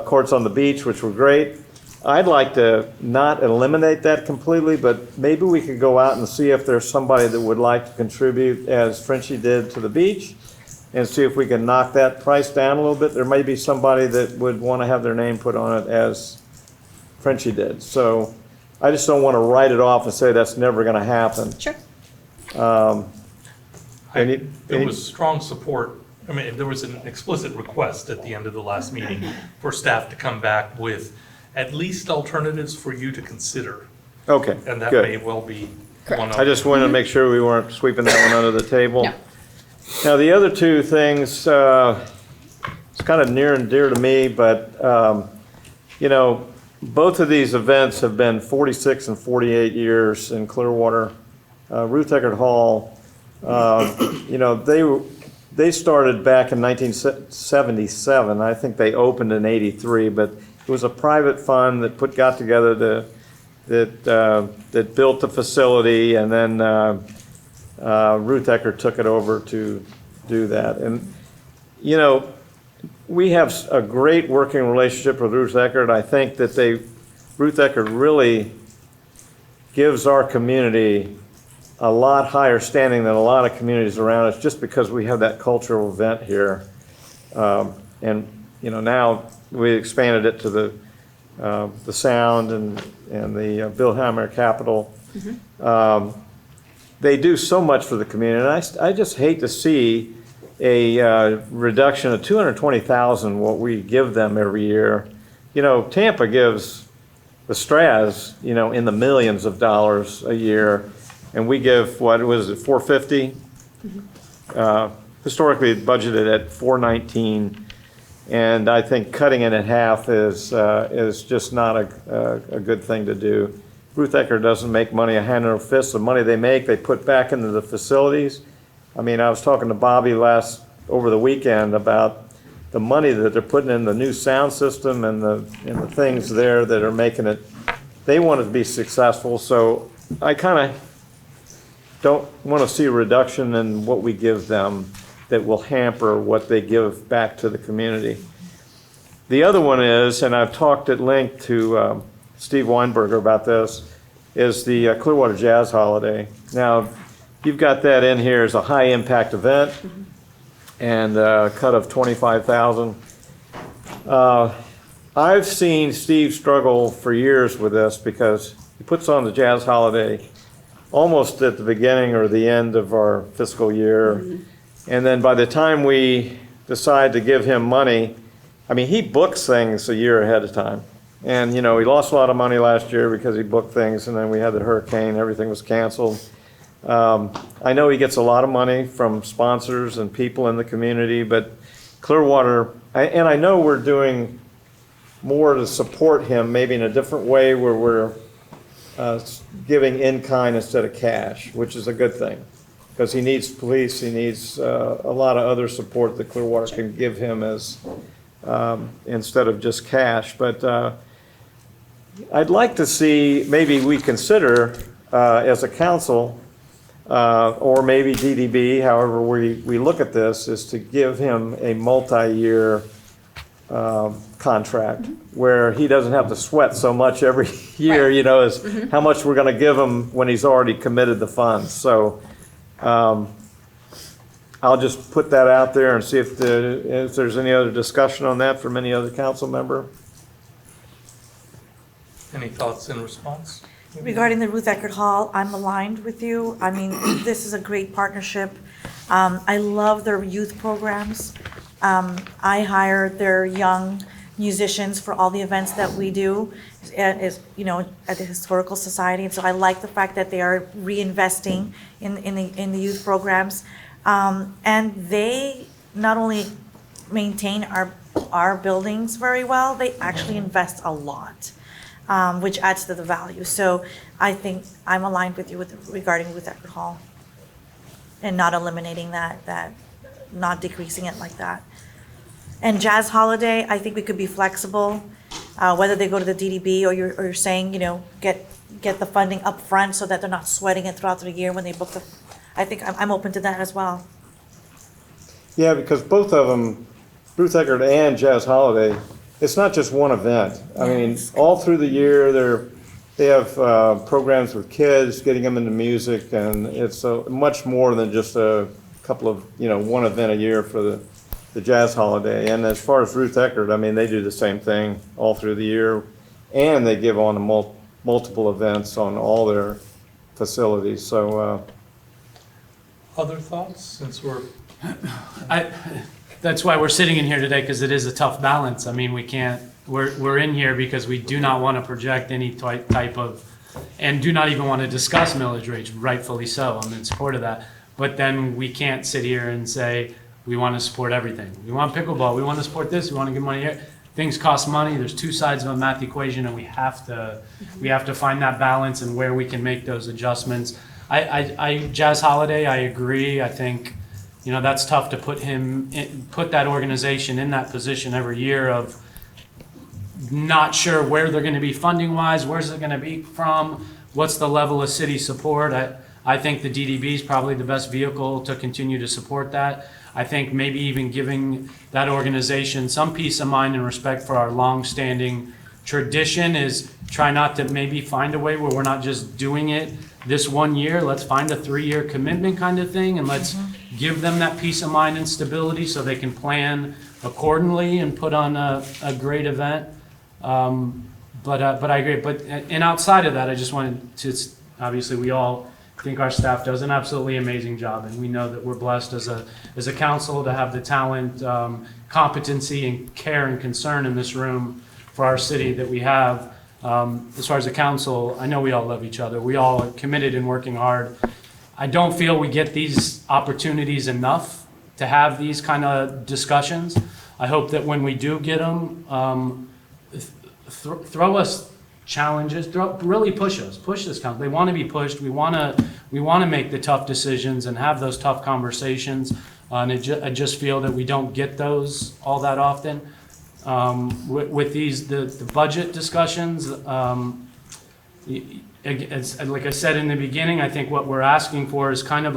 courts on the beach, which were great. I'd like to not eliminate that completely, but maybe we could go out and see if there's somebody that would like to contribute, as Frenchie did to the beach, and see if we can knock that price down a little bit. There may be somebody that would want to have their name put on it as Frenchie did. So I just don't want to write it off and say that's never going to happen. Sure. There was strong support. I mean, there was an explicit request at the end of the last meeting for staff to come back with at least alternatives for you to consider. Okay, And that may good. well be Correct. one of I just wanted to make sure we weren't sweeping that one under the table. No. Now, the other two things, it's kind of near and dear to me, but, you know, both of these events have been 46 and 48 years in Clearwater. Ruth Eckerd Hall, you know, they started back in 1977. I think they opened in 83, but it was a private fund that got together that built the facility, and then Ruth Eckerd took it over to do that. And, you know, we have a great working relationship with Ruth Eckerd. I think that Ruth Eckerd really gives our community a lot higher standing than a lot of communities around us, just because we have that cultural event here. And, you know, now we expanded it to the Sound and the Bill Hammer Capitol. They do so much for the community, and I just hate to see a reduction of $220,000 what we give them every year. You know, Tampa gives the Straz, you know, in the millions of dollars a year, and we give, what was it, $450? Historically budgeted at $419, and I think cutting it in half is just not a good thing to do. Ruth Eckerd doesn't make money a hand over fist. The money they make, they put back into the facilities. I mean, I was talking to Bobby over the weekend about the money that they're putting in the new sound system and the things there that are making it. They want it to be successful, so I kind of don't want to see a reduction in what we give them that will hamper what they give back to the community. The other one is, and I've talked at length to Steve Weinberger about this, is the Clearwater Jazz Holiday. Now, you've got that in here as a high impact event and a cut of $25,000. I've seen Steve struggle for years with this because he puts on the Jazz Holiday almost at the beginning or the end of our fiscal year. And then by the time we decide to give him money, I mean, he books things a year ahead of time. And, you know, he lost a lot of money last year because he booked things, and then we had the hurricane, everything was canceled. I know he gets a lot of money from sponsors and people in the community, but Clearwater, and I know we're doing more to support him, maybe in a different way where we're giving in kind instead of cash, which is a good thing. Because he needs police, he needs a lot of other support that Clearwater can give him as instead of just cash. But I'd like to see, maybe we consider as a council, or maybe DDB, however we look at this, is to give him a multi-year contract where he doesn't have to sweat so much every year, you know, as how much we're going to give him when he's already committed the funds. So I'll just put that out there and see if there's any other discussion on that from any other council member. Any thoughts in response? Regarding the Ruth Eckerd Hall, I'm aligned with you. I mean, this is a great partnership. I love their youth programs. I hire their young musicians for all the events that we do, you know, at the Historical Society. And so I like the fact that they are reinvesting in the youth programs. And they not only maintain our buildings very well, they actually invest a lot. Which adds to the value. So I think I'm aligned with you regarding Ruth Eckerd Hall and not eliminating that, not decreasing it like that. And Jazz Holiday, I think we could be flexible, whether they go to the DDB or you're saying, you know, get the funding up front so that they're not sweating it throughout the year when they book I think I'm open to that as well. Yeah, because both of them, Ruth Eckerd and Jazz Holiday, it's not just one event. I mean, all through the year, they have programs with kids, getting them into music, and it's much more than just a couple of, you know, one event a year for the Jazz Holiday. And as far as Ruth Eckerd, I mean, they do the same thing all through the year, and they give on the multiple events on all their facilities. So, Other thoughts, since we're, That's why we're sitting in here today, because it is a tough balance. I mean, we're in here because we do not want to project any type of, and do not even want to discuss millage rates, rightfully so. I'm in support of that. but then we can't sit here and say, we want to support everything. We want pickleball, we want to support this, we want to give money here. Things cost money, there's two sides of a math equation, and we have to find that balance and where we can make those adjustments. Jazz Holiday, I agree, I think, you know, that's tough to put that organization in that position every year of not sure where they're gonna be funding wise, where's it gonna be from, what's the level of city support. I think the DDB is probably the best vehicle to continue to support that. I think maybe even giving that organization some peace of mind and respect for our long-standing tradition is try not to maybe find a way where we're not just doing it this 1 year. Let's find a 3-year commitment kind of thing, and let's give them that peace of mind and stability so they can plan accordingly and put on a great event. But I agree. And outside of that, I just wanted to, obviously, we all think our staff does an absolutely amazing job, and we know that we're blessed as a council to have the talent, competency, and care and concern in this room for our city that we have. As far as the council, I know we all love each other. We all are committed and working hard. I don't feel we get these opportunities enough to have these kind of discussions. I hope that when we do get them, throw us challenges, really push us, push this council. They want to be pushed. We want to make the tough decisions and have those tough conversations. And I just feel that we don't get those all that often. With these, the budget discussions, like I said in the beginning, I think what we're asking for is kind of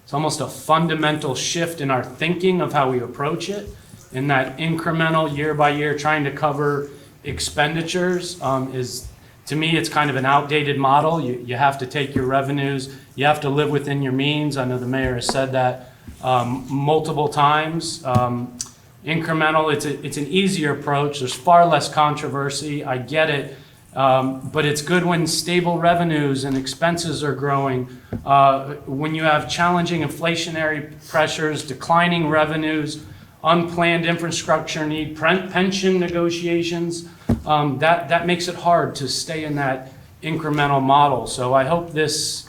it's almost a fundamental shift in our thinking of how we approach it. In that incremental year by year trying to cover expenditures is, to me, it's kind of an outdated model. You have to take your revenues, you have to live within your means. I know the mayor has said that multiple times. Incremental, it's an easier approach. There's far less controversy. I get it. But it's good when stable revenues and expenses are growing. When you have challenging inflationary pressures, declining revenues, unplanned infrastructure need, pension negotiations, that makes it hard to stay in that incremental model. So I hope this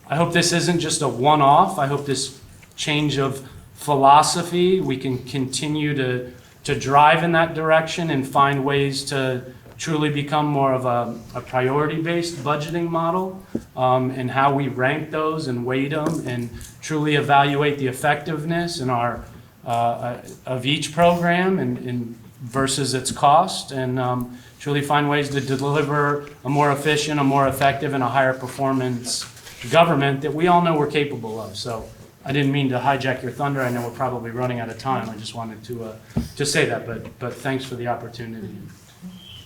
isn't just a one-off. I hope this change of philosophy, we can continue to drive in that direction and find ways to truly become more of a priority-based budgeting model, and how we rank those and weight them and truly evaluate the effectiveness in our of each program and versus its cost, and truly find ways to deliver a more efficient, a more effective, and a higher performance government that we all know we're capable of. So I didn't mean to hijack your thunder. I know we're probably running out of time. I just wanted to say that, but thanks for the opportunity.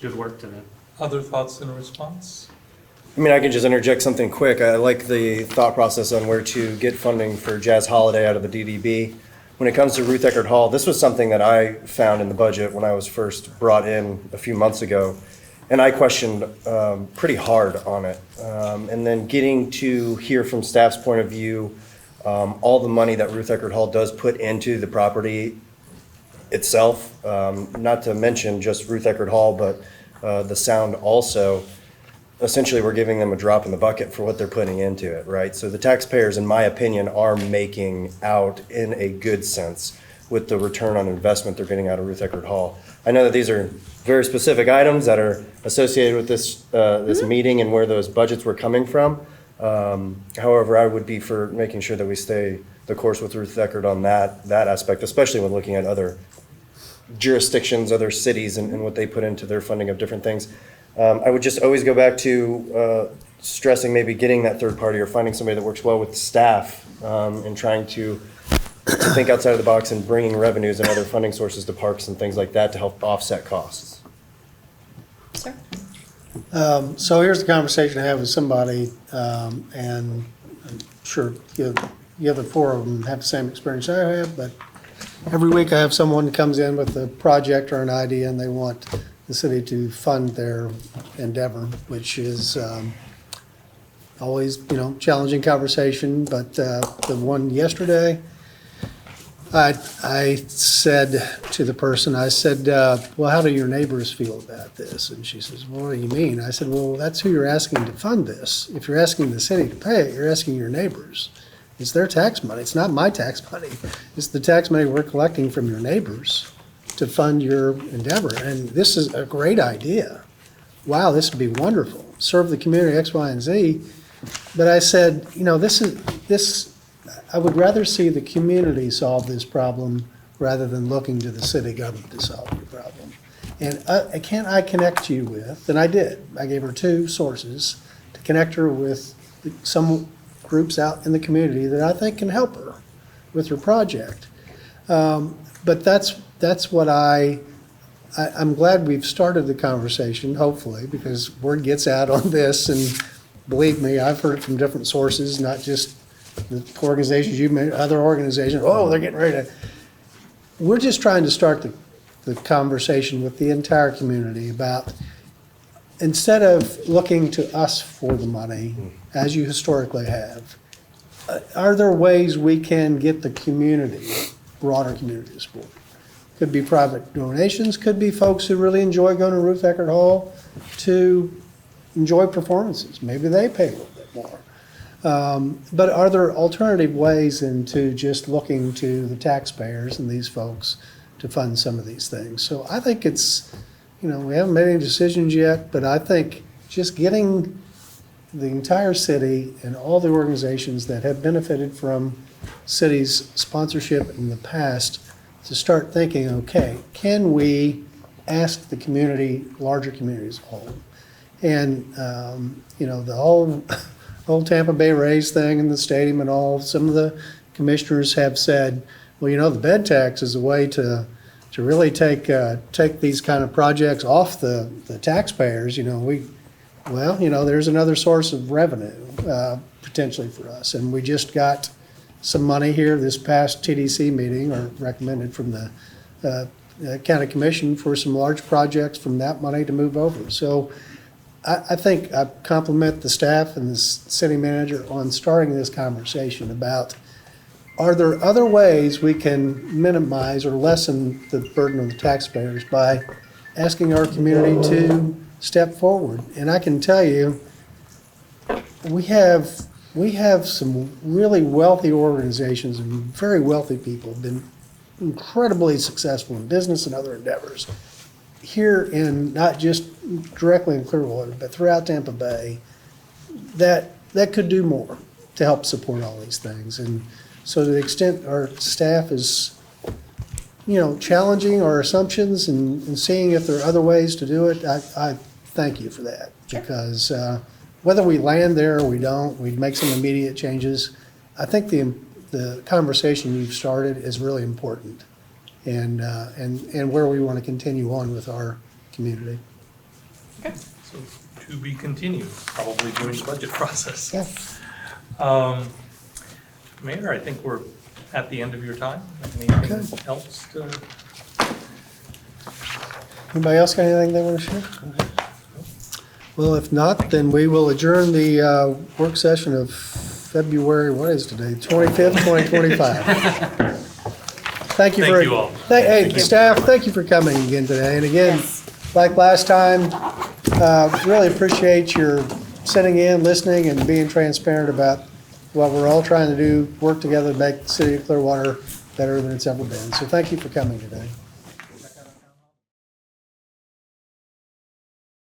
Good work today. Other thoughts in response? I mean, I can just interject something quick. I like the thought process on where to get funding for Jazz Holiday out of the DDB. When it comes to Ruth Eckerd Hall, this was something that I found in the budget when I was first brought in a few months ago, and I questioned pretty hard on it. And then getting to hear from staff's point of view, all the money that Ruth Eckerd Hall does put into the property itself, not to mention just Ruth Eckerd Hall, but the sound also. Essentially, we're giving them a drop in the bucket for what they're putting into it, right? So the taxpayers, in my opinion, are making out in a good sense with the return on investment they're getting out of Ruth Eckerd Hall. I know that these are very specific items that are associated with this this meeting and where those budgets were coming from. However, I would be for making sure that we stay the course with Ruth Eckerd on that aspect, especially when looking at other jurisdictions, other cities, and what they put into their funding of different things. I would just always go back to stressing maybe getting that third party or finding somebody that works well with staff, and trying to think outside of the box and bringing revenues and other funding sources to parks and things like that to help offset costs. Sir? So here's the conversation I have with somebody, and I'm sure the other four of them have the same experience I have, but every week I have someone who comes in with a project or an idea and they want the city to fund their endeavor, which is always, challenging conversation. But the one yesterday, I said to the person, well, how do your neighbors feel about this? And she says, well, what do you mean? I said, well, that's who you're asking to fund this. If you're asking the city to pay it, you're asking your neighbors. It's their tax money. It's not my tax money. It's the tax money we're collecting from your neighbors to fund your endeavor. And this is a great idea. Wow, this would be wonderful. Serve the community X, Y, and Z. But I said, you know, I would rather see the community solve this problem rather than looking to the city government to solve the problem. And I connect you with, and I did. I gave her 2 sources to connect her with some groups out in the community that I think can help her with her project. But that's what I'm glad we've started the conversation, hopefully, because word gets out on this, and believe me, I've heard it from different sources, not just the organizations you mentioned, other organizations, oh, they're getting ready to. We're just trying to start the conversation with the entire community about, instead of looking to us for the money, as you historically have, are there ways we can get the community, broader community support? Could be private donations, could be folks who really enjoy going to Ruth Eckerd Hall to enjoy performances. Maybe they pay a little bit more. But are there alternative ways into just looking to the taxpayers and these folks to fund some of these things? So I think it's, you know, we haven't made any decisions yet, but I think just getting the entire city and all the organizations that have benefited from city's sponsorship in the past to start thinking, okay, can we ask the community, larger communities as a whole? And, you know, the whole Tampa Bay Rays thing in the stadium and all, some of the commissioners have said, well, you know, the bed tax is a way to really take these kind of projects off the taxpayers. You know, there's another source of revenue potentially for us. And we just got some money here this past TDC meeting, or recommended from the county commission for some large projects from that money to move over. So I think I compliment the staff and the city manager on starting this conversation about, are there other ways we can minimize or lessen the burden on the taxpayers by asking our community to step forward? And I can tell you, we have some really wealthy organizations and very wealthy people who've been incredibly successful in business and other endeavors here in, not just directly in Clearwater, but throughout Tampa Bay, that could do more to help support all these things. And so to the extent our staff is, you know, challenging our assumptions and seeing if there are other ways to do it, I thank you for that. Because whether we land there or we don't, we make some immediate changes. I think the conversation you've started is really important, and where we want to continue on with our community. Okay, so to be continued, probably during the budget process. Yeah. Mayor, I think we're at the end of your time. Anything else to? Anybody else got anything they want to share? Well, if not, then we will adjourn the work session of February, what is today, 25th, 2025. Thank you Thank you all. Hey, staff, thank you for coming again today. And again, like last time, really appreciate your sitting in, listening, and being transparent about what we're all trying to do, work together to make the city of Clearwater better than it's ever been. So thank you for coming today.